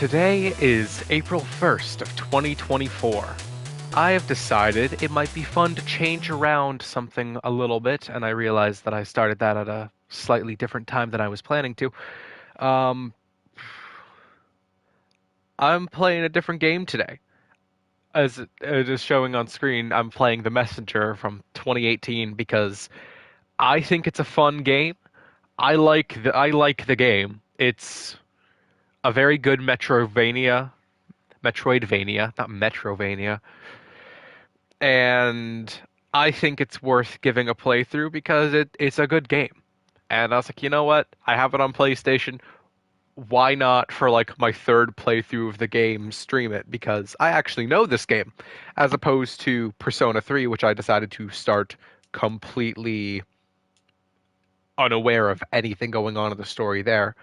Today is April 1st of 2024. I have decided it might be fun to change around something a little bit, and I realized that I started that at a slightly different time than I was planning to. Um, I'm playing a different game today. As it is showing on screen, I'm playing The Messenger from 2018 because I think it's a fun game. I like the game. It's a very good Metroidvania, not Metrovania, and I think it's worth giving a playthrough because it's a good game. And I was like, you know what? I have it on PlayStation. Why not for like my third playthrough of the game stream it? Because I actually know this game, as opposed to Persona 3, which I decided to start completely unaware of anything going on in the story there.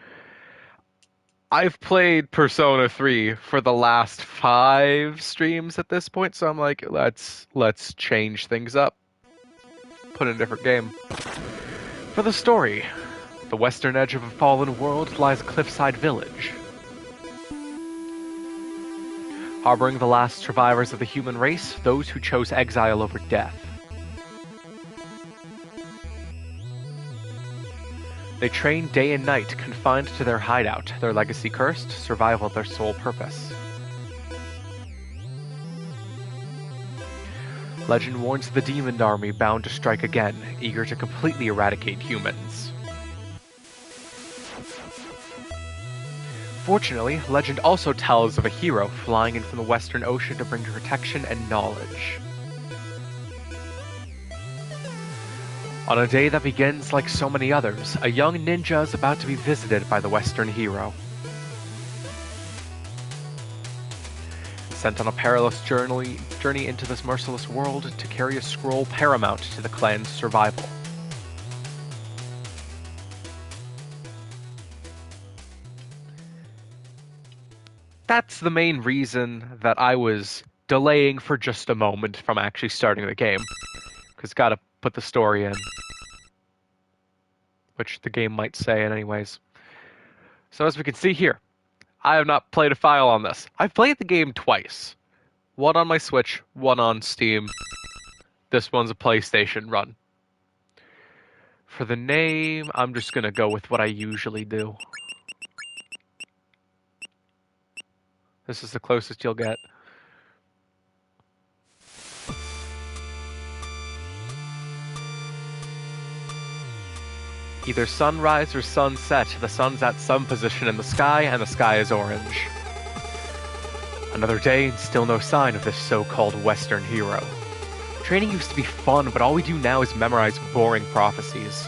I've played Persona 3 for the last 5 streams at this point, so I'm like, let's change things up. Put in a different game. For the story, the western edge of a fallen world lies a cliffside village. Harboring the last survivors of the human race, those who chose exile over death. They train day and night, confined to their hideout, their legacy cursed, survival their sole purpose. Legend warns the demon army bound to strike again, eager to completely eradicate humans. Fortunately, legend also tells of a hero flying in from the Western Ocean to bring protection and knowledge. On a day that begins like so many others, a young ninja is about to be visited by the Western hero. Sent on a perilous journey into this merciless world to carry a scroll paramount to the clan's survival. That's the main reason that I was delaying for just a moment from actually starting the game, because gotta put the story in, which the game might say in anyways. So as we can see here, I have not played a file on this. I've played the game twice. One on my Switch, one on Steam. This one's a PlayStation run. For the name, I'm just gonna go with what I usually do. This is the closest you'll get. Either sunrise or sunset, the sun's at some position in the sky, and the sky is orange. Another day, and still no sign of this so-called Western hero. Training used to be fun, but all we do now is memorize boring prophecies.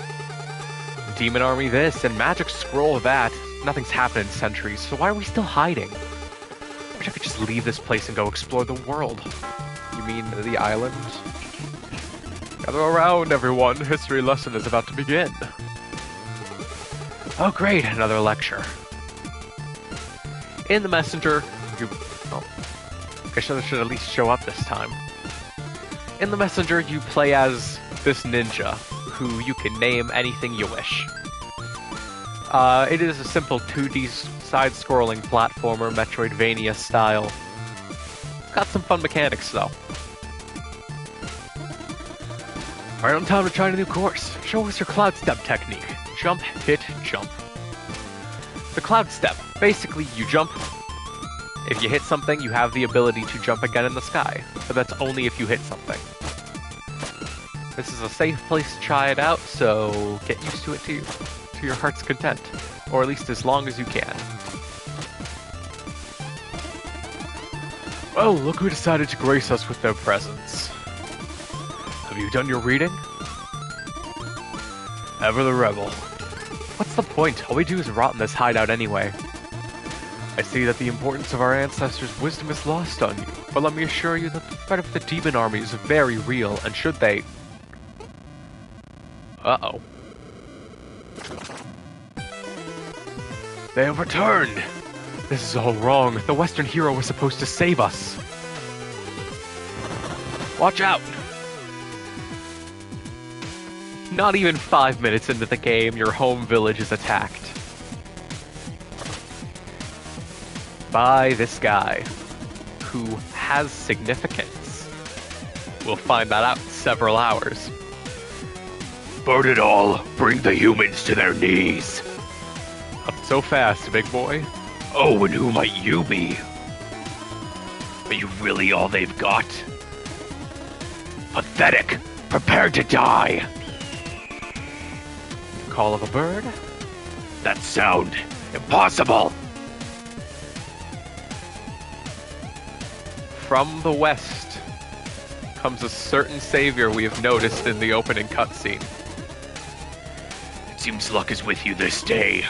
Demon army this, and magic scroll that. Nothing's happened in centuries, so why are we still hiding? Wish I could just leave this place and go explore the world. You mean the island? Gather around, everyone. History lesson is about to begin. Oh great, another lecture. In the Messenger, I should at least show up this time. In the Messenger, you play as this ninja, who you can name anything you wish. It is a simple 2D side-scrolling platformer, Metroidvania style. Got some fun mechanics though. Right on time to try a new course. Show us your cloud step technique. Jump, hit, jump. The cloud step. Basically, you jump. If you hit something, you have the ability to jump again in the sky. But that's only if you hit something. This is a safe place to try it out, so get used to it to your heart's content. Or at least as long as you can. Oh, look who decided to grace us with their presence. Have you done your reading? Ever the rebel. What's the point? All we do is rot in this hideout anyway. I see that the importance of our ancestors' wisdom is lost on you, but let me assure you that the threat of the demon army is very real, and should they... Uh-oh. They have returned! This is all wrong. The Western hero was supposed to save us. Watch out! Not even 5 minutes into the game, your home village is attacked. by this guy who has significance. We'll find that out in several hours. Burn it all. Bring the humans to their knees. Not so fast, big boy. Oh, and who might you be? Are you really all they've got? Pathetic. Prepare to die. Call of a bird? That sound. Impossible. From the west comes a certain savior we have noticed in the opening cutscene. It seems luck is with you this day.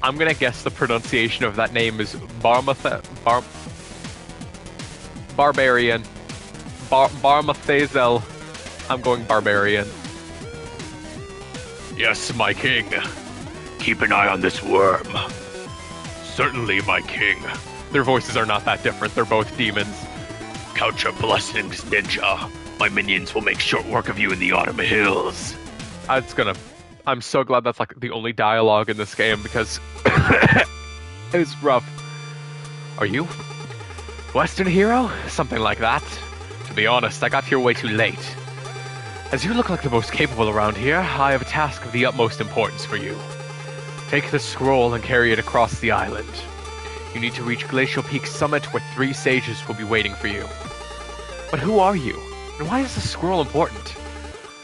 I'm gonna guess the pronunciation of that name is Barbarian. Barmathazel. I'm going Barbarian. Yes, my king. Keep an eye on this worm. Certainly, my king. Their voices are not that different. They're both demons. Couch your blessings, ninja. My minions will make short work of you in the Autumn Hills. I'm so glad that's like the only dialogue in this game because it's rough. Are you? Western hero? Something like that. To be honest, I got here way too late. As you look like the most capable around here, I have a task of the utmost importance for you. Take the scroll and carry it across the island. You need to reach Glacial Peak's summit where 3 sages will be waiting for you. But who are you? And why is the scroll important?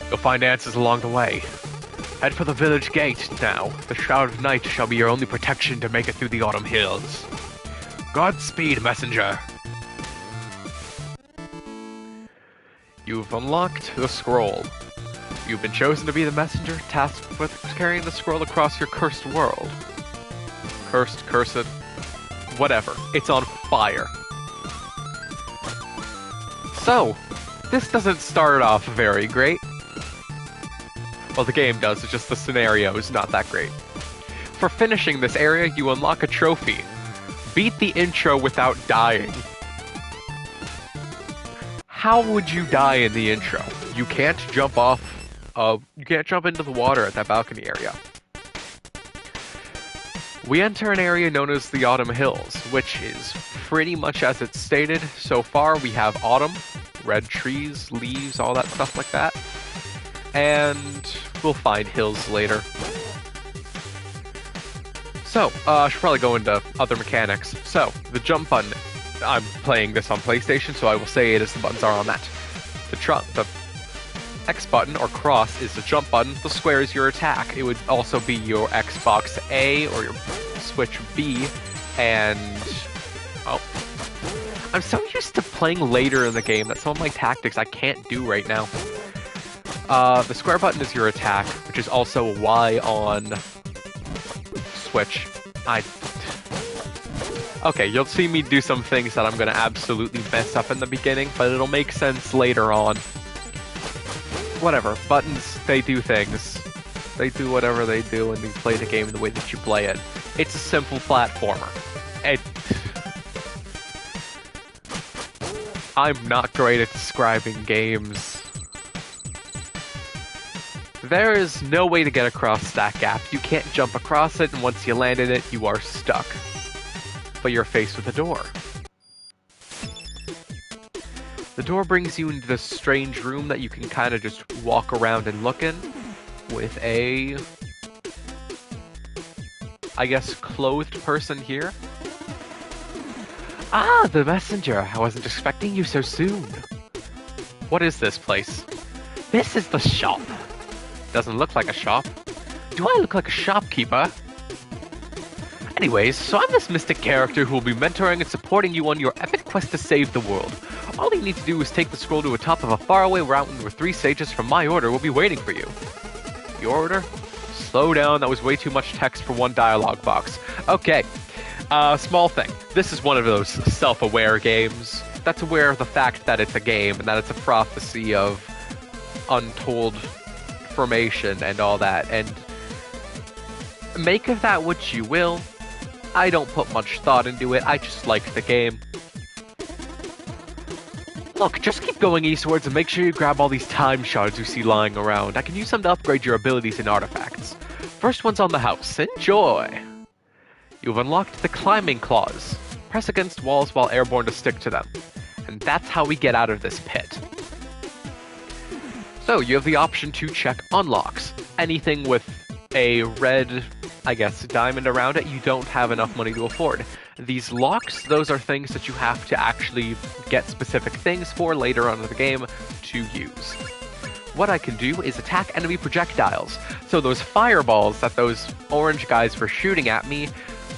You'll find answers along the way. Head for the village gate now. The Shroud of Night shall be your only protection to make it through the Autumn Hills. Godspeed, messenger. You've unlocked the scroll. You've been chosen to be the messenger tasked with carrying the scroll across your cursed world. Cursed, whatever. It's on fire. So, this doesn't start off very great. Well, the game does, it's just the scenario is not that great. For finishing this area, you unlock a trophy. Beat the intro without dying. How would you die in the intro? You can't jump you can't jump into the water at that balcony area. We enter an area known as the Autumn Hills, which is pretty much as it's stated. So far, we have autumn, red trees, leaves, all that stuff like that. And we'll find hills later. So, I should probably go into other mechanics. So, the jump button, I'm playing this on PlayStation, so I will say it as the buttons are on that. The X button, or cross, is the jump button. The square is your attack. It would also be your Xbox A, or your Switch B, and... oh. I'm so used to playing later in the game that some of my tactics I can't do right now. The square button is your attack, which is also Y on Switch. Okay, you'll see me do some things that I'm gonna absolutely mess up in the beginning, but it'll make sense later on. Whatever, buttons, they do things. They do whatever they do, and you play the game the way that you play it. It's a simple platformer. I'm not great at describing games. There is no way to get across that gap. You can't jump across it, and once you land in it, you are stuck. But you're faced with a door. The door brings you into this strange room that you can kind of just walk around and look in, with a, I guess, clothed person here. Ah, the messenger. I wasn't expecting you so soon. What is this place? This is the shop. Doesn't look like a shop. Do I look like a shopkeeper? Anyways, so I'm this mystic character who will be mentoring and supporting you on your epic quest to save the world. All you need to do is take the scroll to the top of a faraway mountain where 3 sages from my order will be waiting for you. Your order? Slow down, that was way too much text for one dialogue box. Okay, small thing. This is one of those self-aware games that's aware of the fact that it's a game and that it's a prophecy of untold information and all that, and make of that what you will. I don't put much thought into it, I just like the game. Look, just keep going eastwards and make sure you grab all these time shards you see lying around. I can use them to upgrade your abilities and artifacts. First one's on the house. Enjoy! You've unlocked the climbing claws. Press against walls while airborne to stick to them. And that's how we get out of this pit. So you have the option to check unlocks. Anything with a red, I guess, diamond around it, you don't have enough money to afford. These locks, those are things that you have to actually get specific things for later on in the game to use. What I can do is attack enemy projectiles. So those fireballs that those orange guys were shooting at me,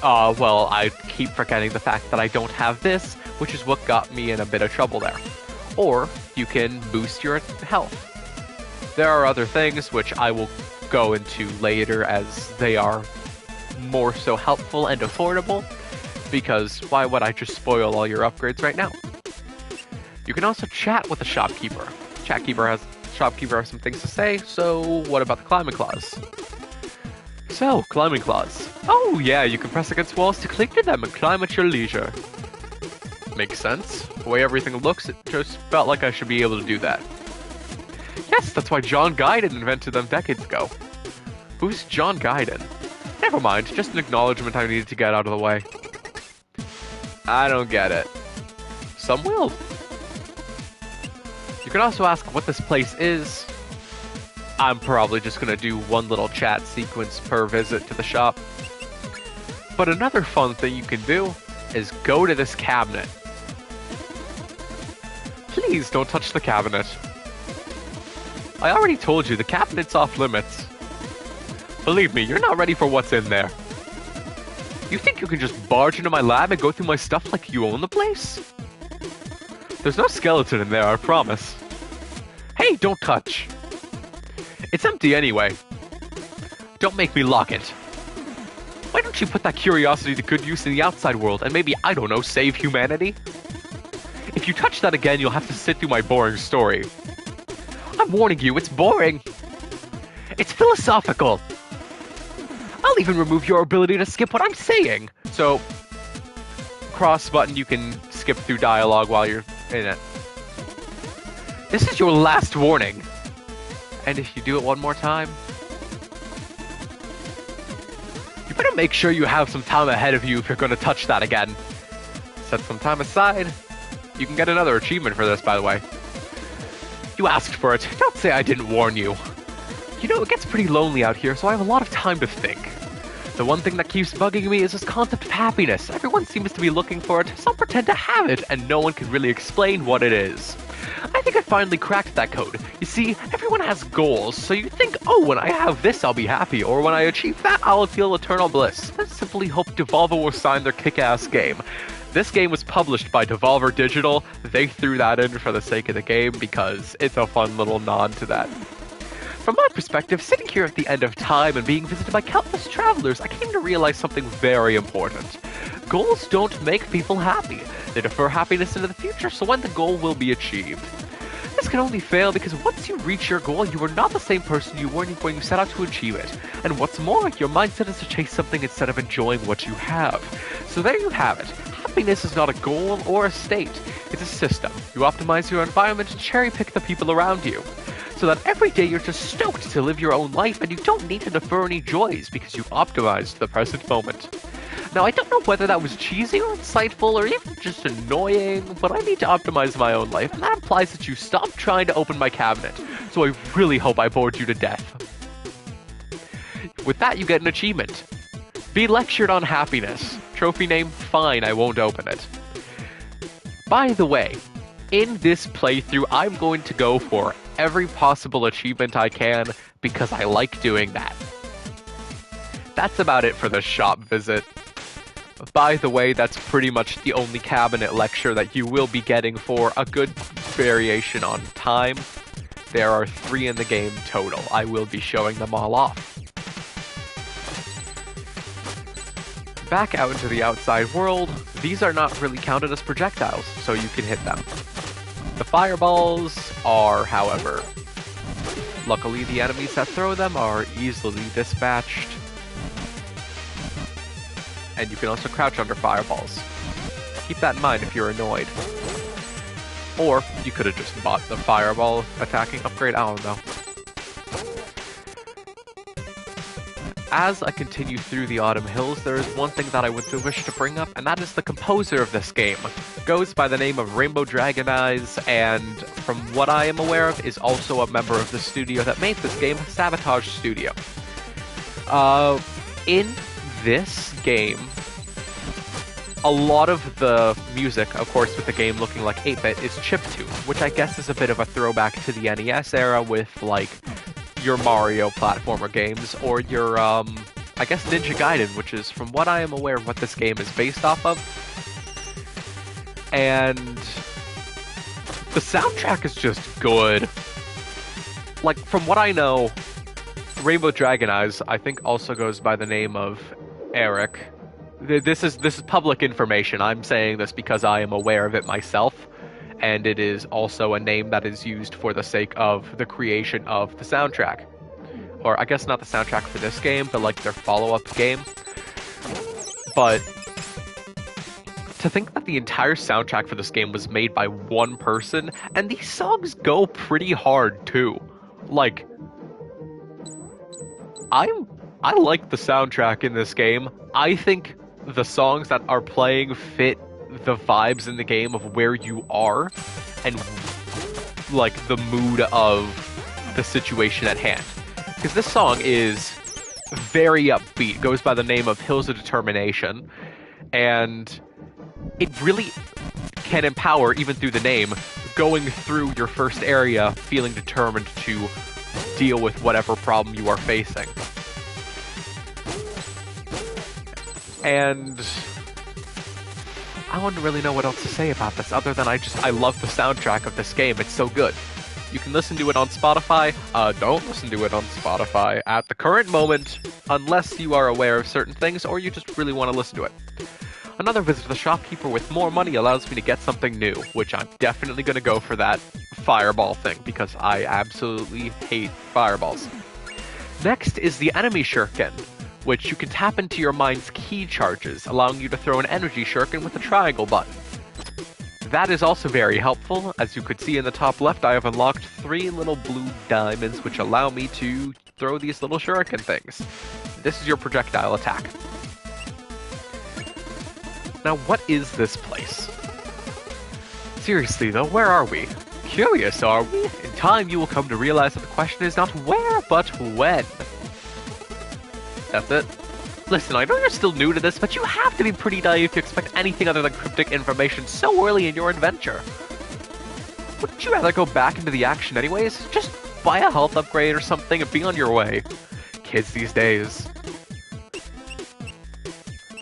well, I keep forgetting the fact that I don't have this, which is what got me in a bit of trouble there. Or you can boost your health. There are other things which I will go into later as they are more so helpful and affordable, because why would I just spoil all your upgrades right now? You can also chat with the shopkeeper. Shopkeeper has some things to say, so what about the climbing claws? So, climbing claws. Oh yeah, you can press against walls to cling to them and climb at your leisure. Makes sense. The way everything looks, it just felt like I should be able to do that. Yes, that's why John Gaiden invented them decades ago. Who's John Gaiden? Never mind, just an acknowledgement I needed to get out of the way. I don't get it. Some will. You can also ask what this place is. I'm probably just gonna do one little chat sequence per visit to the shop. But another fun thing you can do is go to this cabinet. Please don't touch the cabinet. I already told you, the cabinet's off limits. Believe me, you're not ready for what's in there. You think you can just barge into my lab and go through my stuff like you own the place? There's no skeleton in there, I promise. Hey, don't touch. It's empty anyway. Don't make me lock it. Why don't you put that curiosity to good use in the outside world and maybe, I don't know, save humanity? If you touch that again, you'll have to sit through my boring story. I'm warning you, it's boring. It's philosophical. I'll even remove your ability to skip what I'm saying. So, cross button, you can skip through dialogue while you're in it. This is your last warning. And if you do it one more time, you better make sure you have some time ahead of you if you're going to touch that again. Set some time aside. You can get another achievement for this, by the way. You asked for it. Don't say I didn't warn you. You know, it gets pretty lonely out here, so I have a lot of time to think. The one thing that keeps bugging me is this concept of happiness. Everyone seems to be looking for it, some pretend to have it, and no one can really explain what it is. I think I finally cracked that code. You see, everyone has goals, so you think, oh, when I have this, I'll be happy, or when I achieve that, I'll feel eternal bliss. I simply hope Devolver will sign their kick-ass game. This game was published by Devolver Digital. They threw that in for the sake of the game because it's a fun little nod to that. From my perspective, sitting here at the end of time and being visited by countless travelers, I came to realize something very important. Goals don't make people happy. They defer happiness into the future, so when the goal will be achieved. This can only fail because once you reach your goal, you are not the same person you were when you set out to achieve it. And what's more, your mindset is to chase something instead of enjoying what you have. So there you have it. Happiness is not a goal or a state. It's a system. You optimize your environment and cherry-pick the people around you. So that every day you're just stoked to live your own life and you don't need to defer any joys because you've optimized the present moment. Now, I don't know whether that was cheesy or insightful or even just annoying, but I need to optimize my own life, and that implies that you stop trying to open my cabinet. So I really hope I bored you to death. With that, you get an achievement. Be lectured on happiness. Trophy name? Fine, I won't open it. By the way, in this playthrough, I'm going to go for every possible achievement I can because I like doing that. That's about it for the shop visit. By the way, that's pretty much the only cabinet lecture that you will be getting for a good variation on time. There are 3 in the game total. I will be showing them all off. Back out into the outside world, these are not really counted as projectiles, so you can hit them. The fireballs are, however, luckily the enemies that throw them are easily dispatched. And you can also crouch under fireballs. Keep that in mind if you're annoyed. Or, you could have just bought the fireball attacking upgrade, I don't know. as I continue through the Autumn Hills, there is one thing that I would wish to bring up, and that is the composer of this game. Goes by the name of Rainbow Dragon Eyes, and from what I am aware of, is also a member of the studio that made this game, Sabotage Studio. In this game, a lot of the music, of course, with the game looking like 8-bit, is chiptune, which I guess is a bit of a throwback to the NES era with, like, your Mario platformer games, or your, I guess Ninja Gaiden, which is, from what I am aware of, what this game is based off of. And the soundtrack is just good. Like, from what I know, Rainbow Dragon Eyes, I think, also goes by the name of Eric. This is public information. I'm saying this because I am aware of it myself, and it is also a name that is used for the sake of the creation of the soundtrack. Or I guess not the soundtrack for this game, but like their follow-up game. But to think that the entire soundtrack for this game was made by one person, and these songs go pretty hard too. Like, I like the soundtrack in this game. I think the songs that are playing fit the vibes in the game of where you are and like the mood of the situation at hand. Because this song is very upbeat, goes by the name of Hills of Determination, and it really can empower, even through the name, going through your first area feeling determined to deal with whatever problem you are facing. And I wouldn't really know what else to say about this other than I love the soundtrack of this game. It's so good. You can listen to it on Spotify. Don't listen to it on Spotify at the current moment unless you are aware of certain things or you just really want to listen to it. Another visit to the shopkeeper with more money allows me to get something new, which I'm definitely going to go for that fireball thing because I absolutely hate fireballs. Next is the enemy shuriken, which you can tap into your mind's key charges, allowing you to throw an energy shuriken with the triangle button. That is also very helpful. As you could see in the top left, I have unlocked 3 little blue diamonds, which allow me to throw these little shuriken things. This is your projectile attack. Now, what is this place? Seriously though, where are we? Curious, are we? In time, you will come to realize that the question is not where, but when. That's it. Listen, I know you're still new to this, but you have to be pretty naive to expect anything other than cryptic information so early in your adventure. Wouldn't you rather go back into the action anyways? Just buy a health upgrade or something and be on your way. Kids these days.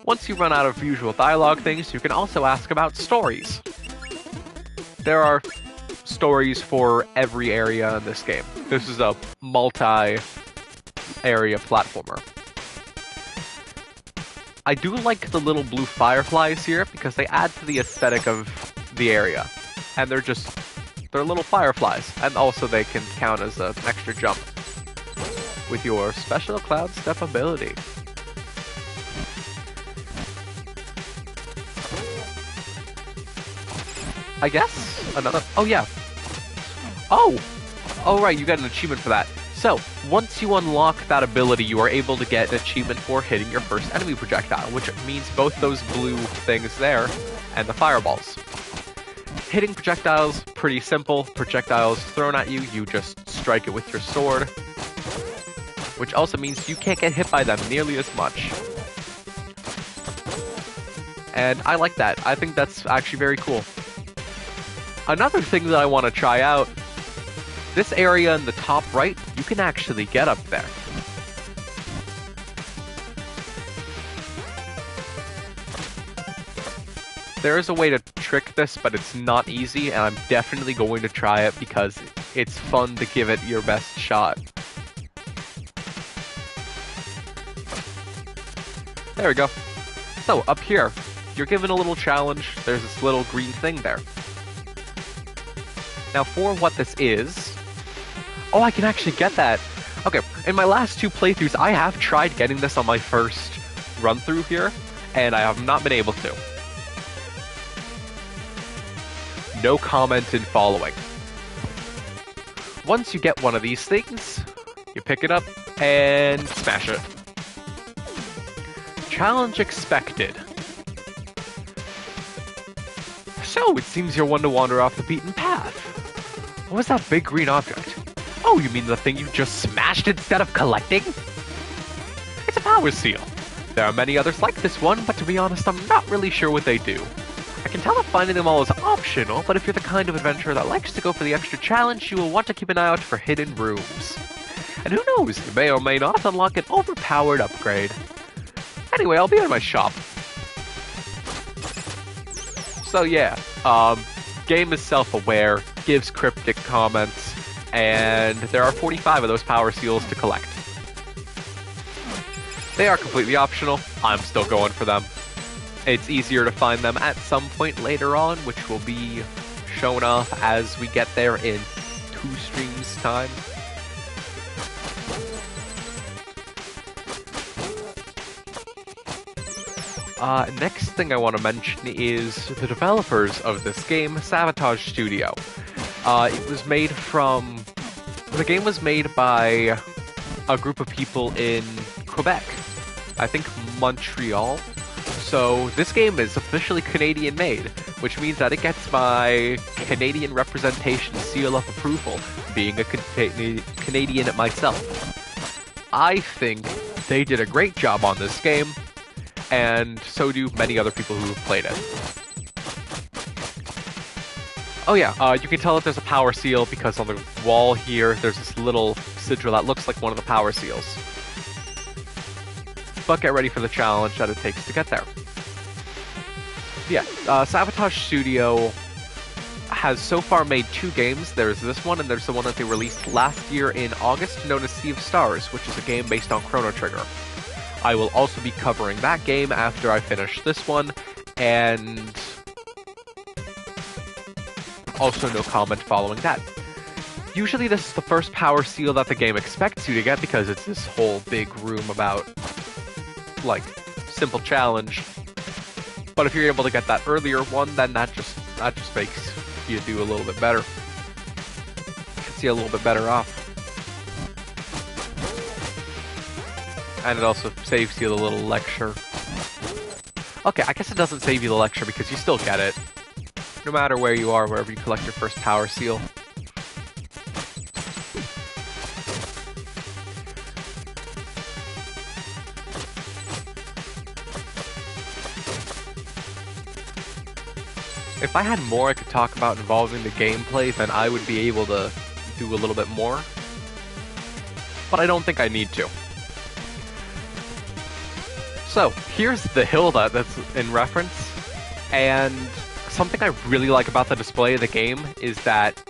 Once you run out of usual dialogue things, you can also ask about stories. There are stories for every area in this game. This is a multi-area platformer. I do like the little blue fireflies here because they add to the aesthetic of the area. And they're little fireflies. And also they can count as an extra jump with your special cloud step ability. I guess another. Oh yeah. Oh right, you got an achievement for that. So once you unlock that ability, you are able to get an achievement for hitting your first enemy projectile, which means both those blue things there and the fireballs. Hitting projectiles, pretty simple. Projectiles thrown at you, you just strike it with your sword, which also means you can't get hit by them nearly as much. And I like that. I think that's actually very cool. Another thing that I want to try out, this area in the top right, you can actually get up there. There is a way to trick this, but it's not easy, and I'm definitely going to try it because it's fun to give it your best shot. There we go. So, up here, you're given a little challenge. There's this little green thing there. Now, for what this is... Oh, I can actually get that. Okay, in my last 2 playthroughs, I have tried getting this on my first run-through here, and I have not been able to. No comment in following. Once you get one of these things, you pick it up and smash it. challenge expected. So, it seems you're one to wander off the beaten path. What was that big green object? Oh, you mean the thing you just smashed instead of collecting? It's a power seal. There are many others like this one, but to be honest, I'm not really sure what they do. I can tell that finding them all is optional, but if you're the kind of adventurer that likes to go for the extra challenge, you will want to keep an eye out for hidden rooms. And who knows, you may or may not unlock an overpowered upgrade. Anyway, I'll be in my shop. So yeah, game is self-aware, gives cryptic comments, and there are 45 of those power seals to collect. They are completely optional. I'm still going for them. It's easier to find them at some point later on, which will be shown off as we get there in 2 streams time. Next thing I want to mention is the developers of this game, Sabotage Studio. The game was made by a group of people in Quebec, I think Montreal. So this game is officially Canadian made, which means that it gets my Canadian representation seal of approval, being a Canadian myself. I think they did a great job on this game, and so do many other people who have played it. Oh yeah, you can tell that there's a power seal because on the wall here, there's this little sigil that looks like one of the power seals. But get ready for the challenge that it takes to get there. Yeah, Sabotage Studio has so far made 2 games. There's this one, and there's the one that they released last year in August, known as Sea of Stars, which is a game based on Chrono Trigger. I will also be covering that game after I finish this one, and also no comment following that. Usually this is the first power seal that the game expects you to get because it's this whole big room about, like, simple challenge. But if you're able to get that earlier one, then that just makes you do a little bit better. Gets you a little bit better off. And it also saves you the little lecture. Okay, I guess it doesn't save you the lecture because you still get it. No matter where you are, wherever you collect your first power seal. If I had more I could talk about involving the gameplay, then I would be able to do a little bit more. But I don't think I need to. So, here's the hill that's in reference, and something I really like about the display of the game is that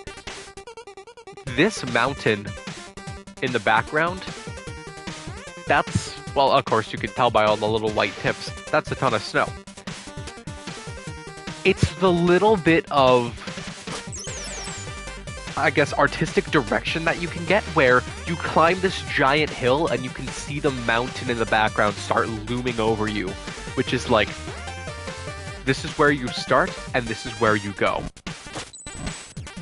this mountain in the background, that's, well, of course you can tell by all the little white tips, that's a ton of snow. It's the little bit of, I guess, artistic direction that you can get where you climb this giant hill and you can see the mountain in the background start looming over you, which is like, this is where you start and this is where you go.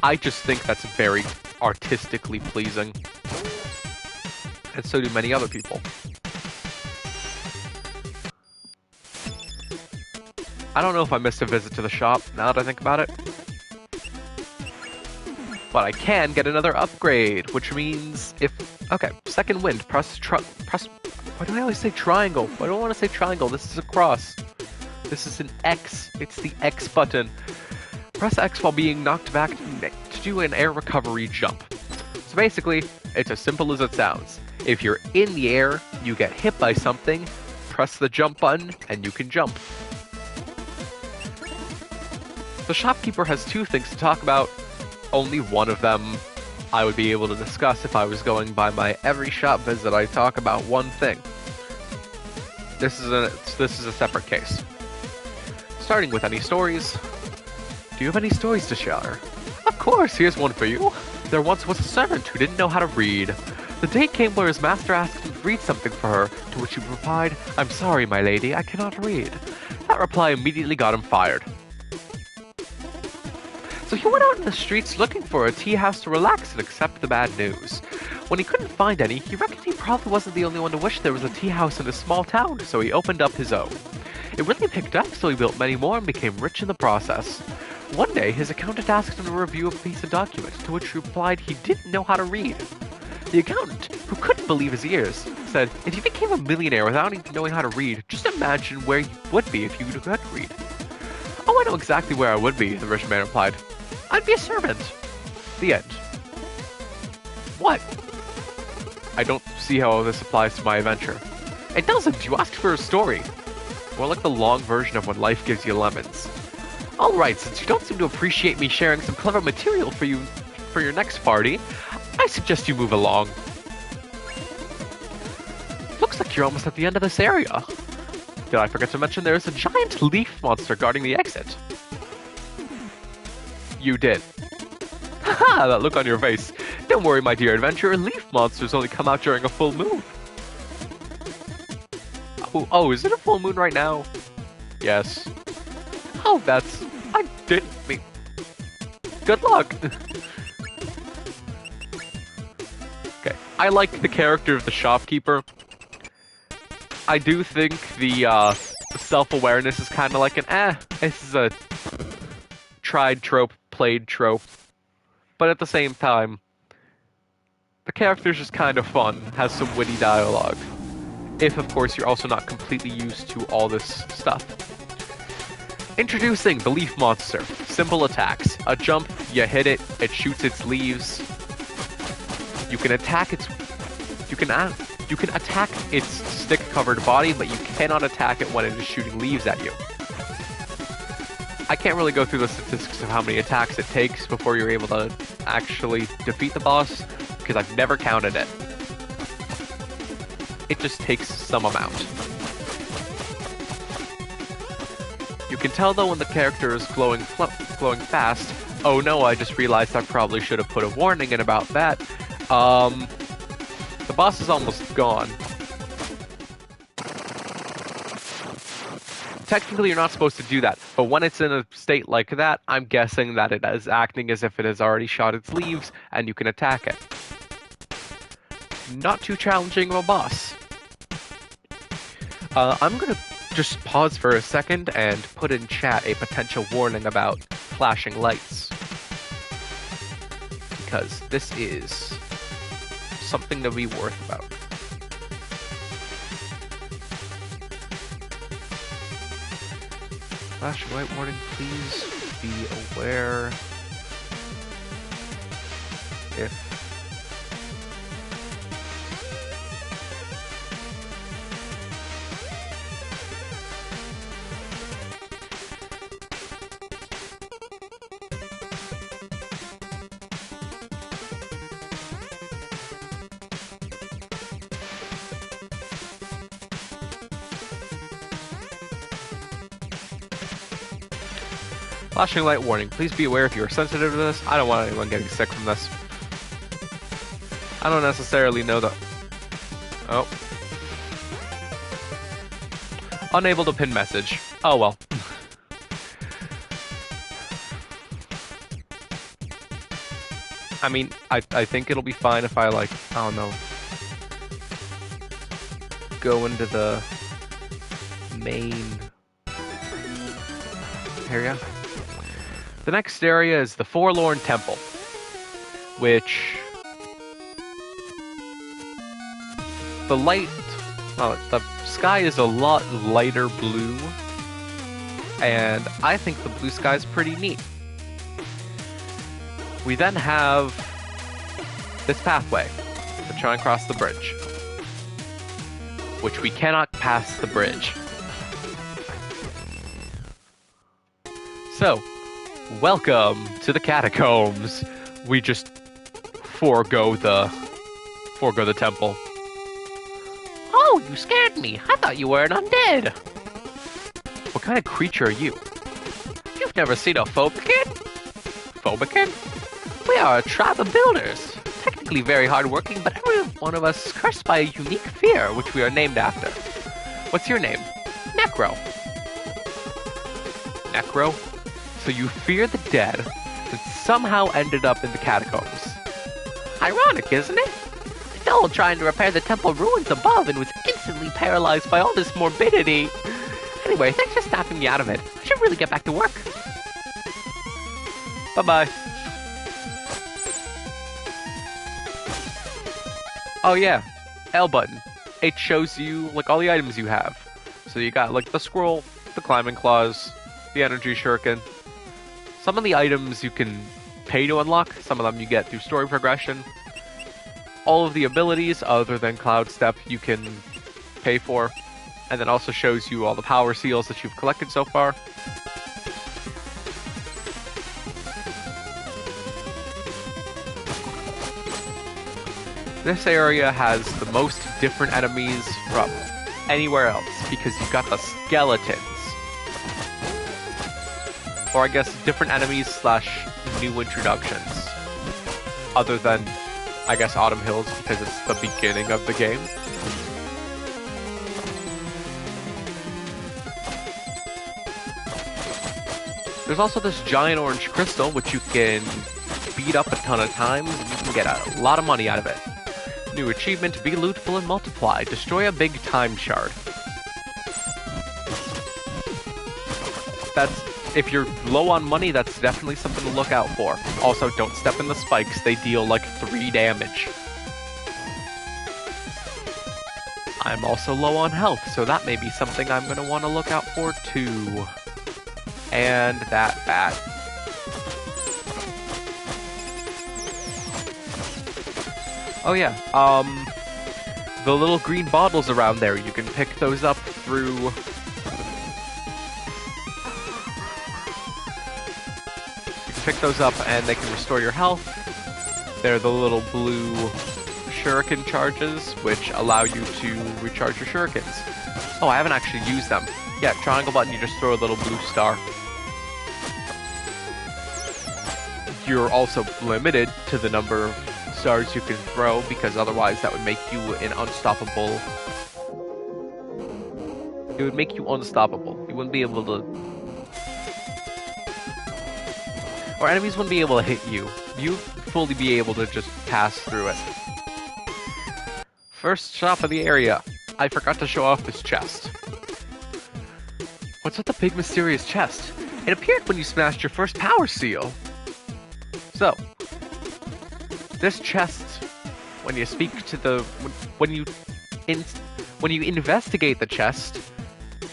I just think that's very artistically pleasing. And so do many other people. I don't know if I missed a visit to the shop, now that I think about it. But I can get another upgrade, which means if... Okay, second wind, press... Why do I always say triangle? Why do I want to say triangle? This is a cross. This is an X. It's the X button. Press X while being knocked back to do an air recovery jump. So basically, it's as simple as it sounds. If you're in the air, you get hit by something, press the jump button, and you can jump. The shopkeeper has 2 things to talk about. Only one of them I would be able to discuss if I was going by my every shop visit. I talk about one thing. This is a separate case. Starting with any stories. Do you have any stories to share? Of course, here's one for you. There once was a servant who didn't know how to read. The day came where his master asked him to read something for her, to which he replied, "I'm sorry, my lady, I cannot read." That reply immediately got him fired. So he went out in the streets looking for a tea house to relax and accept the bad news. When he couldn't find any, he reckoned he probably wasn't the only one to wish there was a tea house in a small town, so he opened up his own. It really picked up, so he built many more and became rich in the process. One day, his accountant asked him to review a piece of document, to which he replied he didn't know how to read. The accountant, who couldn't believe his ears, said, "If you became a millionaire without even knowing how to read, just imagine where you would be if you could read." "Oh, I know exactly where I would be," the rich man replied. "I'd be a servant." The end. What? I don't see how this applies to my adventure. It doesn't. You asked for a story. More like the long version of When Life Gives You Lemons. Alright, since you don't seem to appreciate me sharing some clever material for you for your next party, I suggest you move along. Looks like you're almost at the end of this area. Did I forget to mention there's a giant leaf monster guarding the exit? You did. Haha, that look on your face. Don't worry, my dear adventurer, leaf monsters only come out during a full moon. Oh, is it a full moon right now? Yes. Oh, I didn't mean... Good luck! Okay, I like the character of the shopkeeper. I do think the self-awareness is kind of like this is a tried trope, played trope. But at the same time, the character's just kind of fun, has some witty dialogue. If, of course, you're also not completely used to all this stuff. Introducing the Leaf Monster. Simple attacks. A jump, you hit it, it shoots its leaves. You can attack its... You can attack its stick-covered body, but you cannot attack it when it is shooting leaves at you. I can't really go through the statistics of how many attacks it takes before you're able to actually defeat the boss, because I've never counted it. It just takes some amount. You can tell though when the character is glowing fast. Oh no, I just realized I probably should have put a warning in about that. The boss is almost gone. Technically, you're not supposed to do that, but when it's in a state like that, I'm guessing that it is acting as if it has already shot its leaves, and you can attack it. Not too challenging of a boss. I'm gonna just pause for a second and put in chat a potential warning about flashing lights. Because this is something to be worth about. Flashing light warning, please be aware if flashing light warning. Please be aware if you are sensitive to this. I don't want anyone getting sick from this. I don't necessarily know the... Oh. Unable to pin message. Oh well. I mean, I think it'll be fine if I, like, I don't know, go into the main area. The next area is the Forlorn Temple, which the sky is a lot lighter blue, and I think the blue sky is pretty neat. We then have this pathway to try and cross the bridge, which we cannot pass the bridge. So, welcome to the catacombs. We just forego the temple. Oh, you scared me. I thought you were an undead. What kind of creature are you? You've never seen a phobican? Phobican? We are a tribe of builders. Technically very hardworking, but every one of us is cursed by a unique fear, which we are named after. What's your name? Necro. Necro? So you fear the dead, and somehow ended up in the catacombs. Ironic, isn't it? fell trying to repair the temple ruins above and was instantly paralyzed by all this morbidity. Anyway, thanks for snapping me out of it. I should really get back to work. Bye-bye. Oh yeah, L button. It shows you like all the items you have. So you got like the scroll, the climbing claws, the energy shuriken. Some of the items you can pay to unlock, some of them you get through story progression. All of the abilities other than Cloud Step you can pay for. And then also shows you all the power seals that you've collected so far. This area has the most different enemies from anywhere else because you've got the skeletons. Or I guess different enemies slash new introductions. Other than, I guess, Autumn Hills because it's the beginning of the game. There's also this giant orange crystal which you can beat up a ton of times and you can get a lot of money out of it. New achievement, be lootful and multiply. Destroy a big time shard. If you're low on money, that's definitely something to look out for. Also, don't step in the spikes. They deal like 3 damage. I'm also low on health, so that may be something I'm going to want to look out for too. And that bat. Oh yeah, the little green bottles around there, you can pick those up through... You can pick those up and they can restore your health. They're the little blue shuriken charges, which allow you to recharge your shurikens. Oh, I haven't actually used them. Yeah, triangle button, you just throw a little blue star. You're also limited to the number of stars you can throw, because otherwise that would make you an unstoppable... It would make you unstoppable. You wouldn't be able to... Or enemies wouldn't be able to hit you. You'd fully be able to just pass through it. First shop of the area. I forgot to show off this chest. What's with the big mysterious chest? It appeared when you smashed your first power seal. So, this chest, when you speak to the... When you investigate the chest,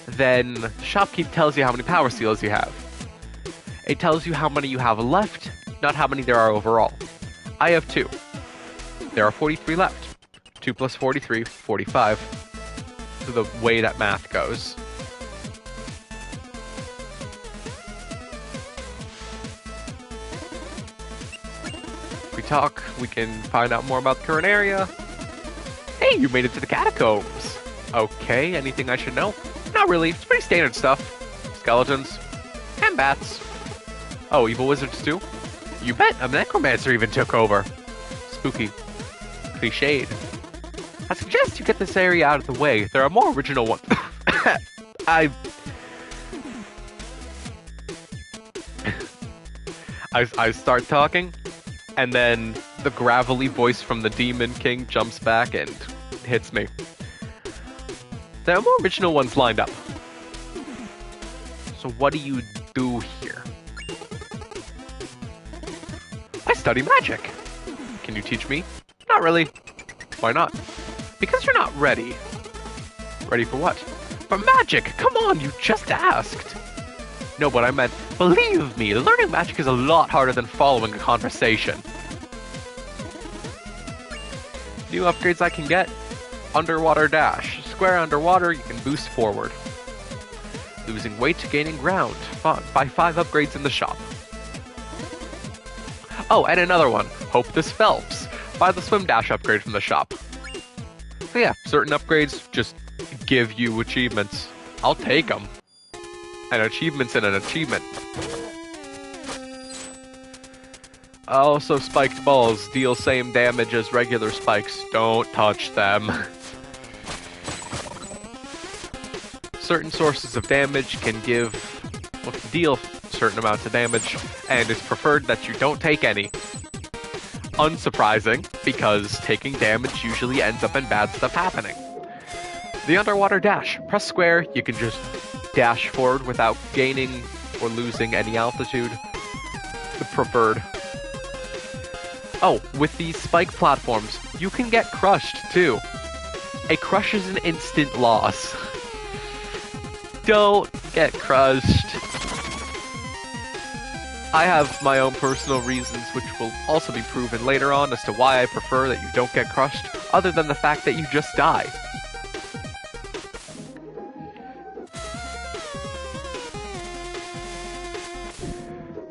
then the shopkeep tells you how many power seals you have. It tells you how many you have left, not how many there are overall. I have 2. There are 43 left. 2 plus 43, 45. So the way that math goes. If we talk, we can find out more about the current area. Hey, you made it to the catacombs. Okay, anything I should know? Not really, it's pretty standard stuff. Skeletons. And bats. Oh, evil wizards too? You bet, a necromancer even took over. Spooky. Cliched. I suggest you get this area out of the way. There are more original ones. I start talking, and then the gravelly voice from the Demon King jumps back and hits me. There are more original ones lined up. So what do you do here? I study magic. Can you teach me? Not really. Why not? Because you're not ready. Ready for what? For magic! Come on, you just asked! No, but I meant, believe me, learning magic is a lot harder than following a conversation. New upgrades I can get. Underwater dash. Square underwater, you can boost forward. Losing weight, gaining ground. Buy 5 upgrades in the shop. Oh, and another one. Hope this Phelps. Buy the swim dash upgrade from the shop. So yeah, certain upgrades just give you achievements. I'll take them. An achievement's in an achievement. Also, spiked balls deal same damage as regular spikes. Don't touch them. Certain sources of damage can deal certain amounts of damage, and it's preferred that you don't take any. unsurprising, because taking damage usually ends up in bad stuff happening. The underwater dash. Press square, you can just dash forward without gaining or losing any altitude. The preferred. Oh, with these spike platforms, you can get crushed too. A crush is an instant loss. Don't get crushed. I have my own personal reasons, which will also be proven later on as to why I prefer that you don't get crushed, other than the fact that you just die.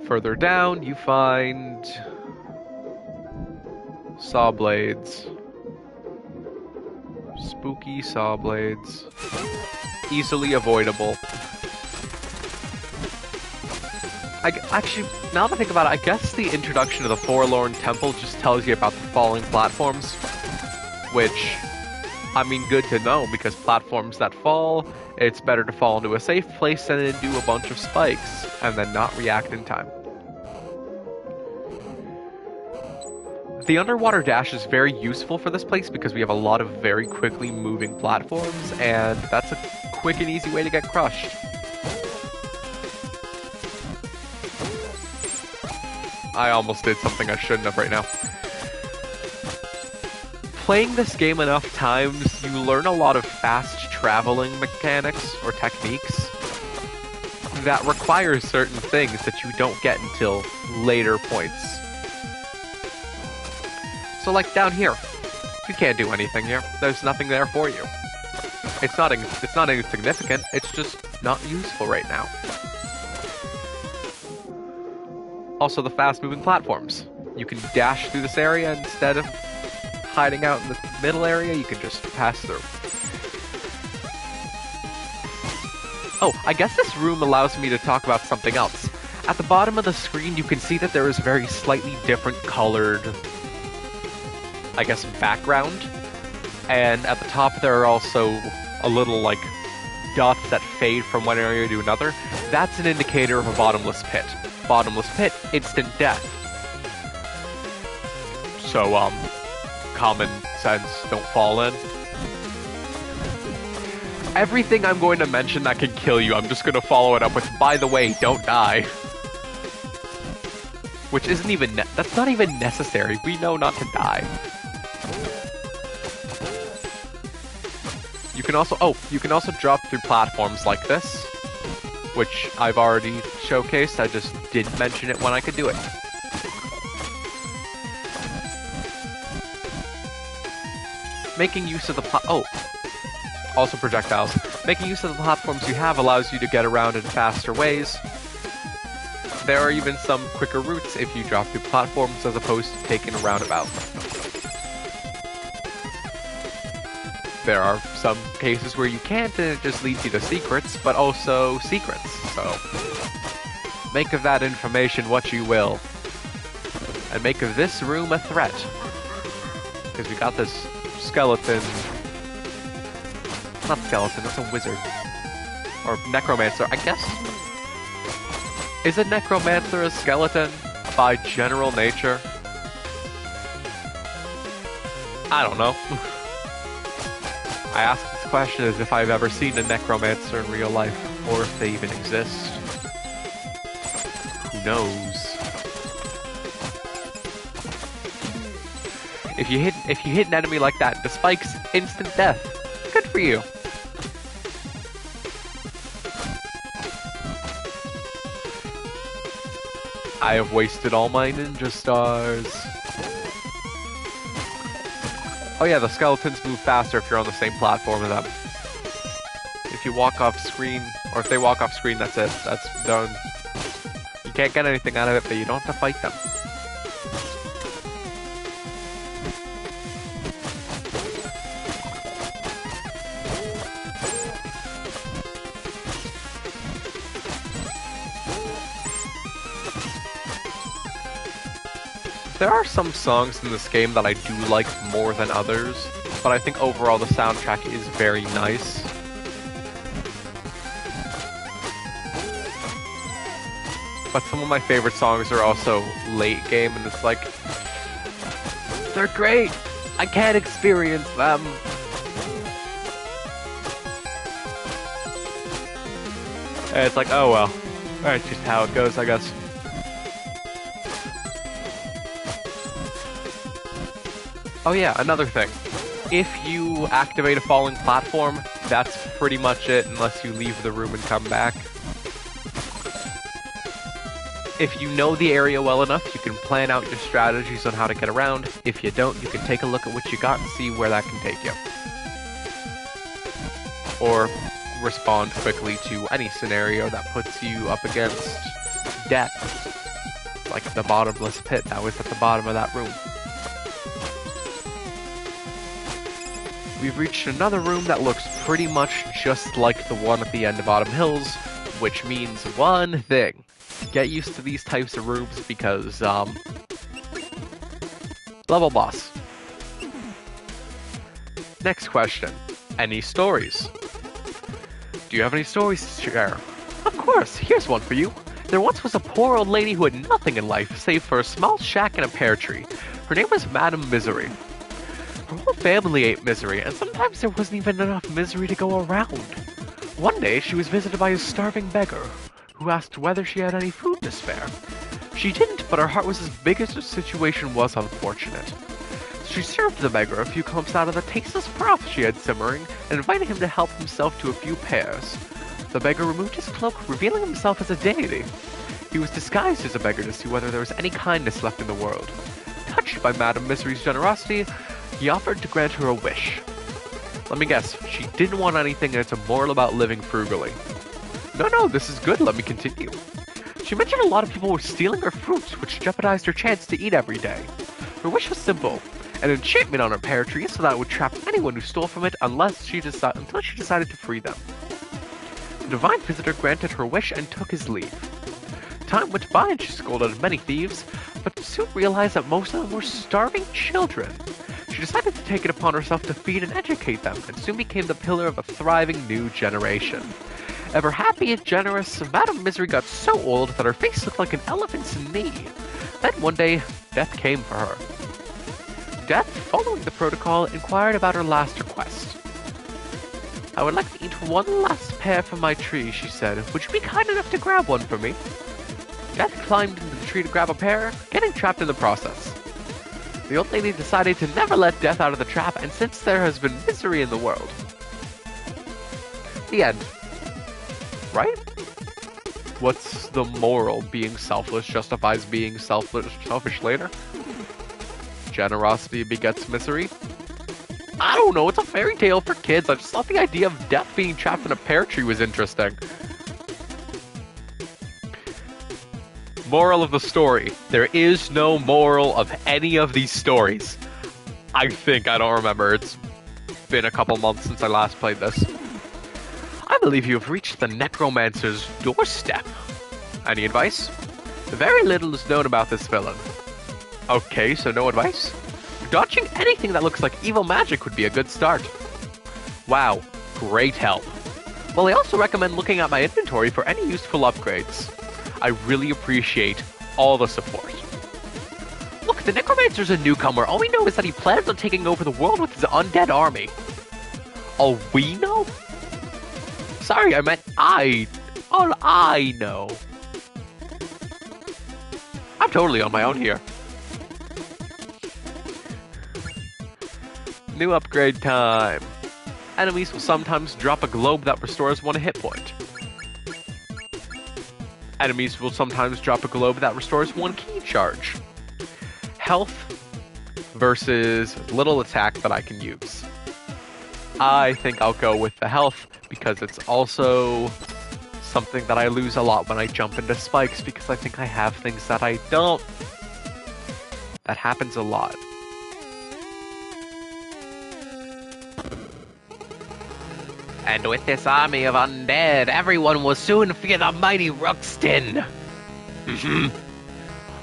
Further down, you find saw blades. Spooky saw blades. Easily avoidable. Actually, now that I think about it, I guess the introduction of the Forlorn Temple just tells you about the falling platforms. Which, I mean, good to know, because platforms that fall, it's better to fall into a safe place than to do a bunch of spikes, and then not react in time. The underwater dash is very useful for this place because we have a lot of very quickly moving platforms, and that's a quick and easy way to get crushed. I almost did something I shouldn't have right now. Playing this game enough times, you learn a lot of fast traveling mechanics or techniques that require certain things that you don't get until later points. So like down here, you can't do anything here. There's nothing there for you. It's not insignificant, it's just not useful right now. Also the fast-moving platforms. You can dash through this area instead of hiding out in the middle area, you can just pass through. Oh, I guess this room allows me to talk about something else. At the bottom of the screen, you can see that there is a very slightly different colored, I guess, background. And at the top there are also a little, like, dots that fade from one area to another. That's an indicator of a bottomless pit. Bottomless pit, instant death. So, common sense, don't fall in. Everything I'm going to mention that can kill you, I'm just going to follow it up with, by the way, don't die. Which isn't even, that's not even necessary. We know not to die. You can also drop through platforms like this, which I've already showcased, I just didn't mention it when I could do it. Making use of the also projectiles. Making use of the platforms you have allows you to get around in faster ways. There are even some quicker routes if you drop through platforms as opposed to taking a roundabout. There are some cases where you can't and it just leads you to secrets, but also secrets, so make of that information what you will. And make of this room a threat. Because we got this skeleton. Not skeleton, it's a wizard. Or necromancer, I guess. Is a necromancer a skeleton by general nature? I don't know. I ask this question as if I've ever seen a necromancer in real life, or if they even exist. Who knows? If you hit an enemy like that, the spikes, instant death. Good for you. I have wasted all my ninja stars. Oh yeah, the skeletons move faster if you're on the same platform as them. If you walk off screen, or if they walk off screen, that's it. That's done. You can't get anything out of it, but you don't have to fight them. There are some songs in this game that I do like more than others, but I think overall the soundtrack is very nice. But some of my favorite songs are also late game, and it's like, They're great! I can't experience them! And it's like, oh well. That's just how it goes, I guess. Oh yeah, another thing. If you activate a falling platform, that's pretty much it unless you leave the room and come back. If you know the area well enough, you can plan out your strategies on how to get around. If you don't, you can take a look at what you got and see where that can take you. Or respond quickly to any scenario that puts you up against death. Like the bottomless pit that was at the bottom of that room. We've reached another room that looks pretty much just like the one at the end of Autumn Hills, which means one thing. Get used to these types of rooms because, level boss. Next question. Any stories? Do you have any stories to share? Of course, here's one for you. There once was a poor old lady who had nothing in life save for a small shack and a pear tree. Her name was Madame Misery. Her whole family ate misery, and sometimes there wasn't even enough misery to go around. One day, she was visited by a starving beggar, who asked whether she had any food to spare. She didn't, but her heart was as big as her situation was unfortunate. She served the beggar a few clumps out of the tasteless broth she had simmering, and invited him to help himself to a few pears. The beggar removed his cloak, revealing himself as a deity. He was disguised as a beggar to see whether there was any kindness left in the world. Touched by Madame Misery's generosity, he offered to grant her a wish. Let me guess, she didn't want anything and it's immoral about living frugally. No, this is good, let me continue. She mentioned a lot of people were stealing her fruits, which jeopardized her chance to eat every day. Her wish was simple, an enchantment on her pear tree so that it would trap anyone who stole from it until she decided to free them. The divine visitor granted her wish and took his leave. Time went by and she scolded many thieves, but soon realized that most of them were starving children. She decided to take it upon herself to feed and educate them, and soon became the pillar of a thriving new generation. Ever happy and generous, Madame Misery got so old that her face looked like an elephant's knee. Then one day, death came for her. Death, following the protocol, inquired about her last request. I would like to eat one last pear from my tree, she said. Would you be kind enough to grab one for me? Death climbed into the tree to grab a pear, getting trapped in the process. The old lady decided to never let Death out of the trap, and since there has been misery in the world. The end. Right? What's the moral? Being selfless justifies being selfish later? Generosity begets misery? I don't know, it's a fairy tale for kids. I just thought the idea of Death being trapped in a pear tree was interesting. Moral of the story. There is no moral of any of these stories. I don't remember. It's been a couple months since I last played this. I believe you have reached the necromancer's doorstep. Any advice? Very little is known about this villain. Okay, so no advice? Dodging anything that looks like evil magic would be a good start. Wow, great help. Well, I also recommend looking at my inventory for any useful upgrades. I really appreciate all the support. Look, the Necromancer's a newcomer. All we know is that he plans on taking over the world with his undead army. All we know? Sorry, I meant I. All I know. I'm totally on my own here. New upgrade time. Enemies will sometimes drop a globe that restores 1 hit point. Enemies will sometimes drop a globe that restores 1 key charge. Health versus little attack that I can use. I think I'll go with the health because it's also something that I lose a lot when I jump into spikes because I think I have things that I don't. That happens a lot. And with this army of undead, everyone will soon fear the mighty Ruxton.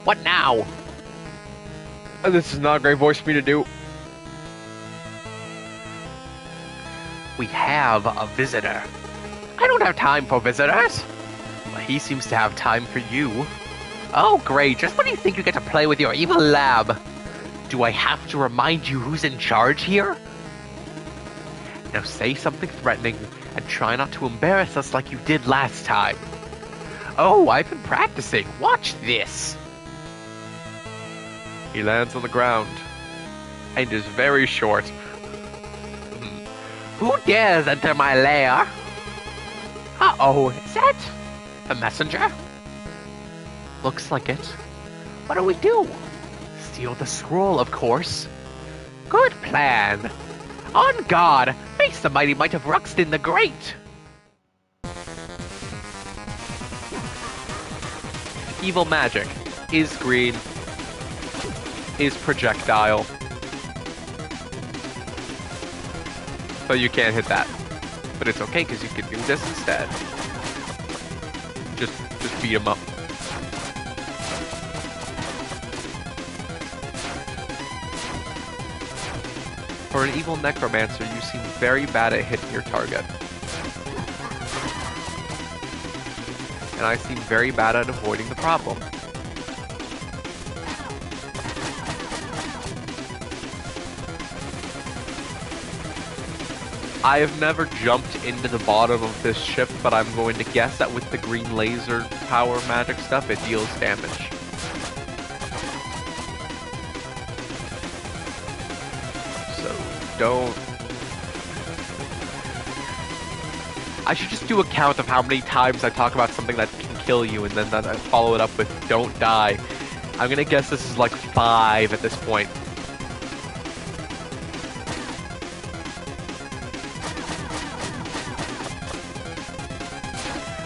What now? This is not a great voice for me to do. We have a visitor. I don't have time for visitors. Well, he seems to have time for you. Oh, great. Just when you think you get to play with your evil lab. Do I have to remind you who's in charge here? Now say something threatening and try not to embarrass us like you did last time. Oh, I've been practicing. Watch this. He lands on the ground and is very short. Who dares enter my lair? Uh-oh, is that a messenger? Looks like it. What do we do? Steal the scroll, of course. Good plan. On guard, face the mighty might of Ruxton the Great. Evil magic is green, is projectile. So you can't hit that. But it's okay because you can do this instead. Just beat him up. For an evil necromancer, you seem very bad at hitting your target. And I seem very bad at avoiding the problem. I have never jumped into the bottom of this ship, but I'm going to guess that with the green laser power magic stuff, it deals damage. Don't. I should just do a count of how many times I talk about something that can kill you and then I follow it up with don't die. I'm gonna guess this is like 5 at this point.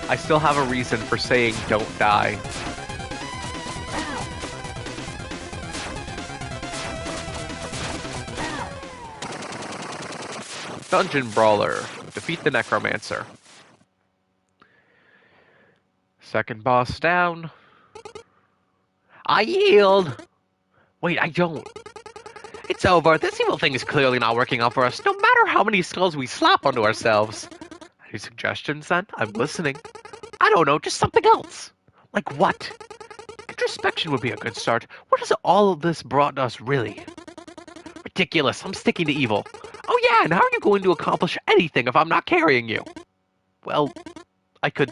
I still have a reason for saying don't die. Dungeon Brawler. Defeat the Necromancer. Second boss down. I yield! Wait, I don't. It's over. This evil thing is clearly not working out for us, no matter how many skulls we slap onto ourselves. Any suggestions, then? I'm listening. I don't know, just something else. Like what? Introspection would be a good start. What has all of this brought us, really? Ridiculous. I'm sticking to evil. Oh yeah, and how are you going to accomplish anything if I'm not carrying you? Well, I could...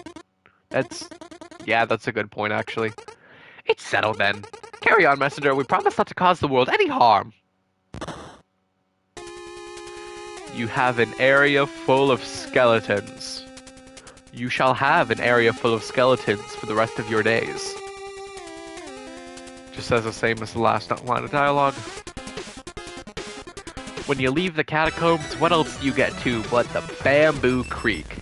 Yeah, that's a good point, actually. It's settled, then. Carry on, messenger. We promise not to cause the world any harm. You have an area full of skeletons. You shall have an area full of skeletons for the rest of your days. Just says the same as the last line of dialogue. When you leave the catacombs, what else do you get to but the Bamboo Creek?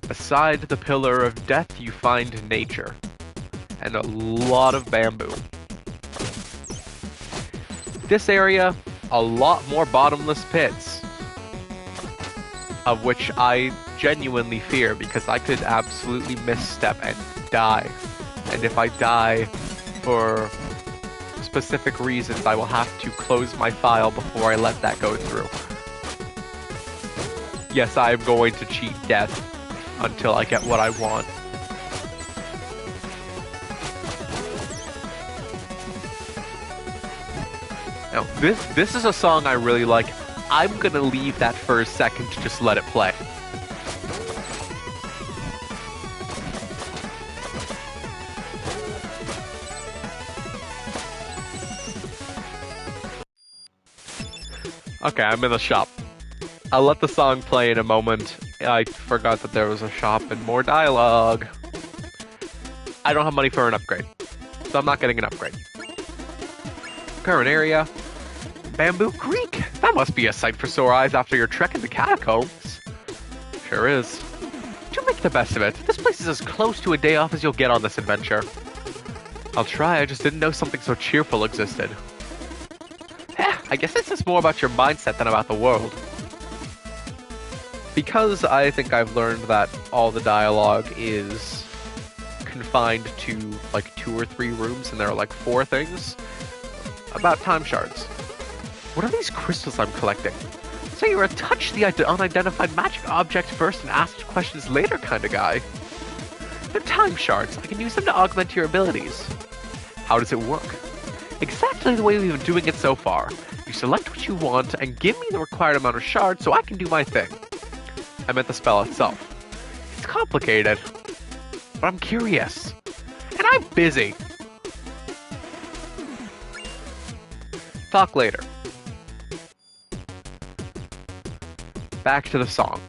Beside the Pillar of Death, you find nature. And a lot of bamboo. This area, a lot more bottomless pits. Of which I genuinely fear, because I could absolutely misstep and die. And if I die for specific reasons, I will have to close my file before I let that go through. Yes, I am going to cheat death until I get what I want. Now, this is a song I really like. I'm gonna leave that for a second to just let it play. Okay, I'm in the shop. I'll let the song play in a moment. I forgot that there was a shop and more dialogue. I don't have money for an upgrade, so I'm not getting an upgrade. Current area. Bamboo Creek. That must be a sight for sore eyes after your trek in the catacombs. Sure is. Do make the best of it. This place is as close to a day off as you'll get on this adventure. I'll try, I just didn't know something so cheerful existed. I guess this is more about your mindset than about the world. Because I think I've learned that all the dialogue is confined to like 2 or 3 rooms and there are like 4 things about time shards. What are these crystals I'm collecting? So you're a touch the unidentified magic object first and ask questions later kind of guy. They're time shards. I can use them to augment your abilities. How does it work? exactly the way we've been doing it so far. You select what you want and give me the required amount of shards so I can do my thing. I meant the spell itself. It's complicated, but I'm curious. And I'm busy. Talk later. Back to the song.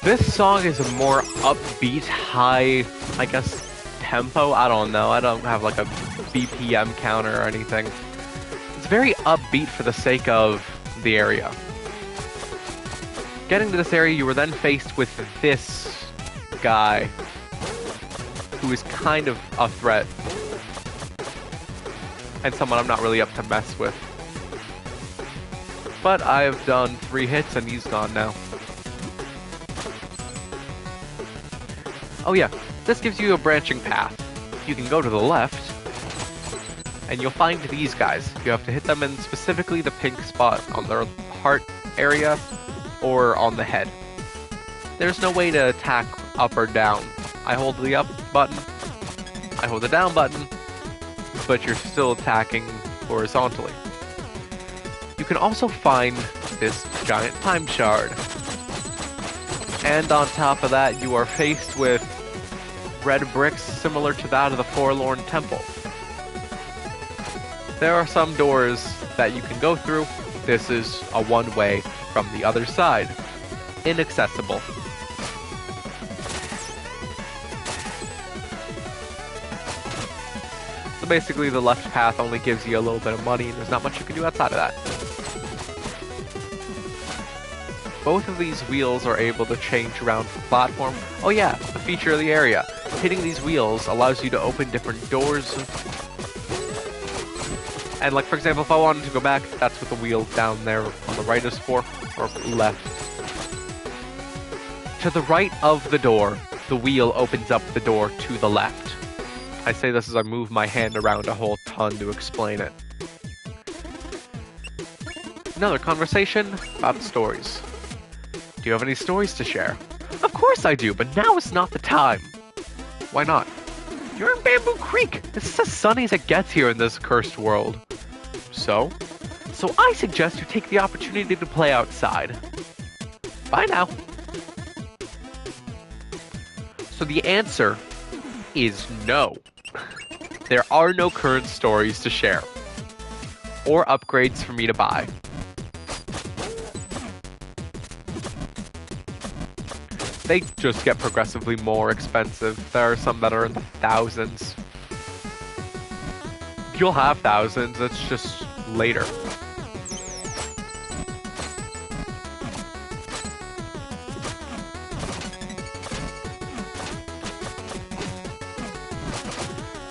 This song is a more upbeat, high, I guess, tempo. I don't know. I don't have like a BPM counter or anything. It's very upbeat for the sake of the area. Getting to this area, you were then faced with this guy who is kind of a threat and someone I'm not really up to mess with. But I've done 3 hits and he's gone now. Oh yeah, this gives you a branching path. You can go to the left, and you'll find these guys. You have to hit them in specifically the pink spot on their heart area, or on the head. There's no way to attack up or down. I hold the up button, I hold the down button, but you're still attacking horizontally. You can also find this giant time shard. And on top of that, you are faced with red bricks similar to that of the Forlorn Temple. There are some doors that you can go through. This is a one-way from the other side. Inaccessible. So basically the left path only gives you a little bit of money and there's not much you can do outside of that. Both of these wheels are able to change around the platform. Oh yeah, a feature of the area. Hitting these wheels allows you to open different doors. And like for example, if I wanted to go back, that's what the wheel down there on the right is for, or left. To the right of the door, the wheel opens up the door to the left. I say this as I move my hand around a whole ton to explain it. Another conversation about stories. Do you have any stories to share? Of course I do, but now is not the time. Why not? You're in Bamboo Creek. It's as sunny as it gets here in this cursed world. So? So I suggest you take the opportunity to play outside. Bye now. So the answer is no. There are no current stories to share. Or upgrades for me to buy. They just get progressively more expensive. There are some that are in the thousands. You'll have thousands, it's just later.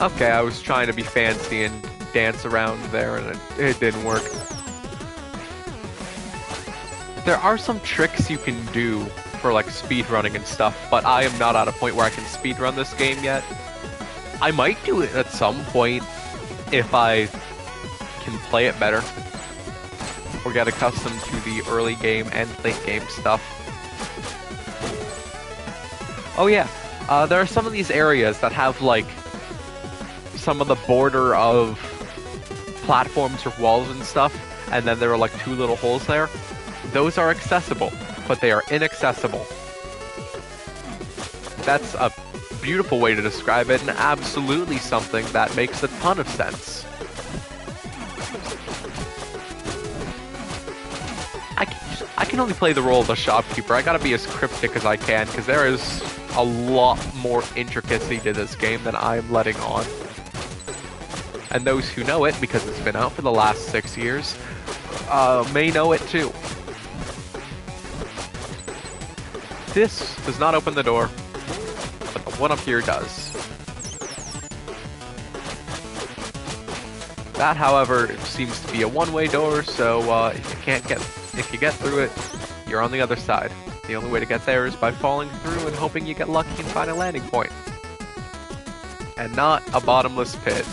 Okay, I was trying to be fancy and dance around there and it didn't work. There are some tricks you can do for like speedrunning and stuff, but I am not at a point where I can speedrun this game yet. I might do it at some point if I can play it better or get accustomed to the early game and late game stuff. Oh yeah, there are some of these areas that have like some of the border of platforms or walls and stuff, and then there are like 2 little holes there. Those are accessible, but they are inaccessible. That's a beautiful way to describe it, and absolutely something that makes a ton of sense. I can only play the role of the shopkeeper. I gotta be as cryptic as I can, because there is a lot more intricacy to this game than I'm letting on. And those who know it, because it's been out for the last 6 years, may know it too. This does not open the door, but the one up here does. That, however, seems to be a one-way door, so if you get through it, you're on the other side. The only way to get there is by falling through and hoping you get lucky and find a landing point. And not a bottomless pit.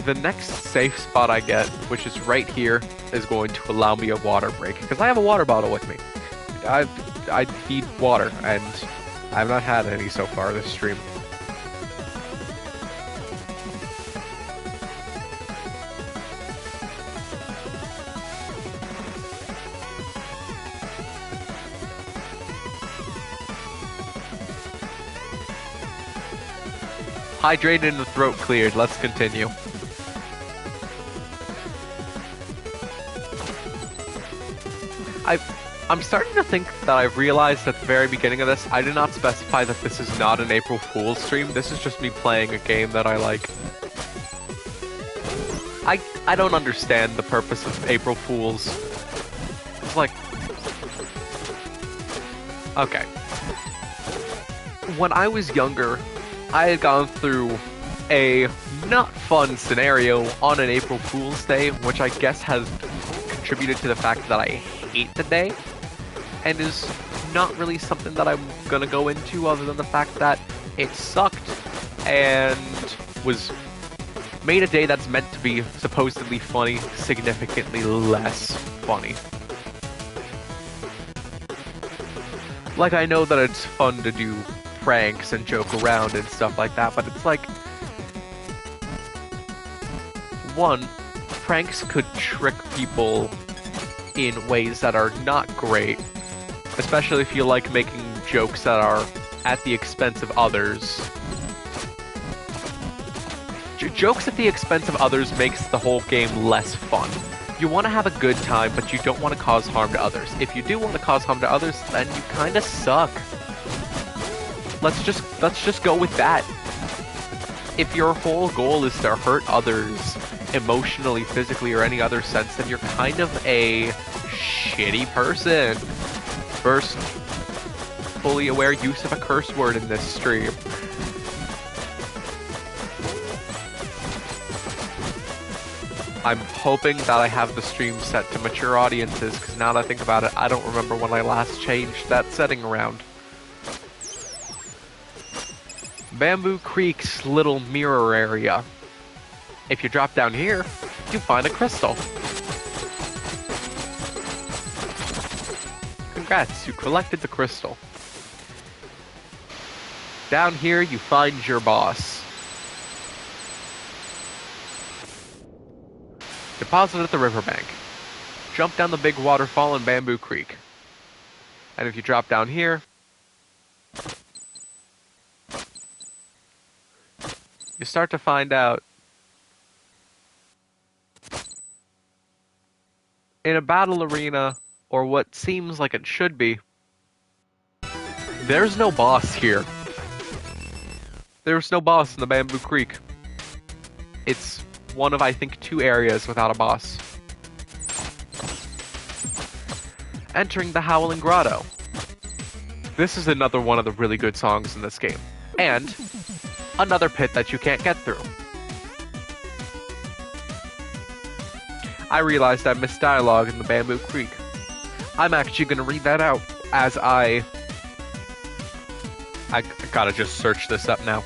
The next safe spot I get, which is right here, is going to allow me a water break, because I have a water bottle with me. I feed water, and I've not had any so far this stream. Hydrated and the throat cleared. Let's continue. I'm starting to think that I've realized at the very beginning of this, I did not specify that this is not an April Fool's stream. This is just me playing a game that I like. I don't understand the purpose of April Fools. It's like... Okay. When I was younger, I had gone through a not fun scenario on an April Fool's Day, which I guess has contributed to the fact that I hate the day, and is not really something that I'm gonna go into other than the fact that it sucked and was made a day that's meant to be supposedly funny significantly less funny. Like, I know that it's fun to do pranks and joke around and stuff like that, but it's like, one, pranks could trick people in ways that are not great, especially if you like making jokes that are at the expense of others. Jokes at the expense of others makes the whole game less fun. You want to have a good time, but you don't want to cause harm to others. If you do want to cause harm to others, then you kind of suck. Let's just go with that. If your whole goal is to hurt others emotionally, physically, or any other sense, then you're kind of a shitty person. First, fully aware use of a curse word in this stream. I'm hoping that I have the stream set to mature audiences, because now that I think about it, I don't remember when I last changed that setting around. Bamboo Creek's little mirror area. If you drop down here, you find a crystal. Congrats, you collected the crystal. Down here, you find your boss. Deposit at the riverbank. Jump down the big waterfall in Bamboo Creek. And if you drop down here, you start to find out in a battle arena, or what seems like it should be, there's no boss here. There's no boss in the Bamboo Creek. It's one of, I think, 2 areas without a boss. Entering the Howling Grotto. This is another one of the really good songs in this game. And another pit that you can't get through. I realized I missed dialogue in the Bamboo Creek. I'm actually gonna read that out as I gotta just search this up now.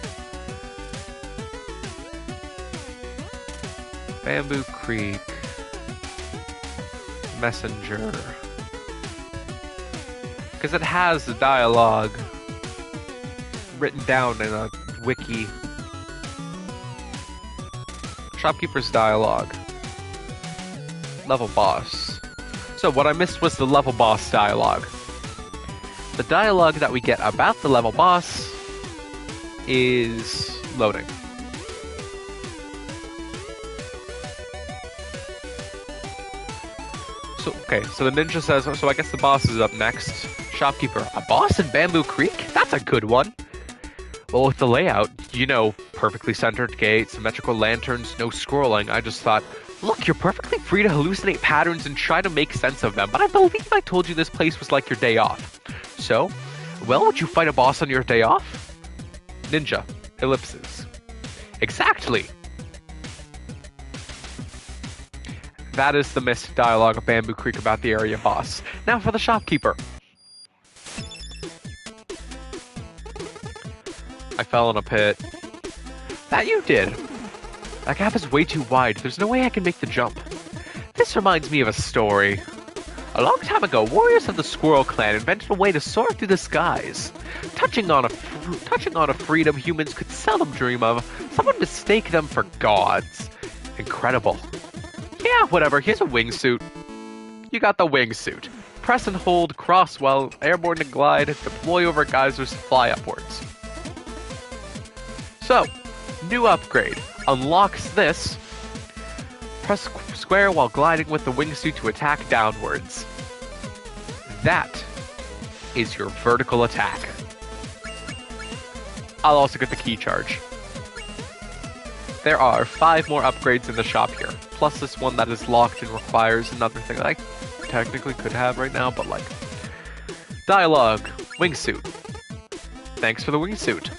Bamboo Creek Messenger. Because it has the dialogue written down in a wiki. Shopkeeper's dialogue. Level boss. So what I missed was the level boss dialogue. The dialogue that we get about the level boss is loading. So the ninja says, so I guess the boss is up next. Shopkeeper, a boss in Bamboo Creek? That's a good one. Well, with the layout, perfectly centered gates, symmetrical lanterns, no scrolling, I just thought, look, you're perfectly free to hallucinate patterns and try to make sense of them, but I believe I told you this place was like your day off. So, well, would you fight a boss on your day off? Ninja, ellipses. Exactly. That is the missed dialogue of Bamboo Creek about the area boss. Now for the shopkeeper. I fell in a pit. That you did. That gap is way too wide. There's no way I can make the jump. This reminds me of a story. A long time ago, warriors of the Squirrel Clan invented a way to soar through the skies. Touching on a freedom humans could seldom dream of, someone mistake them for gods. Incredible. Yeah, whatever, here's a wingsuit. You got the wingsuit. Press and hold, cross while airborne and glide, deploy over geysers, fly upwards. So, new upgrade. Unlocks this. Press square while gliding with the wingsuit to attack downwards. That is your vertical attack. I'll also get the key charge. There are 5 more upgrades in the shop here, plus this one that is locked and requires another thing that I technically could have right now, but like... Dialogue. Wingsuit. Thanks for the wingsuit.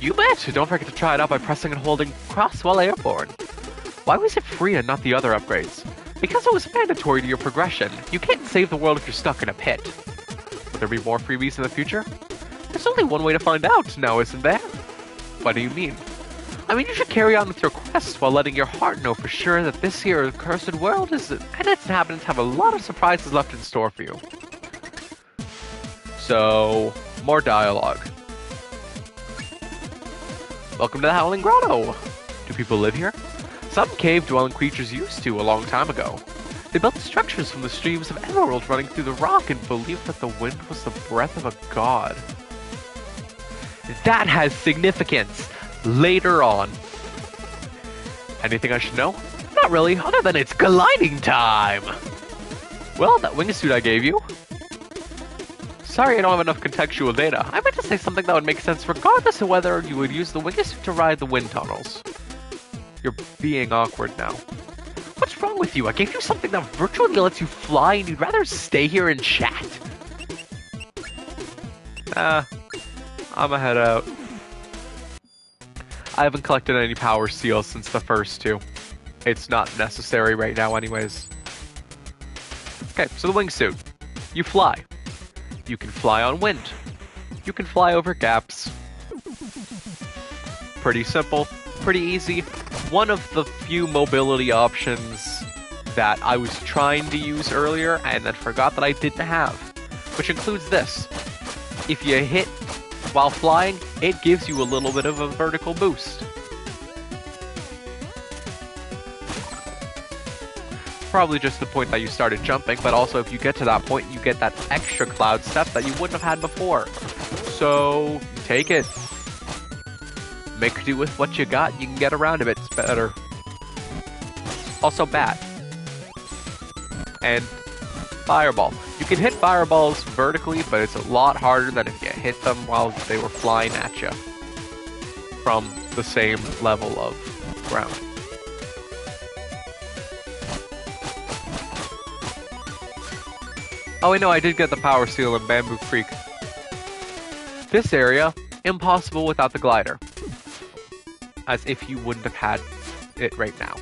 You bet! Don't forget to try it out by pressing and holding cross while airborne. Why was it free and not the other upgrades? Because it was mandatory to your progression. You can't save the world if you're stuck in a pit. Will there be more freebies in the future? There's only one way to find out now, isn't there? What do you mean? I mean, you should carry on with your quest while letting your heart know for sure that this here cursed world and its inhabitants have a lot of surprises left in store for you. So, more dialogue. Welcome to the Howling Grotto. Do people live here? Some cave-dwelling creatures used to a long time ago. They built structures from the streams of emerald running through the rock and believed that the wind was the breath of a god. That has significance later on. Anything I should know? Not really, other than it's gliding time! Well, that wingsuit I gave you. Sorry I don't have enough contextual data. I meant to say something that would make sense regardless of whether you would use the wingsuit to ride the wind tunnels. You're being awkward now. What's wrong with you? I gave you something that virtually lets you fly and you'd rather stay here and chat. I'ma head out. I haven't collected any power seals since the first 2. It's not necessary right now anyways. Okay, so the wingsuit. You fly. You can fly on wind. You can fly over gaps. Pretty simple, pretty easy. One of the few mobility options that I was trying to use earlier and then forgot that I didn't have, which includes this. If you hit while flying, it gives you a little bit of a vertical boost. Probably just the point that you started jumping, but also if you get to that point, you get that extra cloud step that you wouldn't have had before. So, take it. Make do with what you got, you can get around a bit better. Also bat. And fireball. You can hit fireballs vertically, but it's a lot harder than if you hit them while they were flying at you from the same level of ground. Oh wait, no, I did get the power seal in Bamboo Creek. This area, impossible without the glider. As if you wouldn't have had it right now.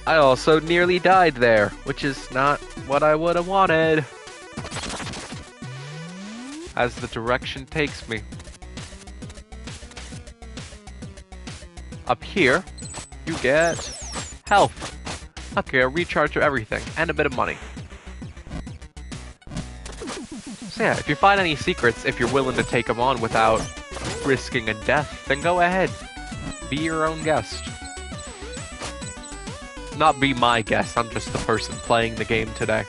I also nearly died there, which is not what I would have wanted. As the direction takes me. Up here, you get health. Okay, a recharge of everything, and a bit of money. So yeah, if you find any secrets, if you're willing to take them on without risking a death, then go ahead. Be your own guest. Not be my guest, I'm just the person playing the game today.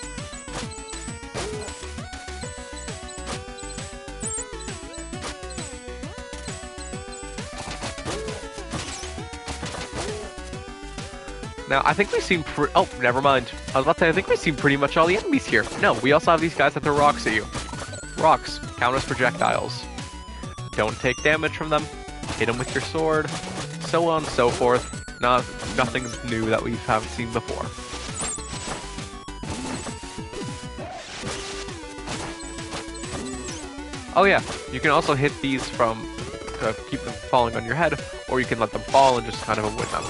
Now, I think we've seen oh, never mind. I was about to say, I think we've seen pretty much all the enemies here. No, we also have these guys that throw rocks at you. Rocks count as projectiles. Don't take damage from them. Hit them with your sword. So on and so forth. Nothing new that we haven't seen before. Oh yeah, you can also hit these to keep them falling on your head, or you can let them fall and just kind of avoid them.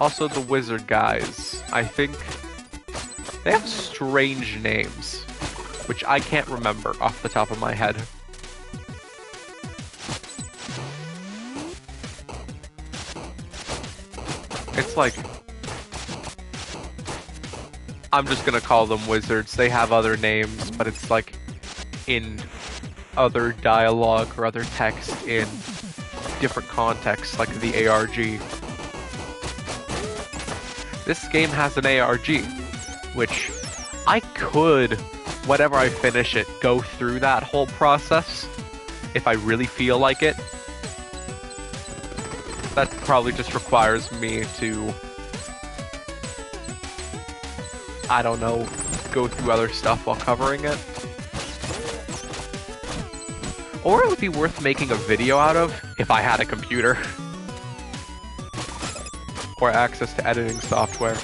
Also, the wizard guys, I think they have strange names, which I can't remember off the top of my head. It's like, I'm just gonna call them wizards. They have other names, but it's like in other dialogue or other text in different contexts, like the ARG. This game has an ARG, which I could, whenever I finish it, go through that whole process if I really feel like it. That probably just requires me to, I don't know, go through other stuff while covering it. Or it would be worth making a video out of if I had a computer. Or access to editing software.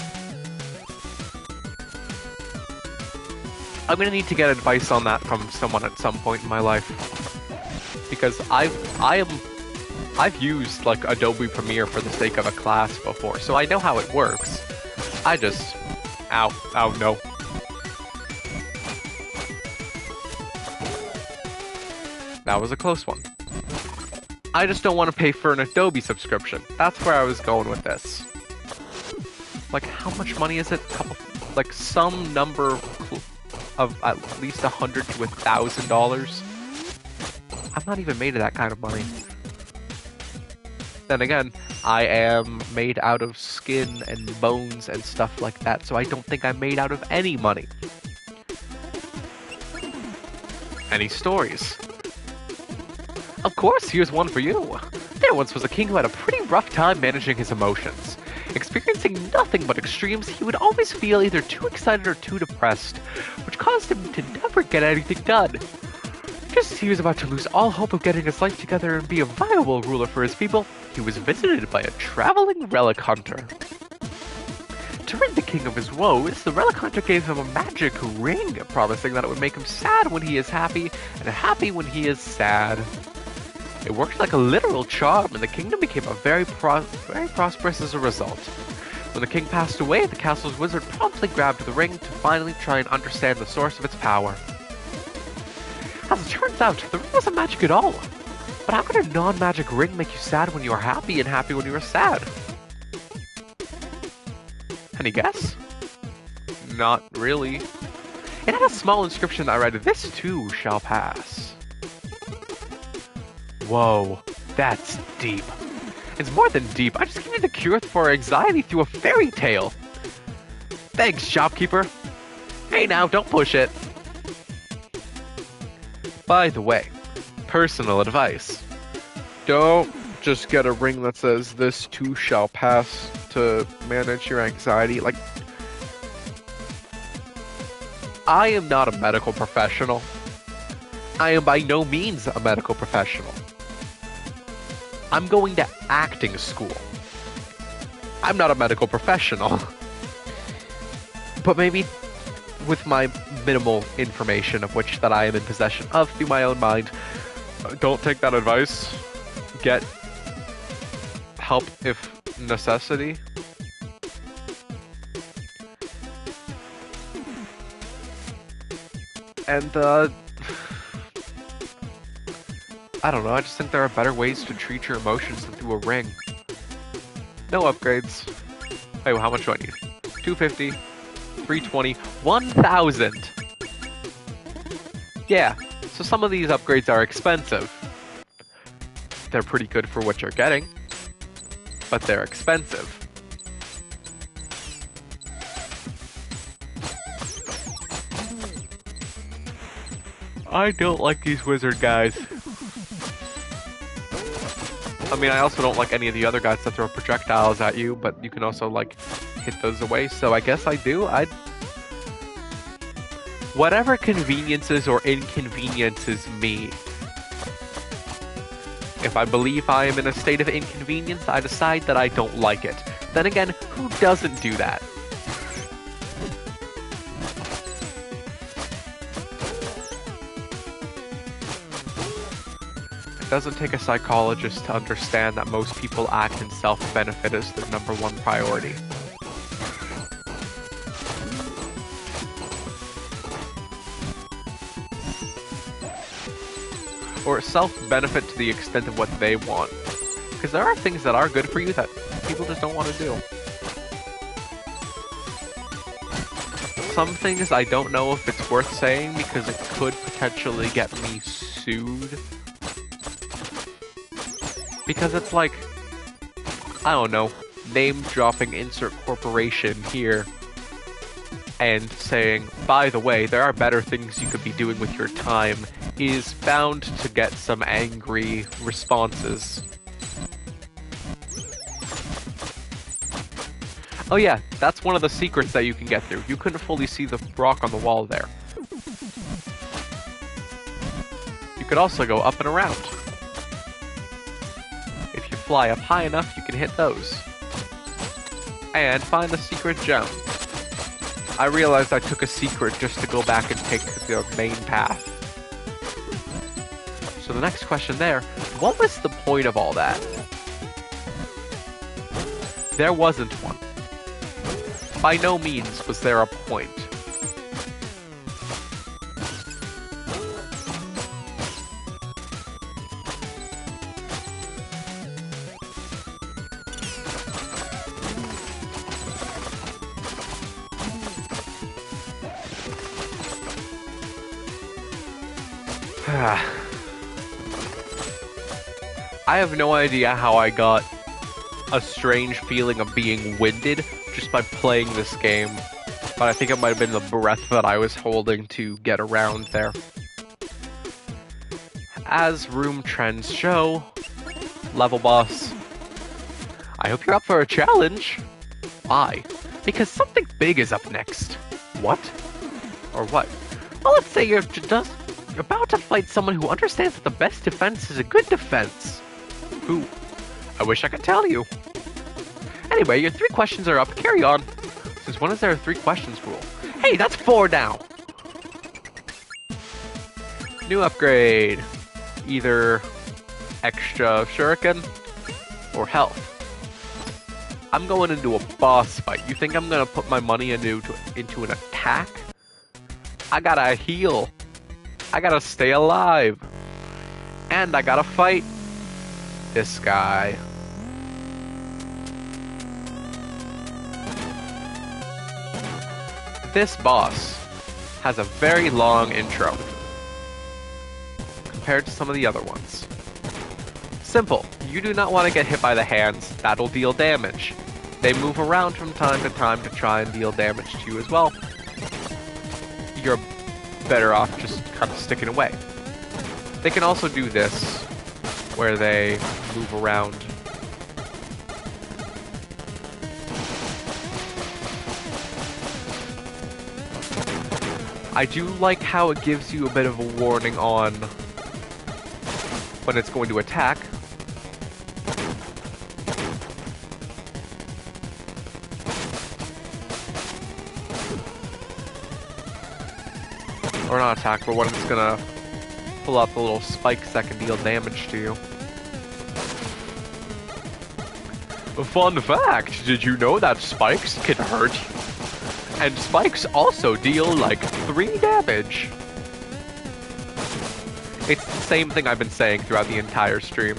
I'm gonna need to get advice on that from someone at some point in my life. Because I've used like Adobe Premiere for the sake of a class before, so I know how it works. I just... Ow, no. That was a close one. I just don't want to pay for an Adobe subscription. That's where I was going with this. Like, how much money is it? Like, some number of at least $100 to $1,000. I'm not even made of that kind of money. Then again, I am made out of skin and bones and stuff like that, so I don't think I'm made out of any money. Any stories? Of course, here's one for you. There once was a king who had a pretty rough time managing his emotions. Experiencing nothing but extremes, he would always feel either too excited or too depressed, which caused him to never get anything done. Just as he was about to lose all hope of getting his life together and be a viable ruler for his people, he was visited by a traveling relic hunter. To rid the king of his woes, the relic hunter gave him a magic ring, promising that it would make him sad when he is happy, and happy when he is sad. It worked like a literal charm, and the kingdom became very prosperous as a result. When the king passed away, the castle's wizard promptly grabbed the ring to finally try and understand the source of its power. As it turns out, the ring wasn't magic at all. But how could a non-magic ring make you sad when you are happy and happy when you are sad? Any guess? Not really. It had a small inscription that read, "This too shall pass." Whoa, that's deep. It's more than deep. I just needed a cure for anxiety through a fairy tale. Thanks, shopkeeper. Hey now, don't push it. By the way, personal advice. Don't just get a ring that says, "This too shall pass," to manage your anxiety. Like, I am not a medical professional. I am by no means a medical professional. I'm going to acting school. I'm not a medical professional. But maybe with my minimal information of which that I am in possession of through my own mind, don't take that advice. Get help if necessity. And I don't know, I just think there are better ways to treat your emotions than through a ring. No upgrades. Hey, well, how much do I need? 250, 320, 1,000! Yeah, so some of these upgrades are expensive. They're pretty good for what you're getting, but they're expensive. I don't like these wizard guys. I mean, I also don't like any of the other guys that throw projectiles at you, but you can also, like, hit those away, so I guess I do. Whatever conveniences or inconveniences me. If I believe I am in a state of inconvenience, I decide that I don't like it. Then again, who doesn't do that? It doesn't take a psychologist to understand that most people act in self-benefit as their number one priority. Or self-benefit to the extent of what they want. Because there are things that are good for you that people just don't want to do. Some things I don't know if it's worth saying because it could potentially get me sued. Because it's like, I don't know, name-dropping insert corporation here and saying, by the way, there are better things you could be doing with your time is bound to get some angry responses. Oh yeah, that's one of the secrets that you can get through. You couldn't fully see the rock on the wall there. You could also go up and around. If you fly up high enough, you can hit those. And find a secret gem. I realized I took a secret just to go back and take the main path. So the next question there, what was the point of all that? There wasn't one. By no means was there a point. I have no idea how I got a strange feeling of being winded just by playing this game, but I think it might have been the breath that I was holding to get around there. As room trends show, level boss, I hope you're up for a challenge. Why? Because something big is up next. What? Or what? Well, let's say you're about to fight someone who understands that the best defense is a good defense. Who? I wish I could tell you. Anyway, your 3 questions are up. Carry on. Since when is there a 3 questions rule? Hey, that's 4 now. New upgrade. Either extra shuriken or health. I'm going into a boss fight. You think I'm gonna put my money into an attack? I gotta heal. I gotta stay alive. And I gotta fight this guy. This boss has a very long intro compared to some of the other ones. Simple. You do not want to get hit by the hands. That'll deal damage. They move around from time to time to try and deal damage to you as well. You're better off just kind of sticking away. They can also do this, where they move around. I do like how it gives you a bit of a warning on when it's going to attack. Or not attack, but when it's gonna pull out the little spikes that can deal damage to you. A fun fact, did you know that spikes can hurt you? And spikes also deal like 3 damage. It's the same thing I've been saying throughout the entire stream.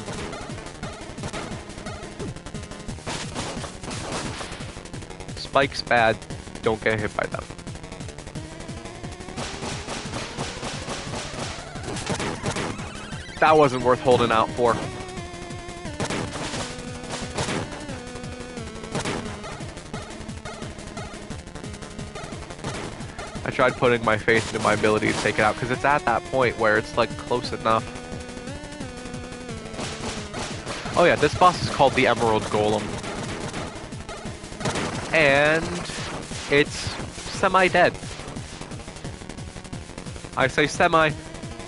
Spikes bad, don't get hit by them. That wasn't worth holding out for. I tried putting my faith into my ability to take it out, because it's at that point where it's, like, close enough. Oh yeah, this boss is called the Emerald Golem. And it's semi-dead. I say semi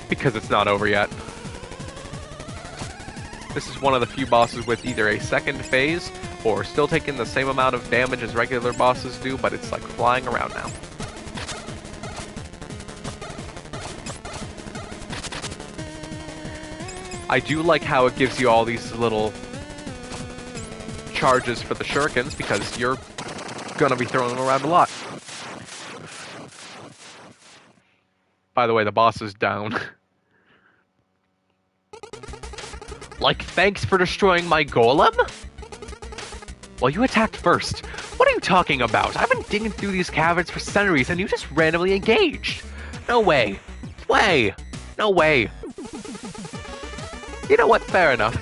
because it's not over yet. This is one of the few bosses with either a second phase or still taking the same amount of damage as regular bosses do, but it's like flying around now. I do like how it gives you all these little charges for the shurikens, because you're gonna be throwing them around a lot. By the way, the boss is down. Like, thanks for destroying my golem? Well, you attacked first. What are you talking about? I've been digging through these caverns for centuries and you just randomly engaged. No way. No way. You know what? Fair enough.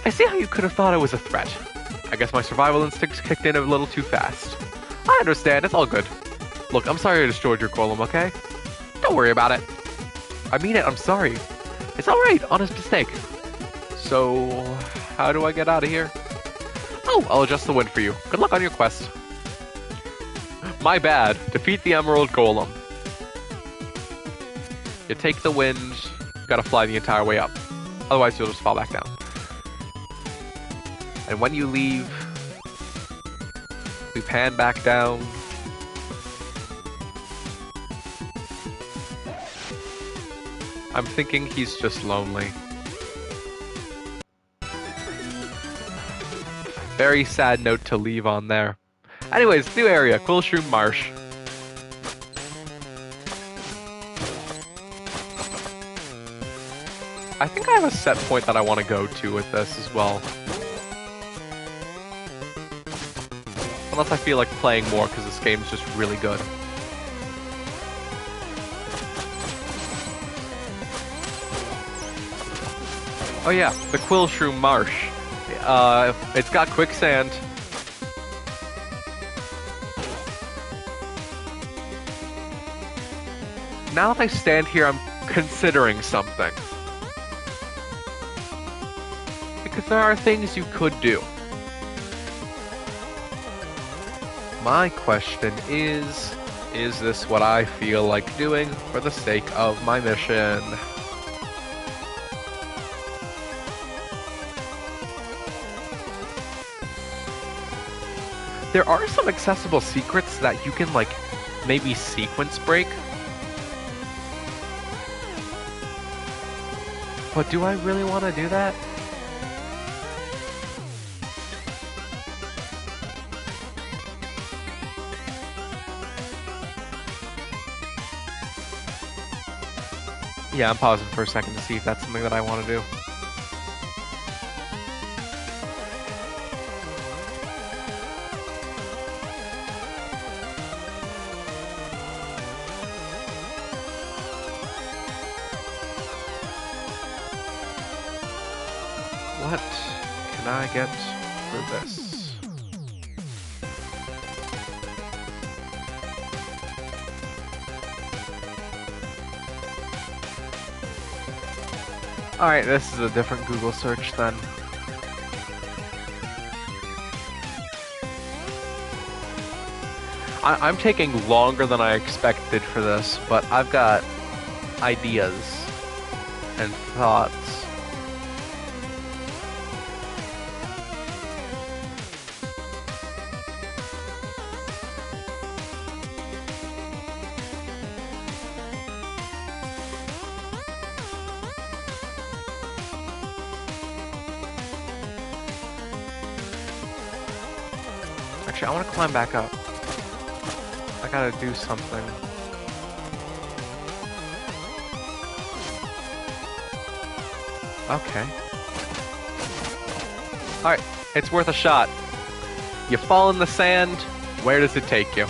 I see how you could have thought it was a threat. I guess my survival instincts kicked in a little too fast. I understand. It's all good. Look, I'm sorry I destroyed your golem, okay? Don't worry about it. I mean it. I'm sorry. It's alright. Honest mistake. So, how do I get out of here? Oh, I'll adjust the wind for you. Good luck on your quest. My bad. Defeat the Emerald Golem. You take the wind, you gotta fly the entire way up. Otherwise, you'll just fall back down. And when you leave, we pan back down. I'm thinking he's just lonely. Very sad note to leave on there. Anyways, new area, Quillshroom Marsh. I think I have a set point that I want to go to with this as well. Unless I feel like playing more because this game's just really good. Oh yeah, the Quillshroom Marsh. It's got quicksand. Now that I stand here, I'm considering something. Because there are things you could do. My question is this what I feel like doing for the sake of my mission? There are some accessible secrets that you can, like, maybe sequence break. But do I really want to do that? Yeah, I'm pausing for a second to see if that's something that I want to do. What can I get for this? Alright, this is a different Google search then. I'm taking longer than I expected for this, but I've got ideas and thoughts. Actually, I want to climb back up. I gotta do something. Okay. Alright, it's worth a shot. You fall in the sand, where does it take you?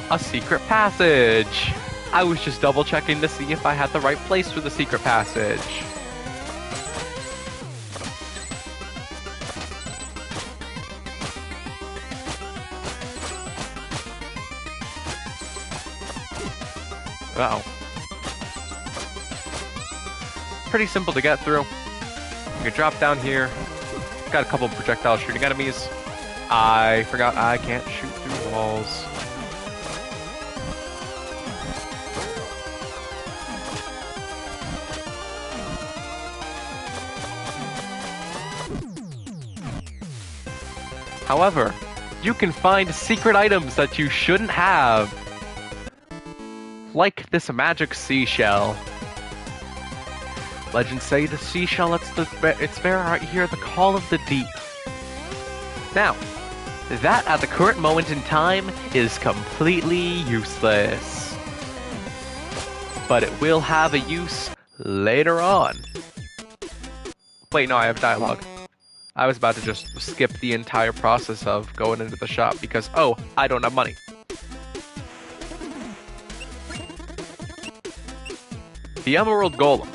A secret passage! I was just double checking to see if I had the right place for the secret passage. Uh-oh. Pretty simple to get through. You can drop down here. Got a couple of projectile shooting enemies. I forgot I can't shoot through walls. However, you can find secret items that you shouldn't have. Like this magic seashell. Legends say the seashell lets its bearer hear the call of the deep. Now, that at the current moment in time is completely useless. But it will have a use later on. Wait, no, I have dialogue. I was about to just skip the entire process of going into the shop because, oh, I don't have money. The Emerald Golem.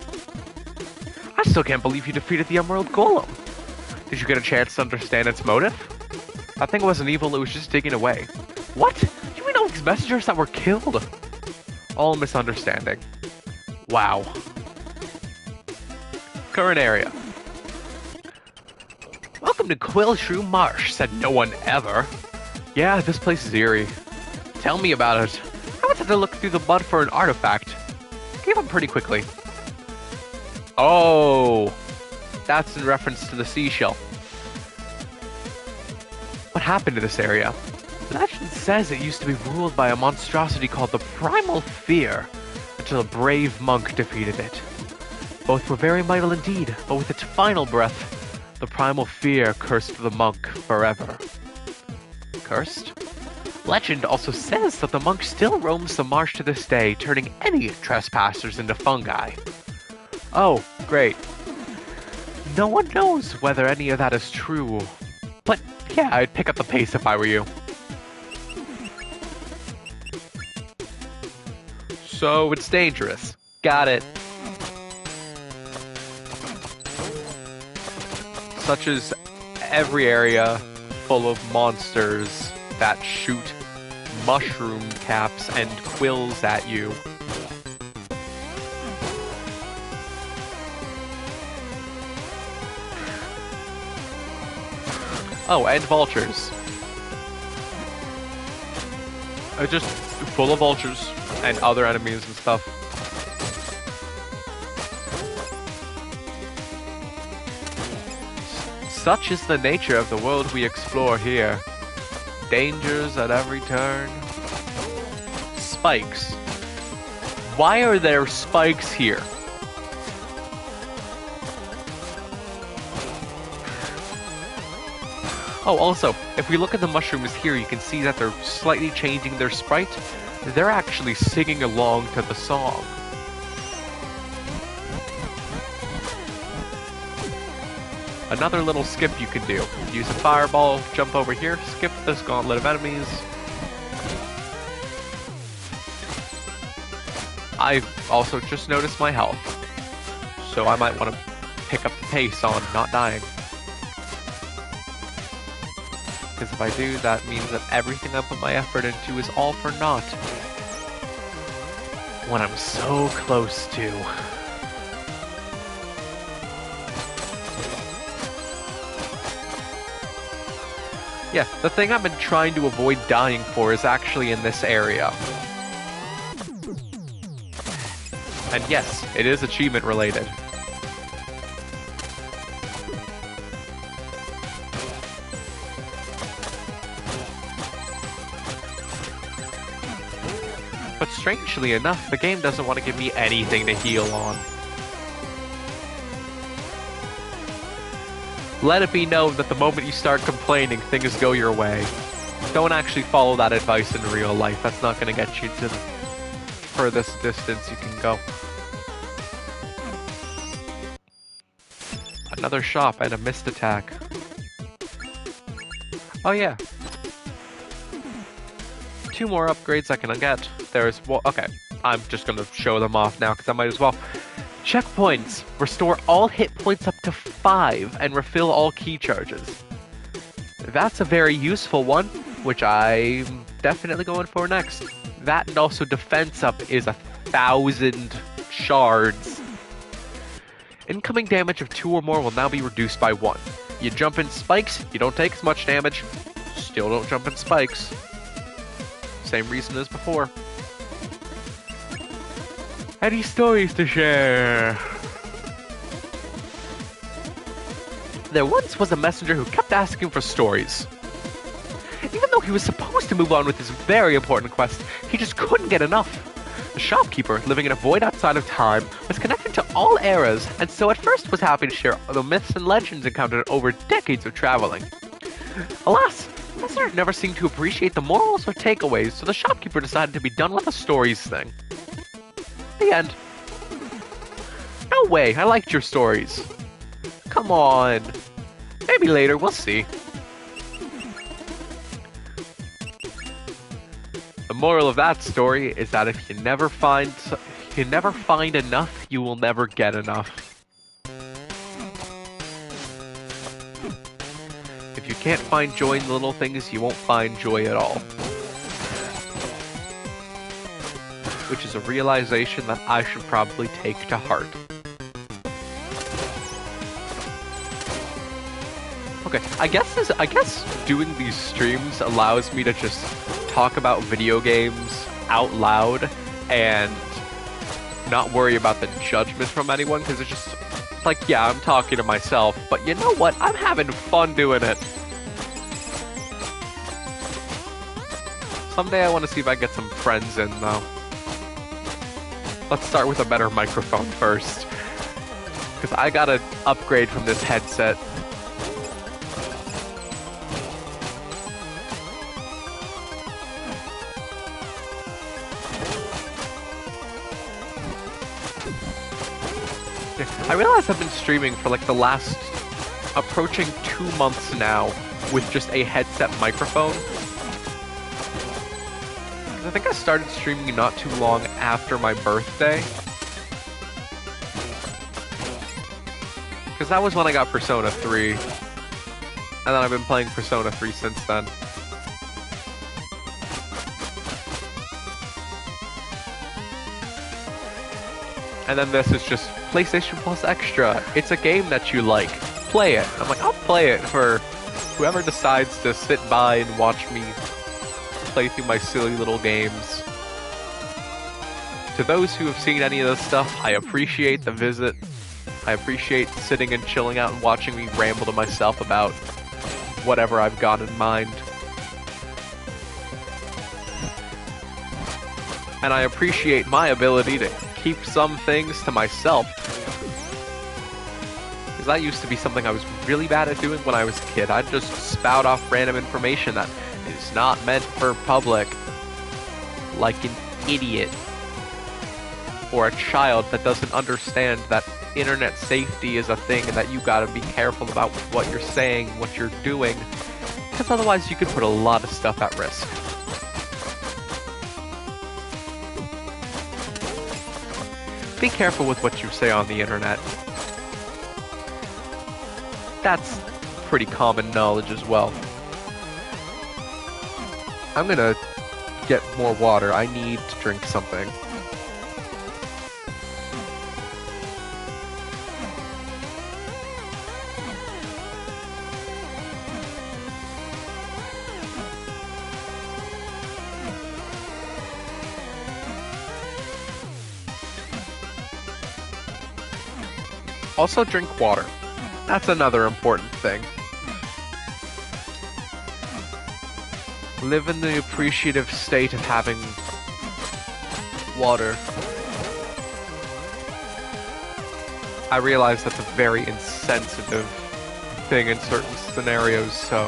I still can't believe you defeated the Emerald Golem. Did you get a chance to understand its motive? That thing wasn't evil, it was just digging away. What? You mean all these messengers that were killed? All misunderstanding. Wow. Current area. Welcome to Quillshrew Marsh, said no one ever. Yeah, this place is eerie. Tell me about it. I wanted to look through the mud for an artifact. Gave up pretty quickly. Oh, that's in reference to the seashell. What happened to this area? Legend says it used to be ruled by a monstrosity called the Primal Fear, until a brave monk defeated it. Both were very mighty indeed, but with its final breath, the Primal Fear cursed the monk forever. Cursed? Legend also says that the monk still roams the marsh to this day, turning any trespassers into fungi. Oh, great. No one knows whether any of that is true, but yeah, I'd pick up the pace if I were you. So it's dangerous. Got it. Such as every area full of monsters that shoot mushroom caps and quills at you. Oh, and vultures. Just full of vultures and other enemies and stuff. Such is the nature of the world we explore here. Dangers at every turn. Spikes. Why are there spikes here? Oh, also, if we look at the mushrooms here, you can see that they're slightly changing their sprite. They're actually singing along to the song. Another little skip you can do. Use a fireball, jump over here, skip this gauntlet of enemies. I also just noticed my health, so I might want to pick up the pace on not dying. Because if I do, that means that everything I put my effort into is all for naught. When I'm so close to... Yeah, the thing I've been trying to avoid dying for is actually in this area. And yes, it is achievement related. But strangely enough, the game doesn't want to give me anything to heal on. Let it be known that the moment you start complaining, things go your way. Don't actually follow that advice in real life. That's not going to get you to the furthest distance you can go. Another shop and a mist attack. Oh yeah. 2 more upgrades I can get. There's, well, okay. I'm just going to show them off now because I might as well. Checkpoints. Restore all hit points up to 5 and refill all key charges. That's a very useful one, which I'm definitely going for next. That and also defense up is a 1,000 shards. Incoming damage of 2 or more will now be reduced by 1. You jump in spikes, you don't take as much damage. Still don't jump in spikes. Same reason as before. Any stories to share? There once was a messenger who kept asking for stories. Even though he was supposed to move on with his very important quest, he just couldn't get enough. The shopkeeper, living in a void outside of time, was connected to all eras, and so at first was happy to share the myths and legends encountered over decades of traveling. Alas, the messenger never seemed to appreciate the morals or takeaways, so the shopkeeper decided to be done with the stories thing. The end. No way, I liked your stories. Come on. Maybe later, we'll see. The moral of that story is that if you never find enough, you will never get enough. If you can't find joy in the little things, you won't find joy at all. Which is a realization that I should probably take to heart. Okay, I guess doing these streams allows me to just talk about video games out loud and not worry about the judgment from anyone, because it's just like, yeah, I'm talking to myself, but you know what? I'm having fun doing it. Someday I want to see if I get some friends in, though. Let's start with a better microphone first, because I gotta upgrade from this headset. I realize I've been streaming for like the last approaching 2 months now with just a headset microphone. I think I started streaming not too long after my birthday. Because that was when I got Persona 3. And then I've been playing Persona 3 since then. And then this is just PlayStation Plus Extra. It's a game that you like. Play it. I'm like, I'll play it for whoever decides to sit by and watch me play through my silly little games. To those who have seen any of this stuff, I appreciate the visit. I appreciate sitting and chilling out and watching me ramble to myself about whatever I've got in mind. And I appreciate my ability to keep some things to myself. Because that used to be something I was really bad at doing when I was a kid. I'd just spout off random information that is not meant for public. Like an idiot. Or a child that doesn't understand that internet safety is a thing and that you gotta be careful about what you're saying, what you're doing. Because otherwise you could put a lot of stuff at risk. Be careful with what you say on the internet. That's pretty common knowledge as well. I'm gonna get more water. I need to drink something. Also drink water. That's another important thing. Live in the appreciative state of having water. I realize that's a very insensitive thing in certain scenarios, so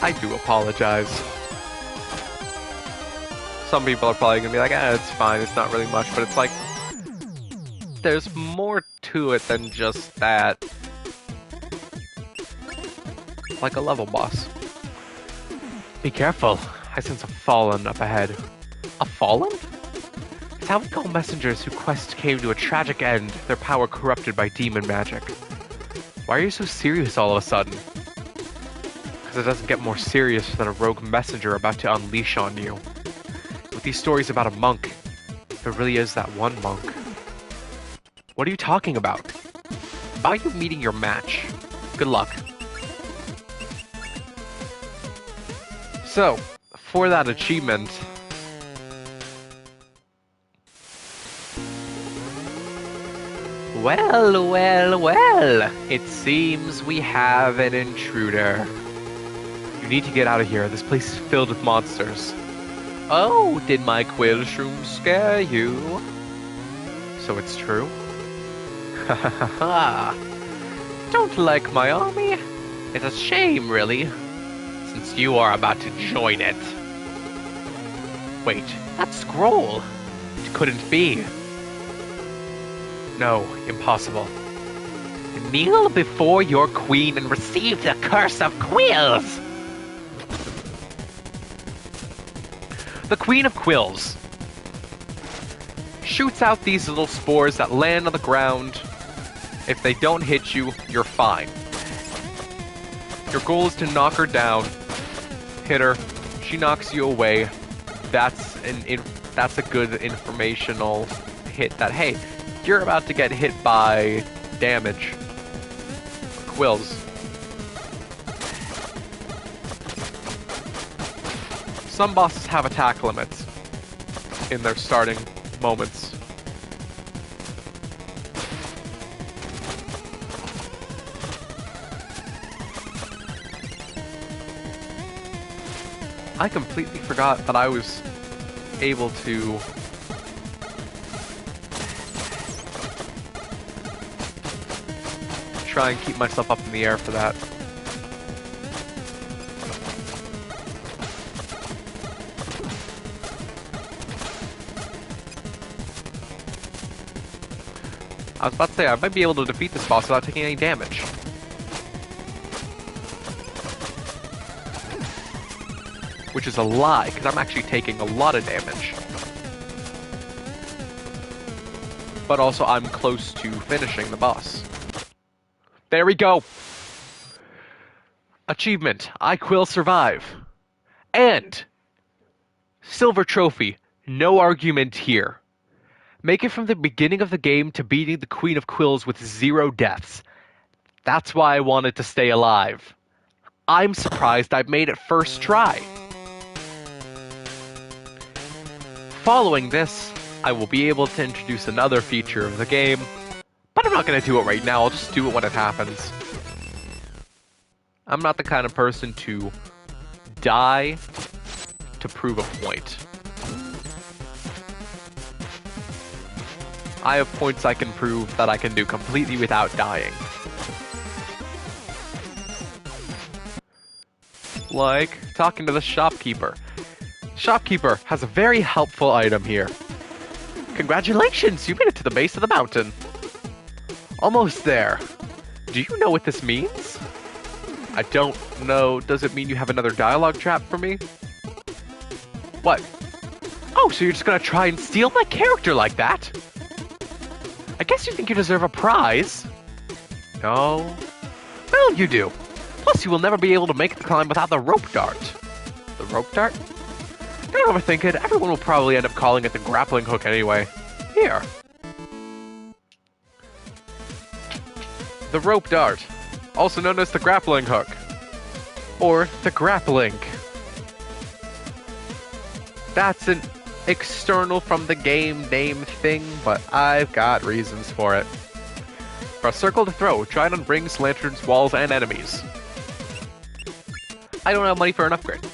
I do apologize. Some people are probably gonna be like, it's fine, it's not really much, but it's like, there's more to it than just that. Like a level boss. Be careful. I sense a fallen up ahead. A fallen? It's how we call messengers whose quest came to a tragic end, their power corrupted by demon magic. Why are you so serious all of a sudden? Because it doesn't get more serious than a rogue messenger about to unleash on you. With these stories about a monk There really is that one monk. What are you talking about? About you meeting your match. Good luck. So, for that achievement... Well, well, well. It seems we have an intruder. You need to get out of here. This place is filled with monsters. Oh, did my quill shroom scare you? So it's true? Ha ha ha ha. Don't like my army? It's a shame, really, since you are about to join it. Wait, that scroll! It couldn't be. No, impossible. Kneel before your queen and receive the curse of quills! The Queen of Quills shoots out these little spores that land on the ground. If they don't hit you, you're fine. Your goal is to knock her down, hit her, she knocks you away. That's a good informational hit that, hey, you're about to get hit by damage. Quills. Some bosses have attack limits in their starting moments. I completely forgot that I was able to try and keep myself up in the air for that. I was about to say, I might be able to defeat this boss without taking any damage. Which is a lie, because I'm actually taking a lot of damage. But also, I'm close to finishing the boss. There we go! Achievement, I Quill Survive. And silver trophy, no argument here. Make it from the beginning of the game to beating the Queen of Quills with 0 deaths. That's why I wanted to stay alive. I'm surprised I made it first try. Following this, I will be able to introduce another feature of the game, but I'm not going to do it right now, I'll just do it when it happens. I'm not the kind of person to die to prove a point. I have points I can prove that I can do completely without dying. Like talking to the shopkeeper. Shopkeeper has a very helpful item here. Congratulations, you made it to the base of the mountain. Almost there. Do you know what this means? I don't know. Does it mean you have another dialogue trap for me? What? Oh, so you're just gonna try and steal my character like that? I guess you think you deserve a prize. No. Well, you do. Plus, you will never be able to make the climb without the rope dart. The rope dart? Don't overthink it. Everyone will probably end up calling it the grappling hook anyway. Here. The rope dart, also known as the grappling hook. Or the grappling. That's an external from the game name thing, but I've got reasons for it. Press circle to throw. Try it on rings, lanterns, walls, and enemies. I don't have money for an upgrade.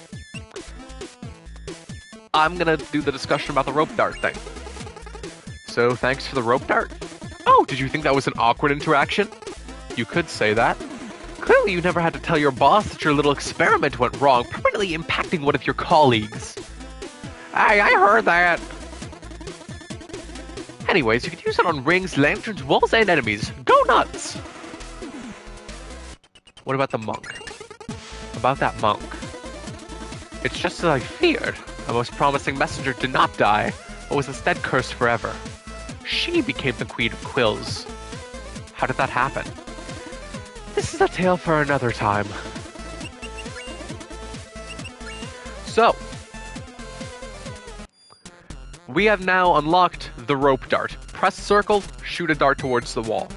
I'm gonna do the discussion about the rope dart thing. So, thanks for the rope dart? Oh, did you think that was an awkward interaction? You could say that. Clearly you never had to tell your boss that your little experiment went wrong, permanently impacting one of your colleagues. Hey, I heard that. Anyways, you can use it on rings, lanterns, walls, and enemies. Go nuts! What about the monk? About that monk. It's just as I feared. A most promising messenger did not die, but was instead cursed forever. She became the Queen of Quills. How did that happen? This is a tale for another time. So, We have now unlocked the rope dart. Press circle, shoot a dart towards the wall.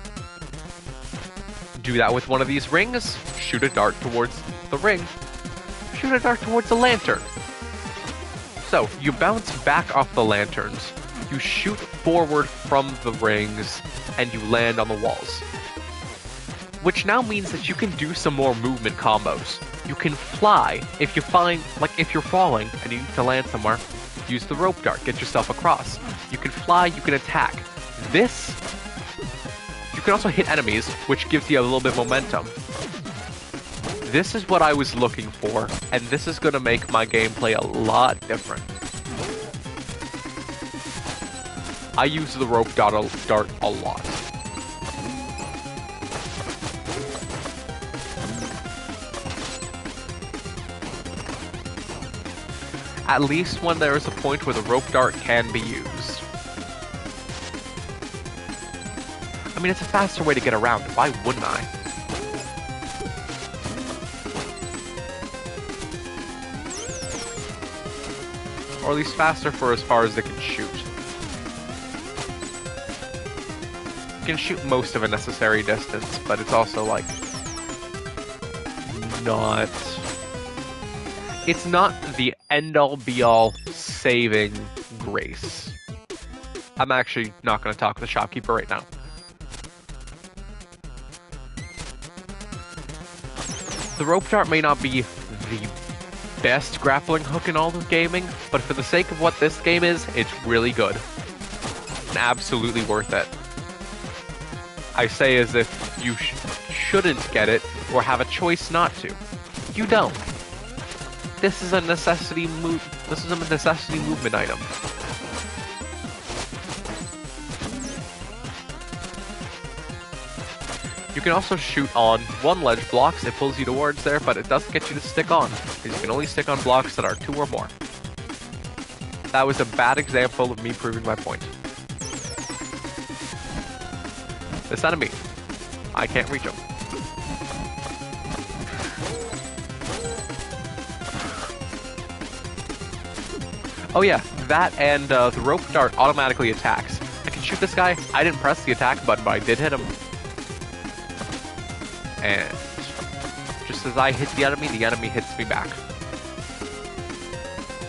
Do that with one of these rings, shoot a dart towards the ring, shoot a dart towards the lantern. So, you bounce back off the lanterns, you shoot forward from the rings, and you land on the walls. Which now means that you can do some more movement combos. You can fly. If you're falling and you need to land somewhere, use the rope dart, get yourself across. You can fly, you can attack. You can also hit enemies, which gives you a little bit of momentum. This is what I was looking for, and this is going to make my gameplay a lot different. I use the rope dart a lot. At least when there is a point where the rope dart can be used. I mean, it's a faster way to get around. Why wouldn't I? Or at least faster for as far as they can shoot. You can shoot most of a necessary distance, but it's also like not... It's not the end-all be-all saving grace. I'm actually not going to talk to the shopkeeper right now. The rope dart may not be the best grappling hook in all of gaming, but for the sake of what this game is, it's really good. And absolutely worth it. I say as if you shouldn't get it, or have a choice not to. You don't. This is a necessity movement item. You can also shoot on one ledge blocks, it pulls you towards there, but it doesn't get you to stick on, because you can only stick on blocks that are 2 or more. That was a bad example of me proving my point. This enemy, I can't reach him. Oh yeah, that and the rope dart automatically attacks. I can shoot this guy, I didn't press the attack button, but I did hit him. And just as I hit the enemy hits me back.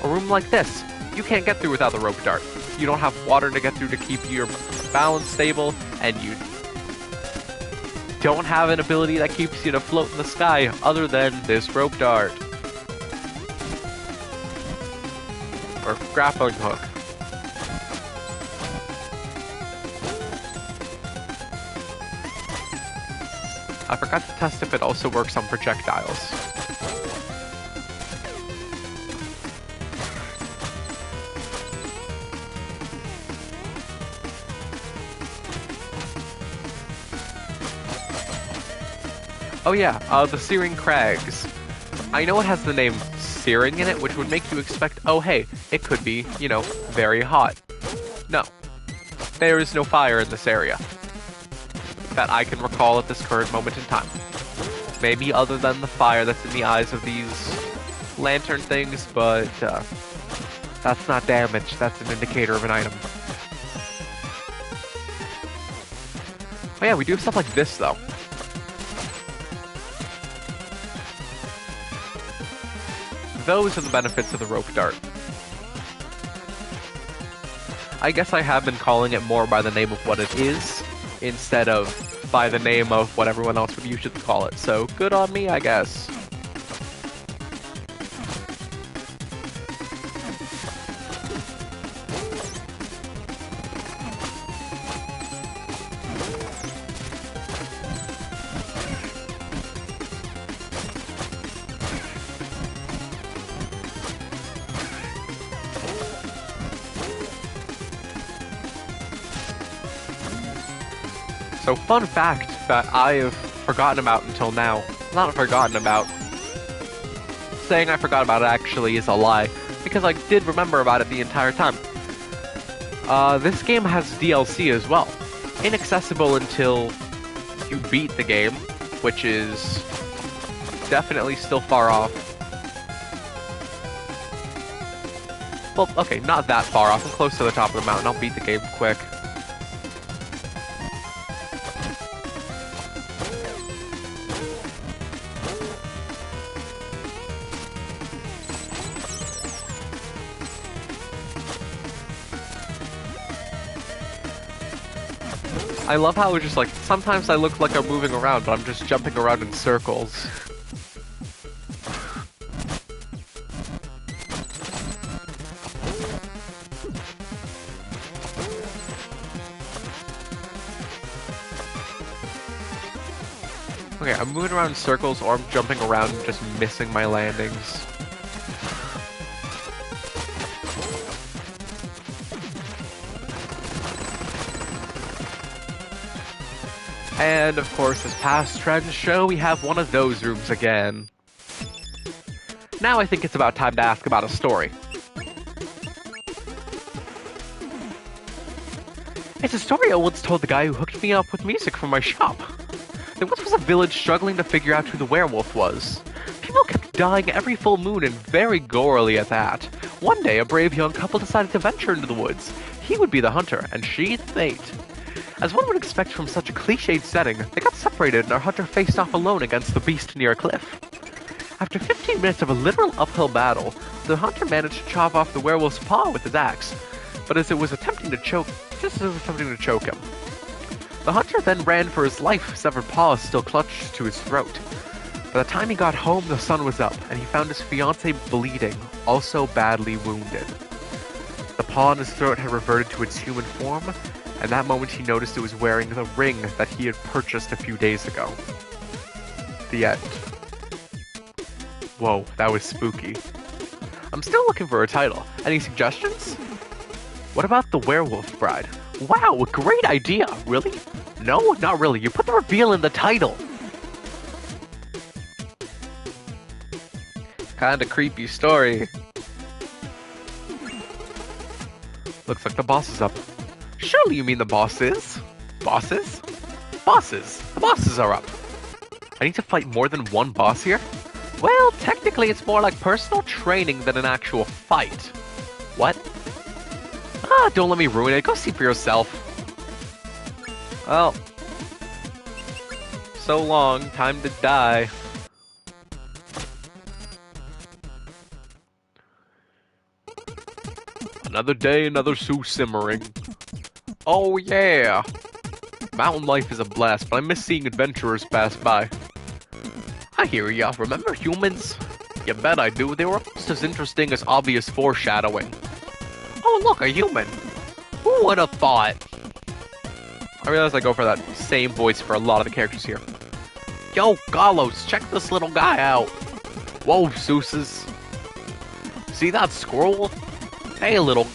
A room like this, you can't get through without the rope dart. You don't have water to get through to keep your balance stable, and you don't have an ability that keeps you to float in the sky other than this rope dart. Or grappling hook. I forgot to test if it also works on projectiles. Oh yeah, the Searing Crags. I know it has the name Searing in it, which would make you expect, oh hey, it could be, you know, very hot. No. There is no fire in this area that I can recall at this current moment in time. Maybe other than the fire that's in the eyes of these lantern things, but that's not damage, that's an indicator of an item. Oh yeah, we do have stuff like this though. Those are the benefits of the rope dart. I guess I have been calling it more by the name of what it is, instead of by the name of what everyone else would usually call it, so good on me, I guess. So fun fact that I have forgotten about until now. Not forgotten about. Saying I forgot about it actually is a lie, because I did remember about it the entire time. This game has DLC as well. Inaccessible until you beat the game, which is definitely still far off. Well, okay, not that far off. I'm close to the top of the mountain. I'll beat the game quick. I love how it's just like, sometimes I look like I'm moving around, but I'm just jumping around in circles. Okay, I'm moving around in circles or I'm jumping around and just missing my landings. And of course, as past trends show, we have one of those rooms again. Now I think it's about time to ask about a story. It's a story I once told the guy who hooked me up with music from my shop. There once was a village struggling to figure out who the werewolf was. People kept dying every full moon and very gorily at that. One day, a brave young couple decided to venture into the woods. He would be the hunter, and she the bait. As one would expect from such a cliched setting, they got separated and our hunter faced off alone against the beast near a cliff. After 15 minutes of a literal uphill battle, the hunter managed to chop off the werewolf's paw with his axe, but as it was attempting to choke him. The hunter then ran for his life, severed paws still clutched to his throat. By the time he got home, the sun was up, and he found his fiancée bleeding, also badly wounded. The paw on his throat had reverted to its human form, and that moment he noticed it was wearing the ring that he had purchased a few days ago. The end. Whoa, that was spooky. I'm still looking for a title. Any suggestions? What about The Werewolf Bride? Wow, a great idea! Really? No, not really. You put the reveal in the title! Kinda creepy story. Looks like the boss is up. Surely you mean the boss is? Bosses? Bosses! The bosses are up! I need to fight more than one boss here? Well, technically it's more like personal training than an actual fight. What? Ah, don't let me ruin it. Go see for yourself. Well. So long. Time to die. Another day, another stew simmering. Oh yeah! Mountain life is a blast, but I miss seeing adventurers pass by. I hear ya. Remember humans? You bet I do. They were almost as interesting as obvious foreshadowing. Oh look, a human! Who would have thought? I realize I go for that same voice for a lot of the characters here. Yo, Galos, check this little guy out. Whoa, Seuses. See that scroll? Hey little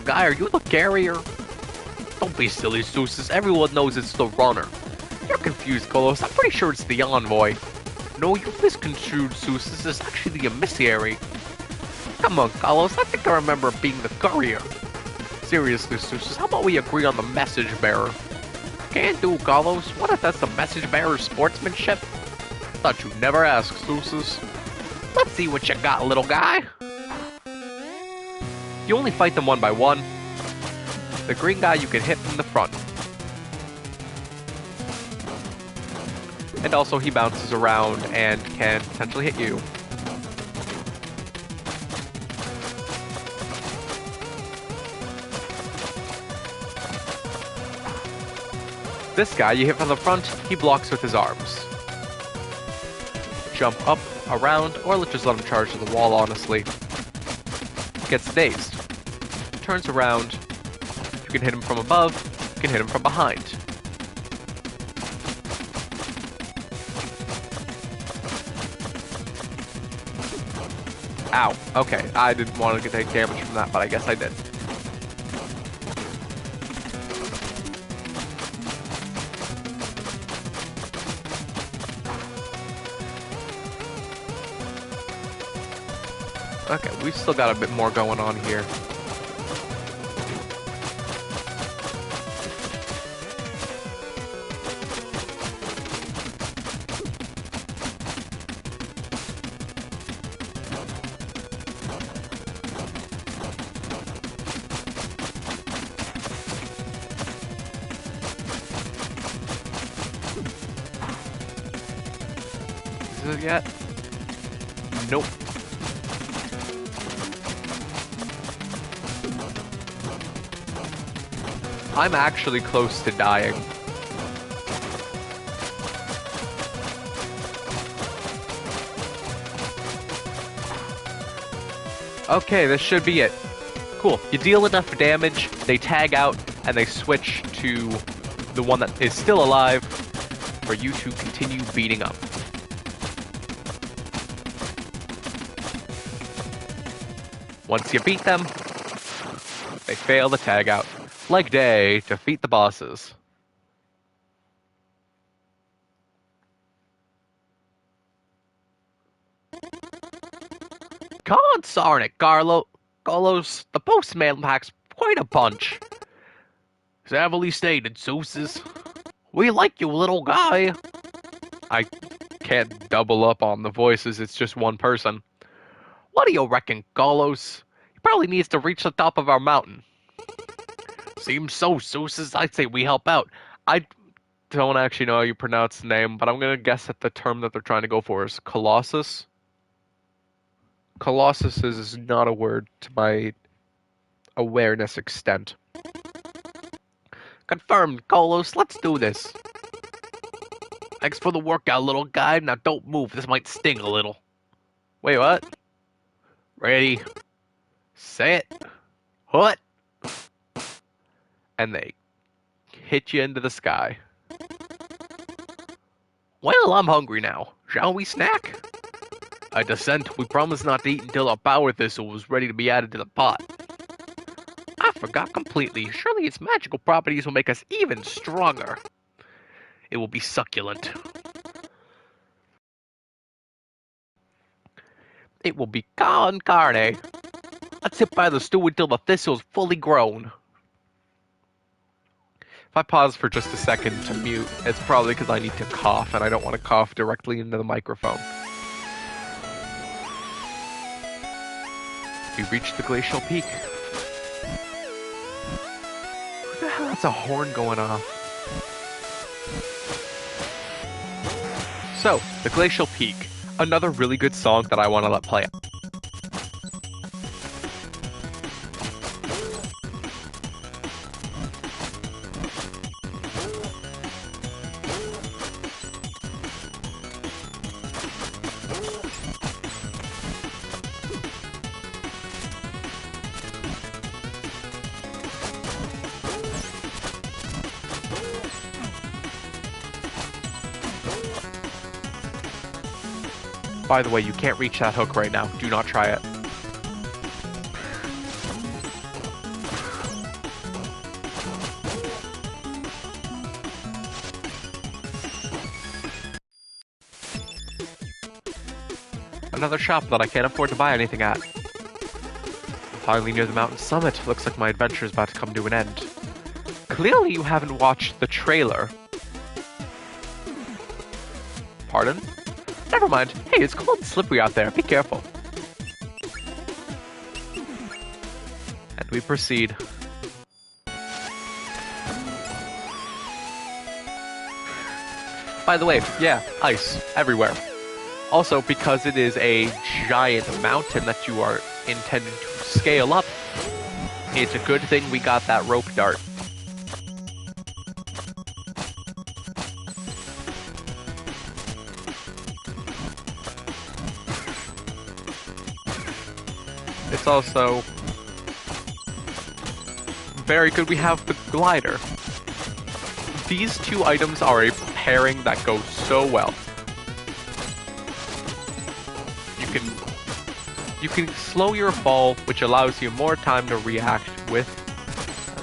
guy, are you the carrier? Don't be silly, Seuses. Everyone knows it's the runner. You're confused, Galos. I'm pretty sure it's the envoy. No, you misconstrued, Seuses. It's actually the emissary. Come on, Galos. I think I remember being the courier. Seriously, Seuses, how about we agree on the message bearer? Can do, Galos. What if that's the message bearer's sportsmanship? Thought you'd never ask, Seuses. Let's see what you got, little guy. You only fight them one by one. The green guy you can hit from the front. And also he bounces around and can potentially hit you. This guy you hit from the front, he blocks with his arms. Jump up, around, or just let him charge to the wall, honestly. Gets dazed. Turns around. You can hit him from above, you can hit him from behind. Ow. Okay, I didn't want to take damage from that, but I guess I did. Okay, we've still got a bit more going on here. it yet? Nope. I'm actually close to dying. Okay, this should be it. Cool. You deal enough damage, they tag out, and they switch to the one that is still alive for you to continue beating up. Once you beat them, they fail the tag out. Like Day, defeat the bosses. Consarn it, Carlos, the postman packs quite a punch. Savvily stated, Zeus's. We like you, little guy. I can't double up on the voices, it's just one person. What do you reckon, Carlos? He probably needs to reach the top of our mountain. Seems so, Zeus's. I'd say we help out. I don't actually know how you pronounce the name, but I'm gonna guess that the term that they're trying to go for is Colossus. Colossus is not a word to my awareness extent. Confirmed, Carlos. Let's do this. Thanks for the workout, little guy. Now don't move. This might sting a little. Wait, what? Ready. Set. Hut. And they hit you into the sky. Well, I'm hungry now. Shall we snack? I dissent. We promised not to eat until our power thistle was ready to be added to the pot. I forgot completely. Surely its magical properties will make us even stronger. It will be succulent. It will be con carne. Let's sit by the stew until the thistle's fully grown. If I pause for just a second to mute, it's probably because I need to cough, and I don't want to cough directly into the microphone. We reached the glacial peak. What the hell? That's a horn going off. So, the glacial peak. Another really good song that I want to let play. By the way, you can't reach that hook right now. Do not try it. Another shop that I can't afford to buy anything at. Finally near the mountain summit. Looks like my adventure is about to come to an end. Clearly you haven't watched the trailer. Pardon? Never mind. Hey, it's cold and slippery out there. Be careful. And we proceed. By the way, yeah, ice everywhere. Also, because it is a giant mountain that you are intended to scale up, it's a good thing we got that rope dart. It's also very good we have the glider. These two items are a pairing that goes so well. You can slow your fall, which allows you more time to react with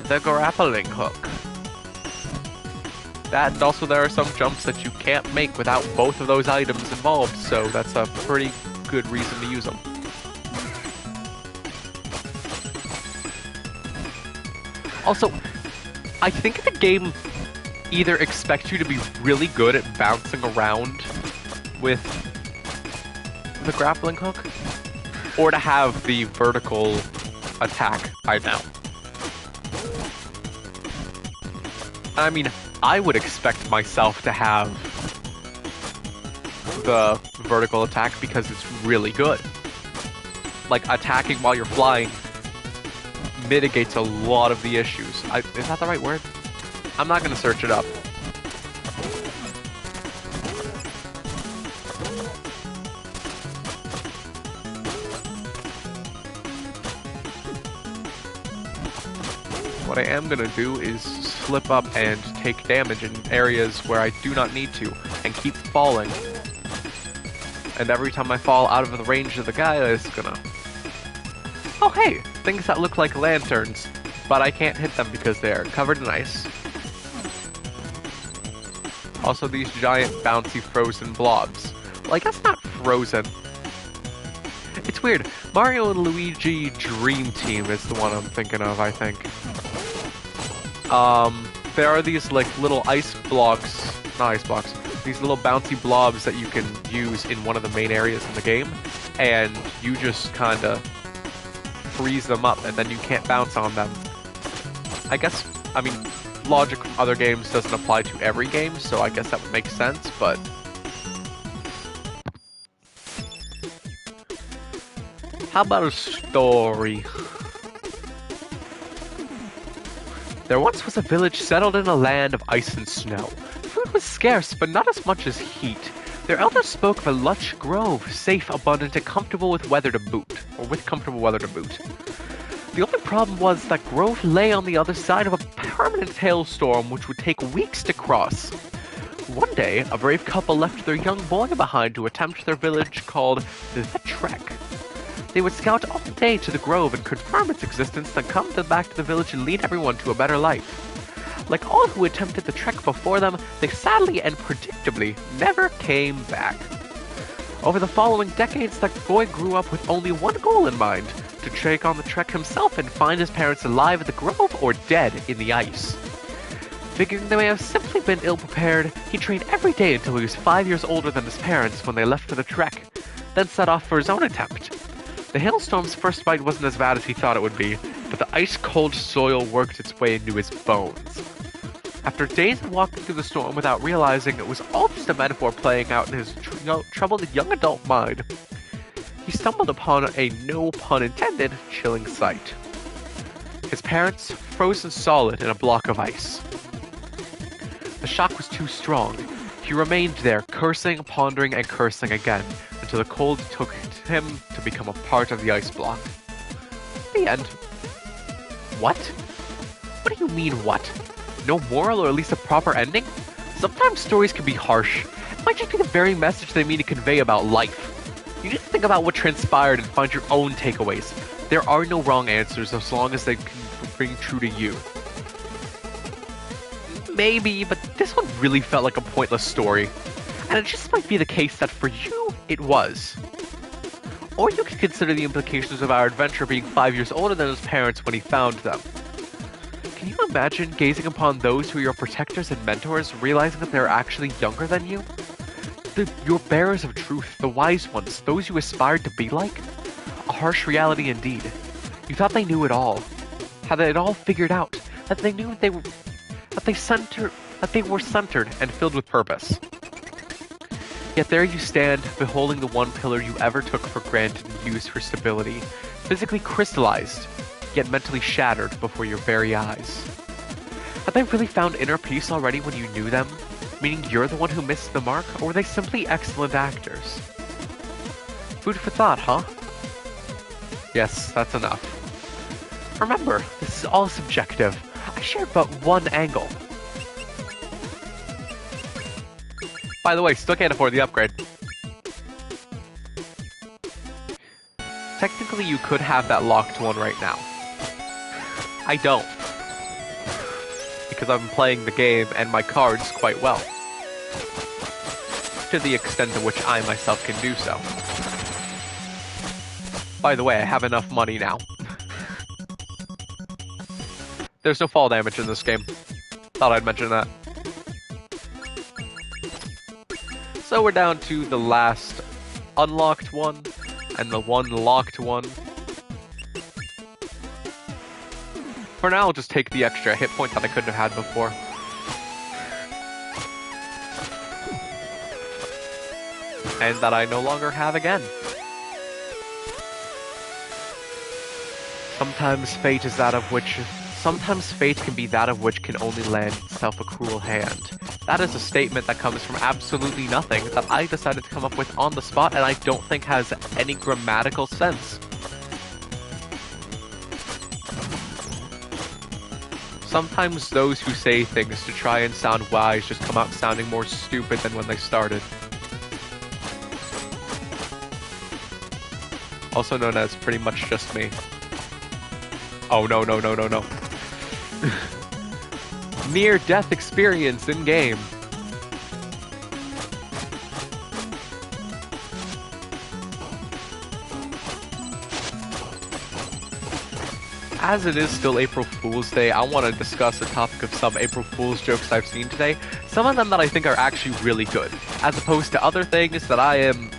the grappling hook. That, and also there are some jumps that you can't make without both of those items involved, so that's a pretty good reason to use them. Also, I think the game either expects you to be really good at bouncing around with the grappling hook, or to have the vertical attack by now. I mean, I would expect myself to have the vertical attack because it's really good. Like, attacking while you're flying mitigates a lot of the issues. Is that the right word? I'm not gonna search it up. What I am gonna do is slip up and take damage in areas where I do not need to, and keep falling. And every time I fall out of the range of the guy, it's gonna... Oh hey! Things that look like lanterns, but I can't hit them because they're covered in ice. Also these giant bouncy frozen blobs. Well, I guess not frozen. It's weird. Mario and Luigi Dream Team is the one I'm thinking of, I think. There are these like little ice blocks, not ice blocks, these little bouncy blobs that you can use in one of the main areas in the game, and you just kinda freeze them up and then you can't bounce on them. I guess, I mean, logic from other games doesn't apply to every game, so I guess that would make sense, but... How about a story? There once was a village settled in a land of ice and snow. Food was scarce, but not as much as heat. Their elders spoke of a lush grove, safe, abundant, and comfortable with weather to boot. Or with comfortable weather to boot. The only problem was that grove lay on the other side of a permanent hailstorm which would take weeks to cross. One day, a brave couple left their young boy behind to attempt their village called the Trek. They would scout all day to the grove and confirm its existence, then come back to the village and lead everyone to a better life. Like all who attempted the trek before them, they sadly and predictably never came back. Over the following decades, that boy grew up with only one goal in mind, to take on the trek himself and find his parents alive at the grove or dead in the ice. Figuring they may have simply been ill-prepared, he trained every day until he was 5 years older than his parents when they left for the trek, then set off for his own attempt. The hailstorm's first bite wasn't as bad as he thought it would be, but the ice-cold soil worked its way into his bones. After days of walking through the storm without realizing it was all just a metaphor playing out in his troubled young adult mind, he stumbled upon a, no pun intended, chilling sight. His parents frozen solid in a block of ice. The shock was too strong. He remained there, cursing, pondering, and cursing again, until the cold took him to become a part of the ice block. The end. What? What do you mean, what? No moral or at least a proper ending? Sometimes stories can be harsh. It might just be the very message they mean to convey about life. You need to think about what transpired and find your own takeaways. There are no wrong answers as long as they can ring true to you. Maybe, but this one really felt like a pointless story. And it just might be the case that for you, it was. Or you could consider the implications of our adventure being 5 years older than his parents when he found them. Can you imagine gazing upon those who are your protectors and mentors, realizing that they're actually younger than you? Your bearers of truth, the wise ones, those you aspired to be like? A harsh reality indeed. You thought they knew it all. Had it all figured out. That they knew they were centered and filled with purpose. Yet there you stand, beholding the one pillar you ever took for granted and used for stability, physically crystallized, yet mentally shattered before your very eyes. Had they really found inner peace already when you knew them? Meaning you're the one who missed the mark, or were they simply excellent actors? Food for thought, huh? Yes, that's enough. Remember, this is all subjective. I shared but one angle. By the way, still can't afford the upgrade. Technically, you could have that locked one right now. I don't. Because I'm playing the game and my cards quite well. To the extent to which I myself can do so. By the way, I have enough money now. There's no fall damage in this game. Thought I'd mention that. So we're down to the last unlocked one, and the one locked one. For now, I'll just take the extra hit point that I couldn't have had before. and that I no longer have again. Sometimes fate can be that of which can only land itself a cruel hand. That is a statement that comes from absolutely nothing that I decided to come up with on the spot and I don't think has any grammatical sense. Sometimes those who say things to try and sound wise just come out sounding more stupid than when they started. Also known as pretty much just me. Oh no, no, no, no, no. Near-death experience in-game. As it is still April Fool's Day, I want to discuss a topic of some April Fool's jokes I've seen today. Some of them that I think are actually really good, as opposed to other things that I am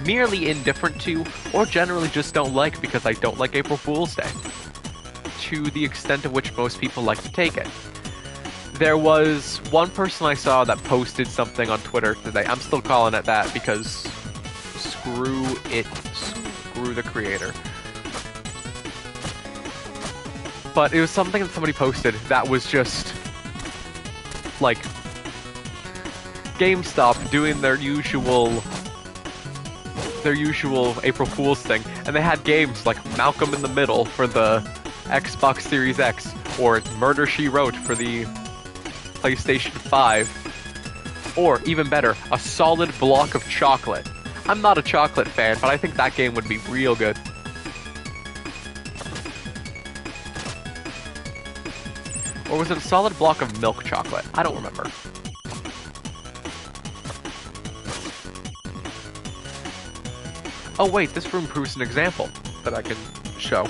merely indifferent to, or generally just don't like because I don't like April Fool's Day, to the extent of which most people like to take it. There was one person I saw that posted something on Twitter today. I'm still calling it that because screw the creator. But it was something that somebody posted that was just like GameStop doing their usual April Fool's thing, and they had games like Malcolm in the Middle for the Xbox Series X, or Murder, She Wrote for the PlayStation 5, or even better, a solid block of chocolate. I'm not a chocolate fan, but I think that game would be real good. Or was it a solid block of milk chocolate? I don't remember. Oh wait, this room proves an example that I can show.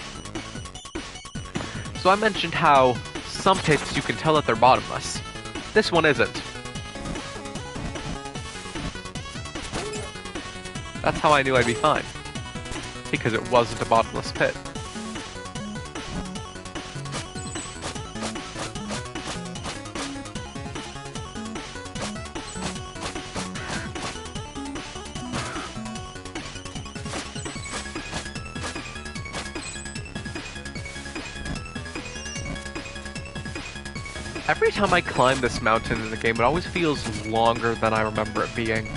So I mentioned how some pits you can tell that they're bottomless. This one isn't. That's how I knew I'd be fine. Because it wasn't a bottomless pit. Every time I climb this mountain in the game, it always feels longer than I remember it being.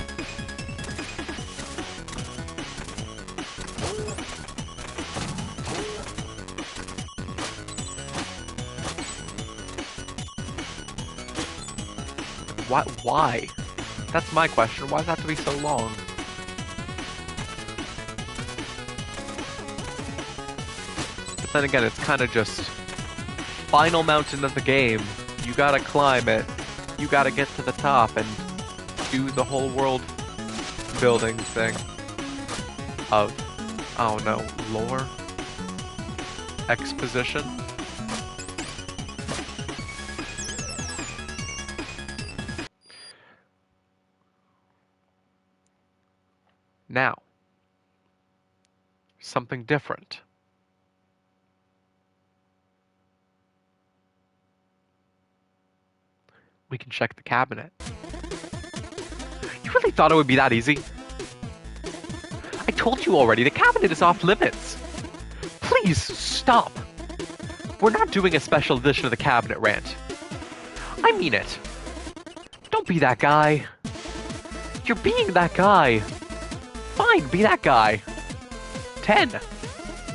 Why? That's my question. Why does it have to be so long? But then again, it's kind of just final mountain of the game. You gotta climb it. You gotta get to the top and do the whole world building thing of, oh no, lore? Exposition? Now, something different. We can check the cabinet. You really thought it would be that easy? I told you already, the cabinet is off limits. Please, stop. We're not doing a special edition of the cabinet rant. I mean it. Don't be that guy. You're being that guy. Fine, be that guy. 10,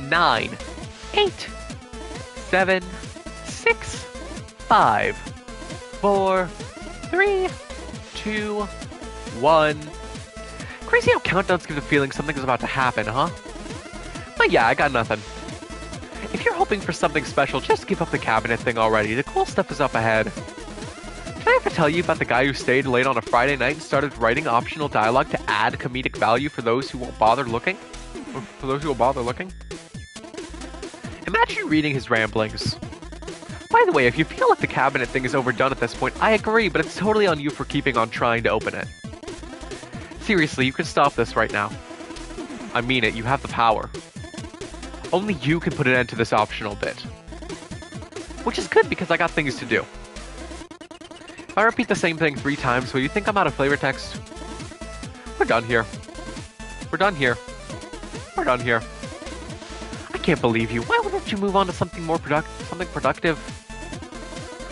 9, 8, 7, 6, 5, 4, 3, 2, 1. Crazy how countdowns give the feeling something's about to happen, huh? But yeah, I got nothing. If you're hoping for something special, just give up the cabinet thing already. The cool stuff is up ahead. Did I ever tell you about the guy who stayed late on a Friday night and started writing optional dialogue to add comedic value for those who won't bother looking? Or for those who will bother looking? Imagine reading his ramblings. By the way, if you feel like the cabinet thing is overdone at this point, I agree, but it's totally on you for keeping on trying to open it. Seriously, you can stop this right now. I mean it, you have the power. Only you can put an end to this optional bit. Which is good because I got things to do. If I repeat the same thing 3 times, will you think I'm out of flavor text? We're done here. We're done here. We're done here. I can't believe you. Why wouldn't you move on to something more something productive?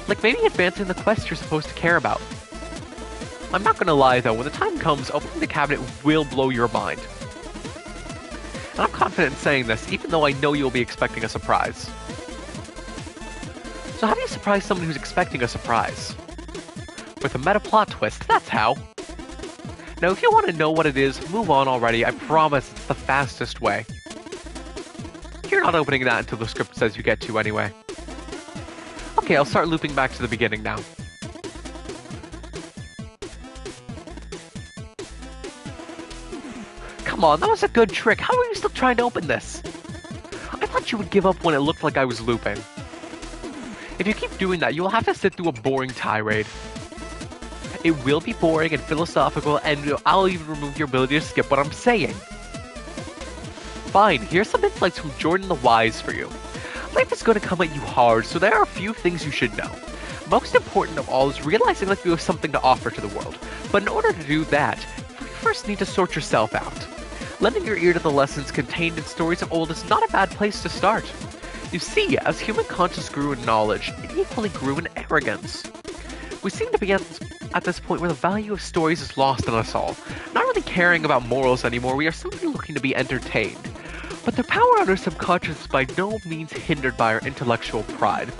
Like maybe advancing the quest you're supposed to care about. I'm not gonna lie though, when the time comes, opening the cabinet will blow your mind. And I'm confident in saying this, even though I know you'll be expecting a surprise. So how do you surprise someone who's expecting a surprise? With a meta plot twist, that's how. Now if you want to know what it is, move on already, I promise it's the fastest way. You're not opening that until the script says you get to anyway. Okay, I'll start looping back to the beginning now. Come on, that was a good trick. How are you still trying to open this? I thought you would give up when it looked like I was looping. If you keep doing that, you will have to sit through a boring tirade. It will be boring and philosophical, and I'll even remove your ability to skip what I'm saying. Fine, here's some insights from Jordan the Wise for you. Life is going to come at you hard, so there are a few things you should know. Most important of all is realizing that you have something to offer to the world. But in order to do that, you first need to sort yourself out. Lending your ear to the lessons contained in stories of old is not a bad place to start. You see, as human consciousness grew in knowledge, it equally grew in arrogance. We seem to be at this point where the value of stories is lost on us all. Not really caring about morals anymore, we are simply looking to be entertained. But their power on our subconscious is by no means hindered by our intellectual pride.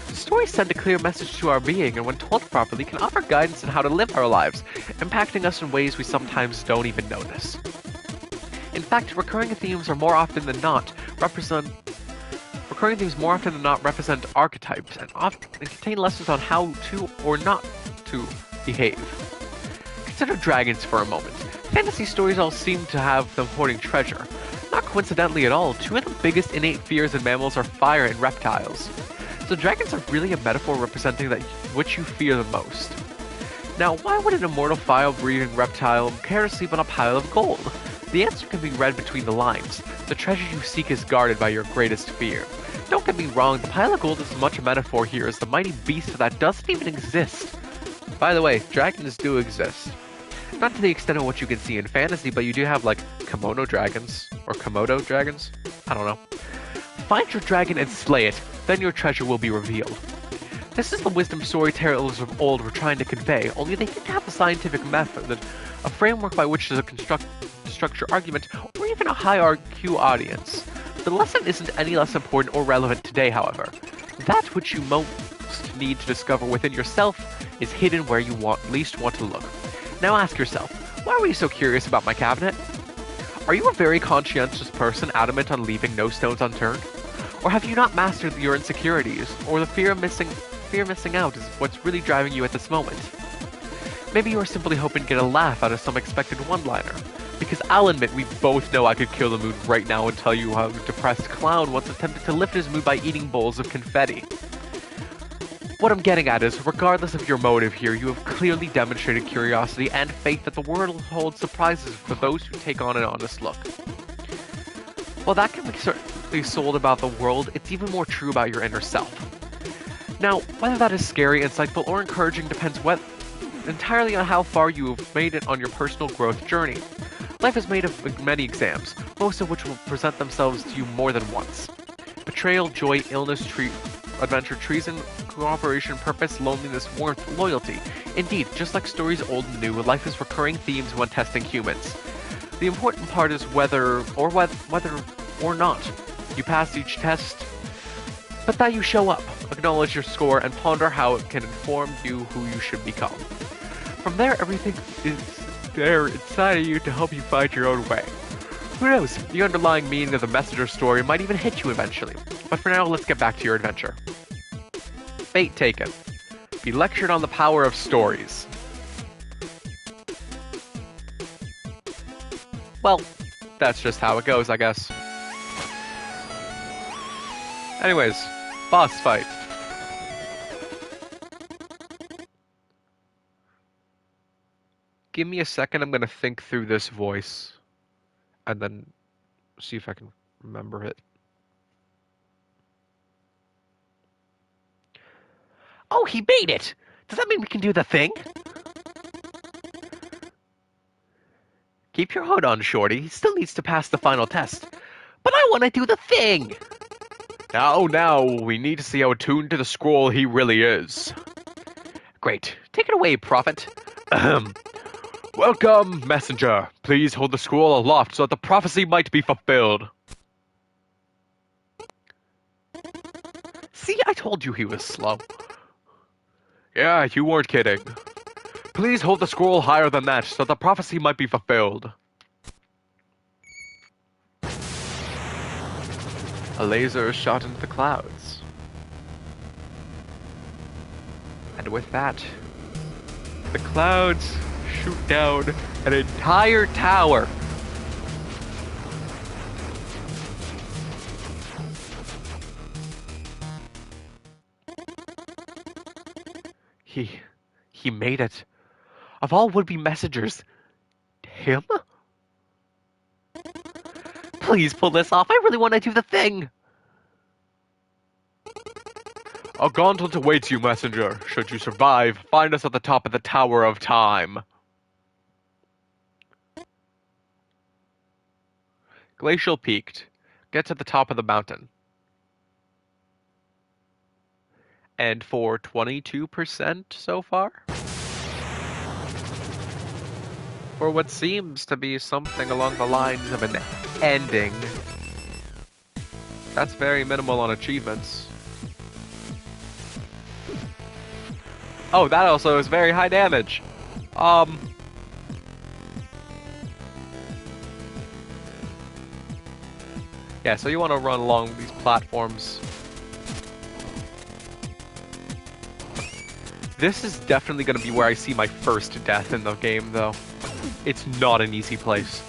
Stories send a clear message to our being, and when told properly, can offer guidance on how to live our lives, impacting us in ways we sometimes don't even notice. In fact, recurring themes more often than not represent archetypes and often contain lessons on how to or not to behave. Consider dragons for a moment. Fantasy stories all seem to have them hoarding treasure. Not coincidentally at all, two of the biggest innate fears in mammals are fire and reptiles. So dragons are really a metaphor representing that which you fear the most. Now, why would an immortal fire-breathing reptile care to sleep on a pile of gold? The answer can be read between the lines. The treasure you seek is guarded by your greatest fear. Don't get me wrong, the pile of gold is as much a metaphor here as the mighty beast that doesn't even exist. By the way, dragons do exist. Not to the extent of what you can see in fantasy, but you do have like kimono dragons, or komodo dragons? I don't know. Find your dragon and slay it, then your treasure will be revealed. This is the wisdom storytellers of old were trying to convey, only they didn't have a scientific method, a framework by which to construct your argument, or even a high IQ audience. The lesson isn't any less important or relevant today, however. That which you most need to discover within yourself is hidden where you least want to look. Now ask yourself, why were you so curious about my cabinet? Are you a very conscientious person adamant on leaving no stones unturned? Or have you not mastered your insecurities, or the fear of missing out is what's really driving you at this moment? Maybe you are simply hoping to get a laugh out of some expected one-liner. Because I'll admit, we both know I could kill the mood right now and tell you how a depressed clown once attempted to lift his mood by eating bowls of confetti. What I'm getting at is, regardless of your motive here, you have clearly demonstrated curiosity and faith that the world holds surprises for those who take on an honest look. While that can be certainly sold about the world, it's even more true about your inner self. Now, whether that is scary, insightful, or encouraging depends entirely on how far you have made it on your personal growth journey. Life is made of many exams, most of which will present themselves to you more than once. Betrayal, joy, illness, adventure, treason, cooperation, purpose, loneliness, warmth, loyalty. Indeed, just like stories old and new, life has recurring themes when testing humans. The important part is whether or not you pass each test, but that you show up, acknowledge your score, and ponder how it can inform you who you should become. From there, everything is there inside of you to help you find your own way. Who knows, the underlying meaning of the messenger story might even hit you eventually. But for now, let's get back to your adventure. Fate taken. Be lectured on the power of stories. Well, that's just how it goes, I guess. Anyways, boss fight. Give me a second, I'm gonna think through this voice. And then see if I can remember it. Oh, he made it! Does that mean we can do the thing? Keep your hood on, Shorty. He still needs to pass the final test. But I want to do the thing! Now, we need to see how attuned to the scroll he really is. Great. Take it away, Prophet. Ahem. Welcome, messenger. Please hold the scroll aloft so that the prophecy might be fulfilled. See, I told you he was slow. Yeah, you weren't kidding. Please hold the scroll higher than that so the prophecy might be fulfilled. A laser is shot into the clouds. And with that, the clouds shoot down an entire tower. He made it. Of all would-be messengers, him? Please pull this off. I really want to do the thing. A gauntlet awaits you, messenger. Should you survive, find us at the top of the Tower of Time. Glacial peaked. Get to the top of the mountain. And for 22% so far? For what seems to be something along the lines of an ending. That's very minimal on achievements. Oh, that also is very high damage. Yeah, so you want to run along these platforms. This is definitely going to be where I see my first death in the game, though. It's not an easy place.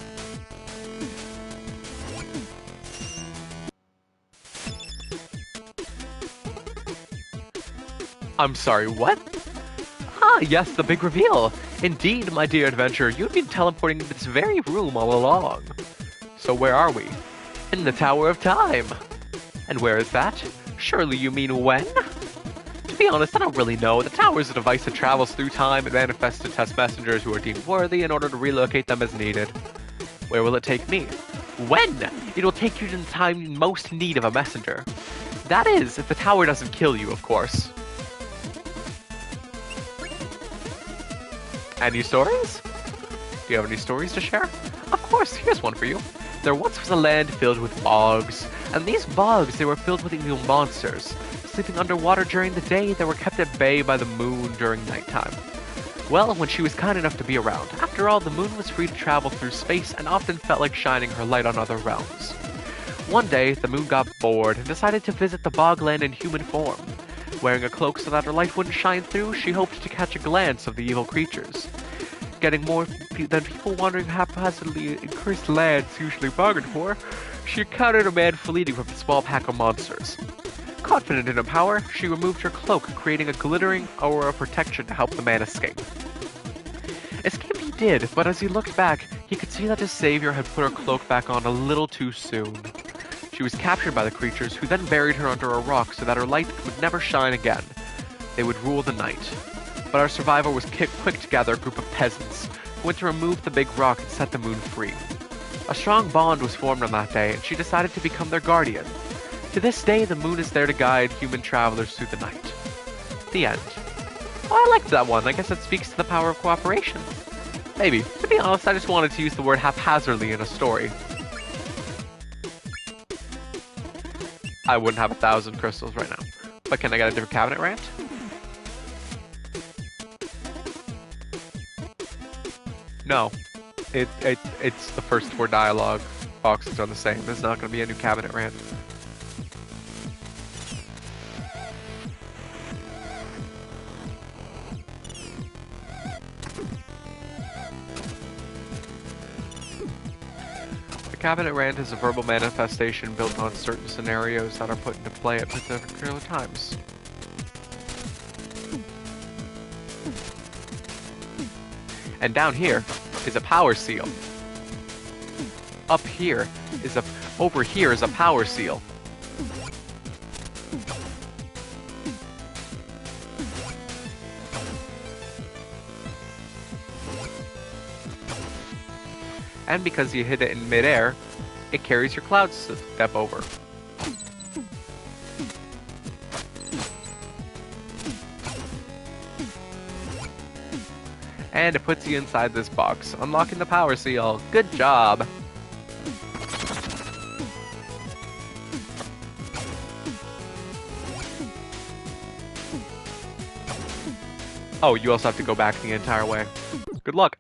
I'm sorry, what? Ah, yes, the big reveal. Indeed, my dear adventurer, you've been teleporting into this very room all along. So where are we? In the Tower of Time. And where is that? Surely you mean when? To be honest, I don't really know. The tower is a device that travels through time and manifests to test messengers who are deemed worthy in order to relocate them as needed. Where will it take me? When? It will take you to the time in most need of a messenger. That is, if the tower doesn't kill you, of course. Any stories? Do you have any stories to share? Of course, here's one for you. There once was a land filled with bogs, and these bogs, they were filled with evil monsters. Sleeping underwater during the day, they were kept at bay by the moon during nighttime. Well, when she was kind enough to be around, after all, the moon was free to travel through space and often felt like shining her light on other realms. One day, the moon got bored and decided to visit the bogland in human form. Wearing a cloak so that her light wouldn't shine through, she hoped to catch a glance of the evil creatures. Getting more than people wandering haphazardly in cursed lands usually bargained for, she encountered a man fleeing from a small pack of monsters. Confident in her power, she removed her cloak, creating a glittering aura of protection to help the man escape. Escape he did, but as he looked back, he could see that his savior had put her cloak back on a little too soon. She was captured by the creatures, who then buried her under a rock so that her light would never shine again. They would rule the night. But our survivor was quick to gather a group of peasants, who went to remove the big rock and set the moon free. A strong bond was formed on that day, and she decided to become their guardian. To this day, the moon is there to guide human travelers through the night. The end. Oh, I liked that one. I guess it speaks to the power of cooperation. Maybe. To be honest, I just wanted to use the word haphazardly in a story. I wouldn't have 1,000 crystals right now. But can I get a different cabinet rant? No. It's the first 4 dialogue boxes are the same. There's not going to be a new cabinet rant. The cabinet rant is a verbal manifestation built on certain scenarios that are put into play at particular times. And down here is a power seal. Over here is a power seal. and because you hit it in midair, it carries your cloud step over. And it puts you inside this box, unlocking the power seal. Good job! Oh, you also have to go back the entire way. Good luck.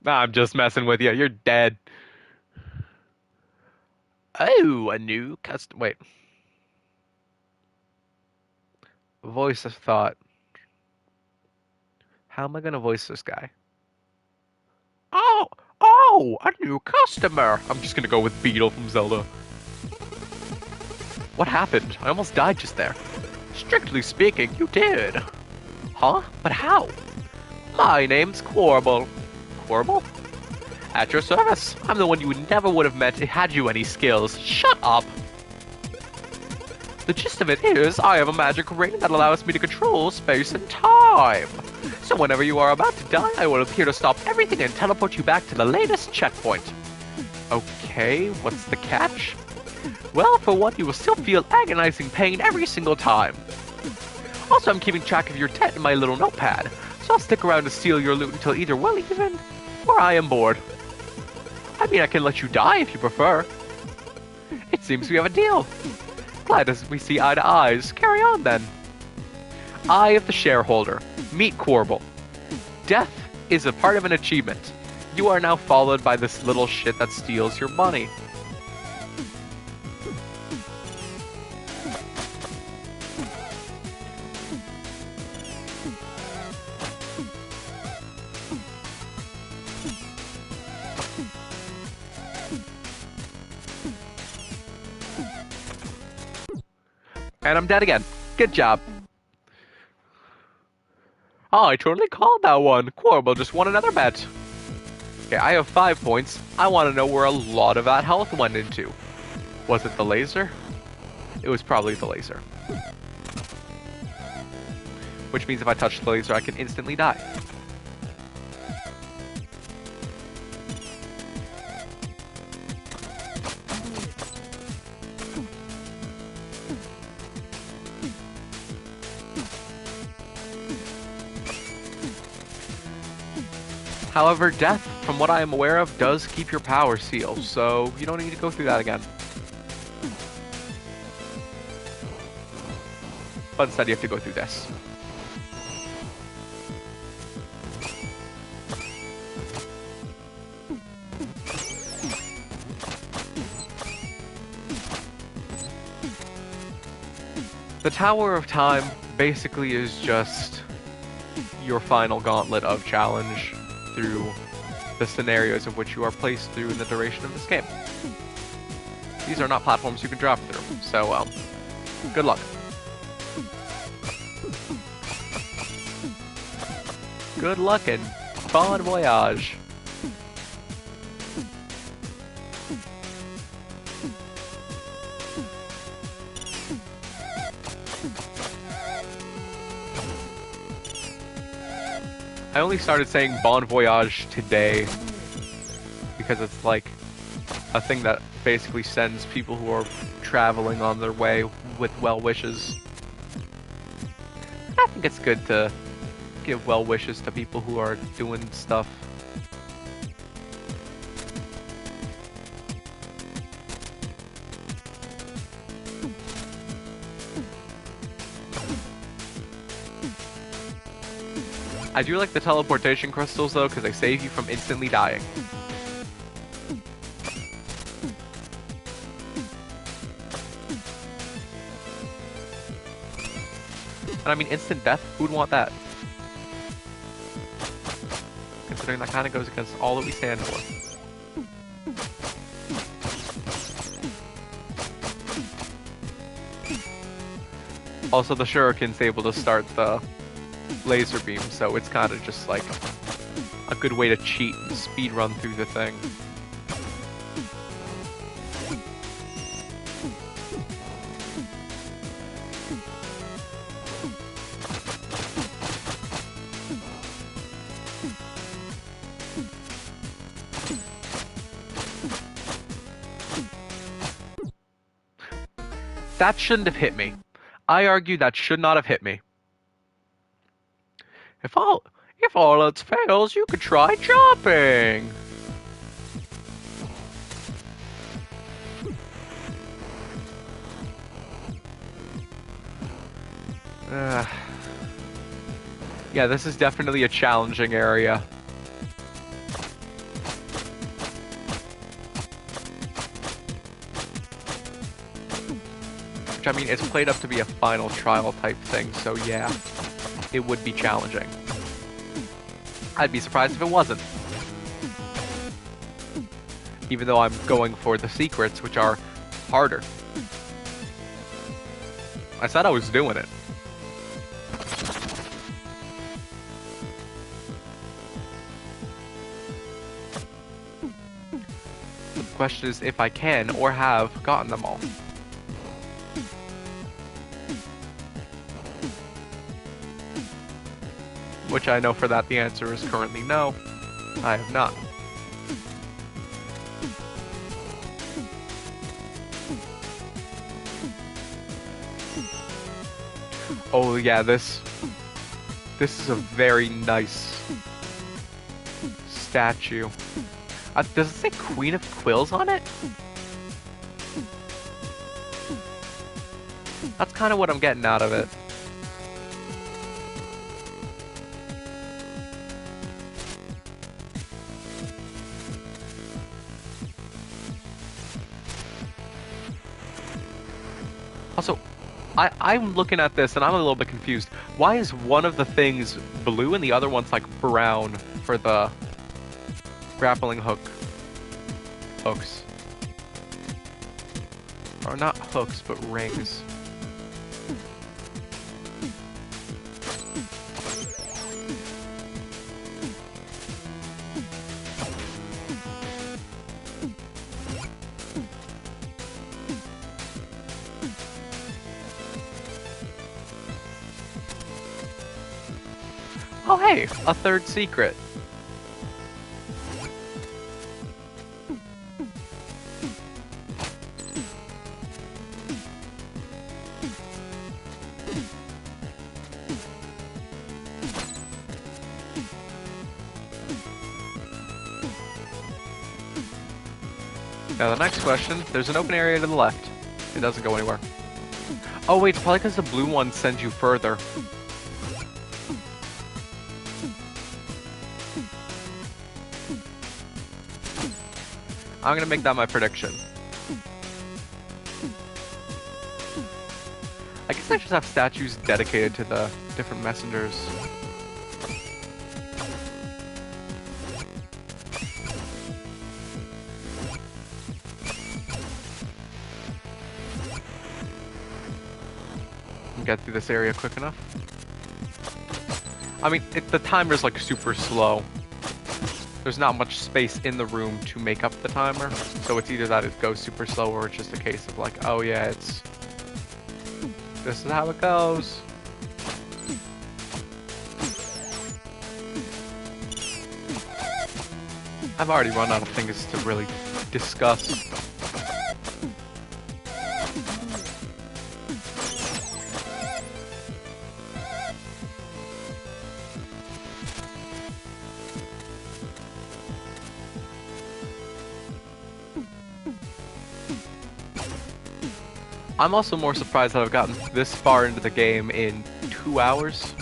Nah, I'm just messing with you. You're dead. Oh, a new custom. Wait. Voice of thought. How am I gonna voice this guy? Oh, oh, a new customer. I'm just gonna go with Beetle from Zelda. What happened? I almost died just there. Strictly speaking, you did. Huh? But how? My name's Quarble. Quarble? At your service. I'm the one you never would have met had you any skills. Shut up! The gist of it is, I have a magic ring that allows me to control space and time. So whenever you are about to die, I will appear to stop everything and teleport you back to the latest checkpoint. Okay, what's the catch? Well, for one, you will still feel agonizing pain every single time. Also, I'm keeping track of your debt in my little notepad, so I'll stick around to steal your loot until either we're even, or I am bored. I mean, I can let you die if you prefer. It seems we have a deal. Glad as we see eye to eyes. Carry on, then. Eye of the shareholder. Meet Quarble. Death is a part of an achievement. You are now followed by this little shit that steals your money. And I'm dead again. Good job. Oh, I totally called that one. Quarble just won another bet. Okay, I have 5 points. I want to know where a lot of that health went into. Was it the laser? It was probably the laser. Which means if I touch the laser, I can instantly die. However, death, from what I am aware of, does keep your power seal, so you don't need to go through that again. But instead you have to go through this. The Tower of Time basically is just your final gauntlet of challenge through the scenarios of which you are placed through in the duration of this game. These are not platforms you can drop through, so, good luck. Good luck and bon voyage. I only started saying bon voyage today because it's like a thing that basically sends people who are traveling on their way with well wishes. I think it's good to give well wishes to people who are doing stuff. I do like the teleportation crystals though, because they save you from instantly dying. And I mean, instant death, who'd want that? Considering that kind of goes against all that we stand for. Also, the shuriken's able to start the laser beam, so it's kind of just like a good way to cheat and speed run through the thing. That shouldn't have hit me. I argue that should not have hit me. If all else fails, you could try jumping. Uh, yeah, this is definitely a challenging area. Which, I mean, it's played up to be a final trial type thing, so yeah, it would be challenging. I'd be surprised if it wasn't. Even though I'm going for the secrets, which are harder. I said I was doing it. The question is if I can or have gotten them all. Which I know for that the answer is currently no. I have not. Oh yeah, this is a very nice statue. Does it say Queen of Quills on it? That's kind of what I'm getting out of it. Also, I'm looking at this and I'm a little bit confused. Why is one of the things blue and the other one's like brown for the grappling hooks? Or not hooks, but rings. Oh hey, a third secret. Now the next question, there's an open area to the left. It doesn't go anywhere. Oh wait, it's probably because the blue one sends you further. I'm gonna make that my prediction. I guess I just have statues dedicated to the different messengers. Get through this area quick enough. I mean, the timer's like super slow. There's not much space in the room to make up the timer, so it's either that it goes super slow or it's just a case of like, oh yeah, this is how it goes. I've already run out of things to really discuss. I'm also more surprised that I've gotten this far into the game in 2 hours.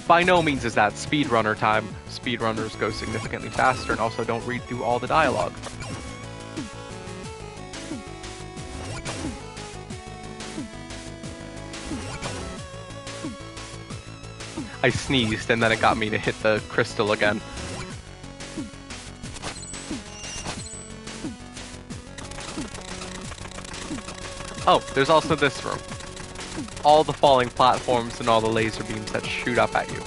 By no means is that speedrunner time. Speedrunners go significantly faster and also don't read through all the dialogue. I sneezed and then it got me to hit the crystal again. Oh, there's also this room. All the falling platforms and all the laser beams that shoot up at you.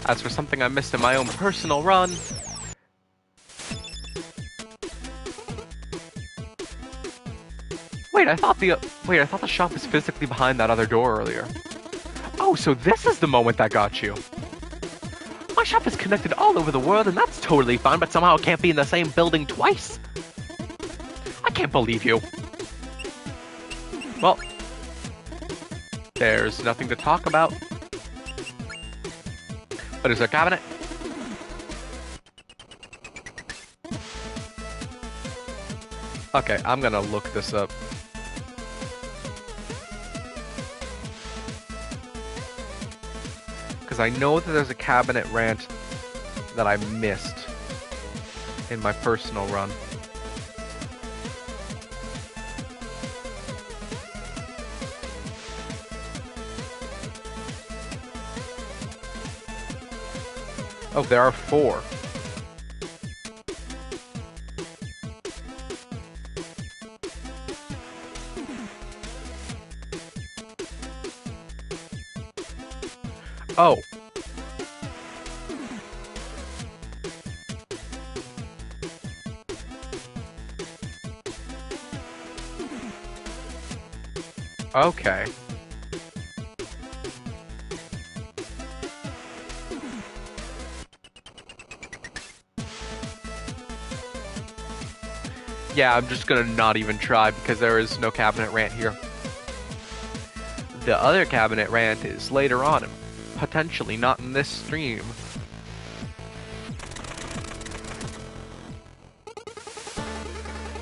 As for something I missed in my own personal run... Wait, I thought the shop was physically behind that other door earlier. Oh, so this is the moment that got you. My shop is connected all over the world, and that's totally fine, but somehow it can't be in the same building twice. I can't believe you. Well, there's nothing to talk about. But is there a cabinet? Okay, I'm gonna look this up. Because I know that there's a cabinet rant that I missed in my personal run. Oh, there are 4. Oh. Okay. Yeah, I'm just gonna not even try because there is no cabinet rant here. The other cabinet rant is later on, and potentially not in this stream.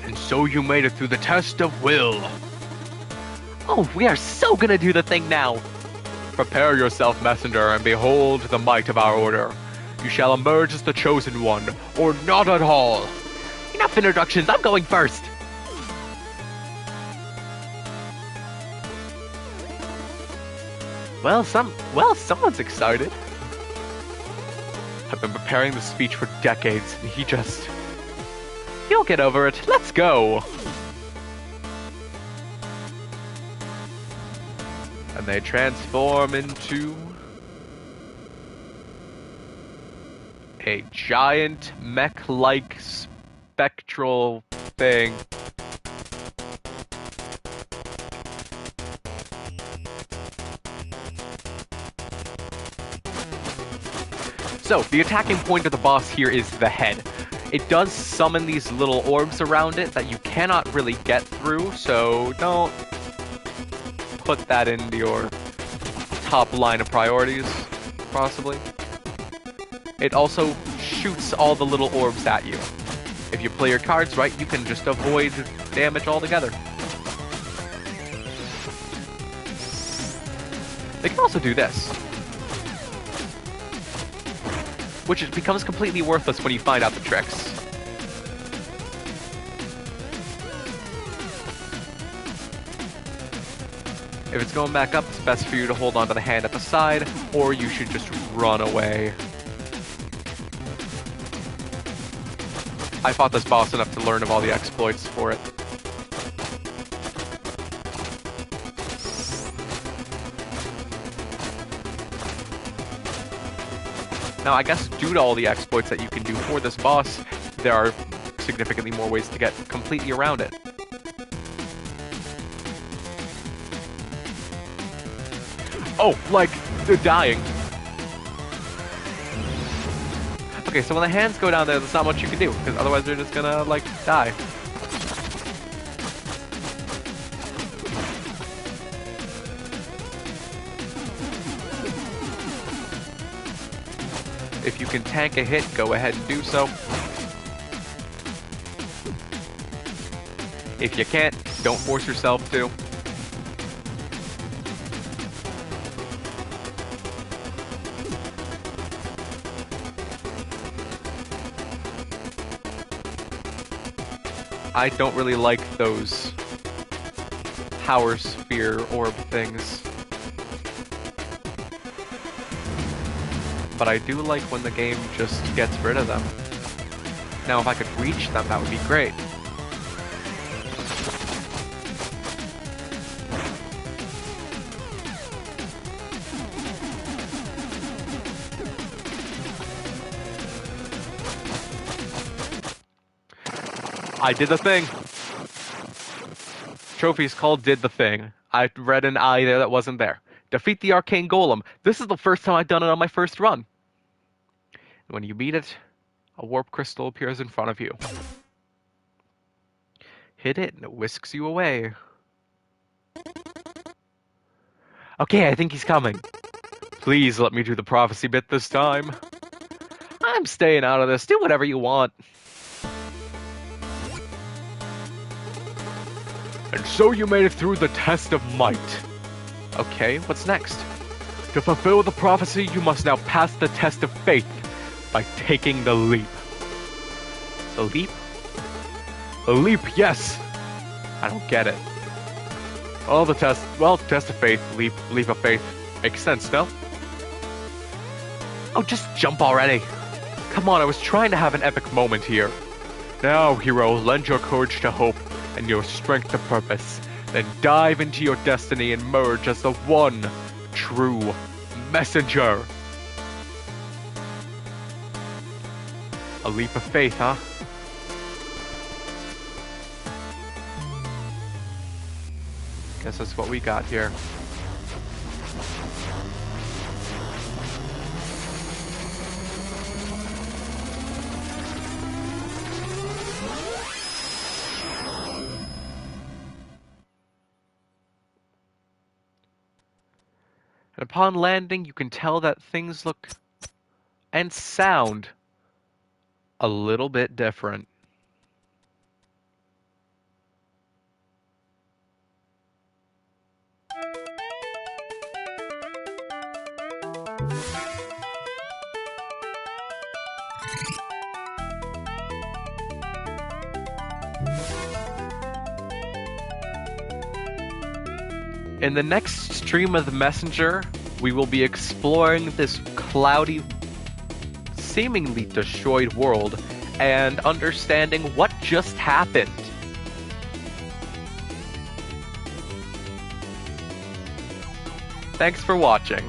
And so you made it through the test of will. Oh, we are so gonna do the thing now. Prepare yourself, messenger, and behold the might of our order. You shall emerge as the chosen one, or not at all. Enough introductions, I'm going first. Well, someone's excited. I've been preparing this speech for decades, and he just... You'll get over it. Let's go. And they transform into a giant mech-like spectral thing. So, the attacking point of the boss here is the head. It does summon these little orbs around it that you cannot really get through, so don't put that into your top line of priorities, possibly. It also shoots all the little orbs at you. If you play your cards right, you can just avoid damage altogether. They can also do this, which it becomes completely worthless when you find out the tricks. If it's going back up, it's best for you to hold onto the hand at the side, or you should just run away. I fought this boss enough to learn of all the exploits for it. Now, I guess due to all the exploits that you can do for this boss, there are significantly more ways to get completely around it. Oh, like, they're dying. Okay, so when the hands go down there, there's not much you can do, because otherwise they're just gonna, like, die. If you can tank a hit, go ahead and do so. If you can't, don't force yourself to. I don't really like those power sphere orb things. But I do like when the game just gets rid of them. Now, if I could reach them, that would be great. I did the thing. Trophy's called Did the Thing. I read an I there that wasn't there. Defeat the Arcane Golem. This is the first time I've done it on my first run. When you beat it, a warp crystal appears in front of you. Hit it and it whisks you away. Okay, I think he's coming. Please let me do the prophecy bit this time. I'm staying out of this. Do whatever you want. And so you made it through the test of might. Okay, what's next? To fulfill the prophecy, you must now pass the test of faith by taking the leap. The leap? The leap, yes! I don't get it. Test of faith, leap of faith. Makes sense, no? Oh, just jump already. Come on, I was trying to have an epic moment here. Now, hero, lend your courage to hope and your strength to purpose. Then dive into your destiny and merge as the one true messenger. A leap of faith, huh? Guess that's what we got here. And upon landing, you can tell that things look and sound a little bit different. In the next stream of the Messenger, we will be exploring this cloudy, seemingly destroyed world and understanding what just happened. Thanks for watching.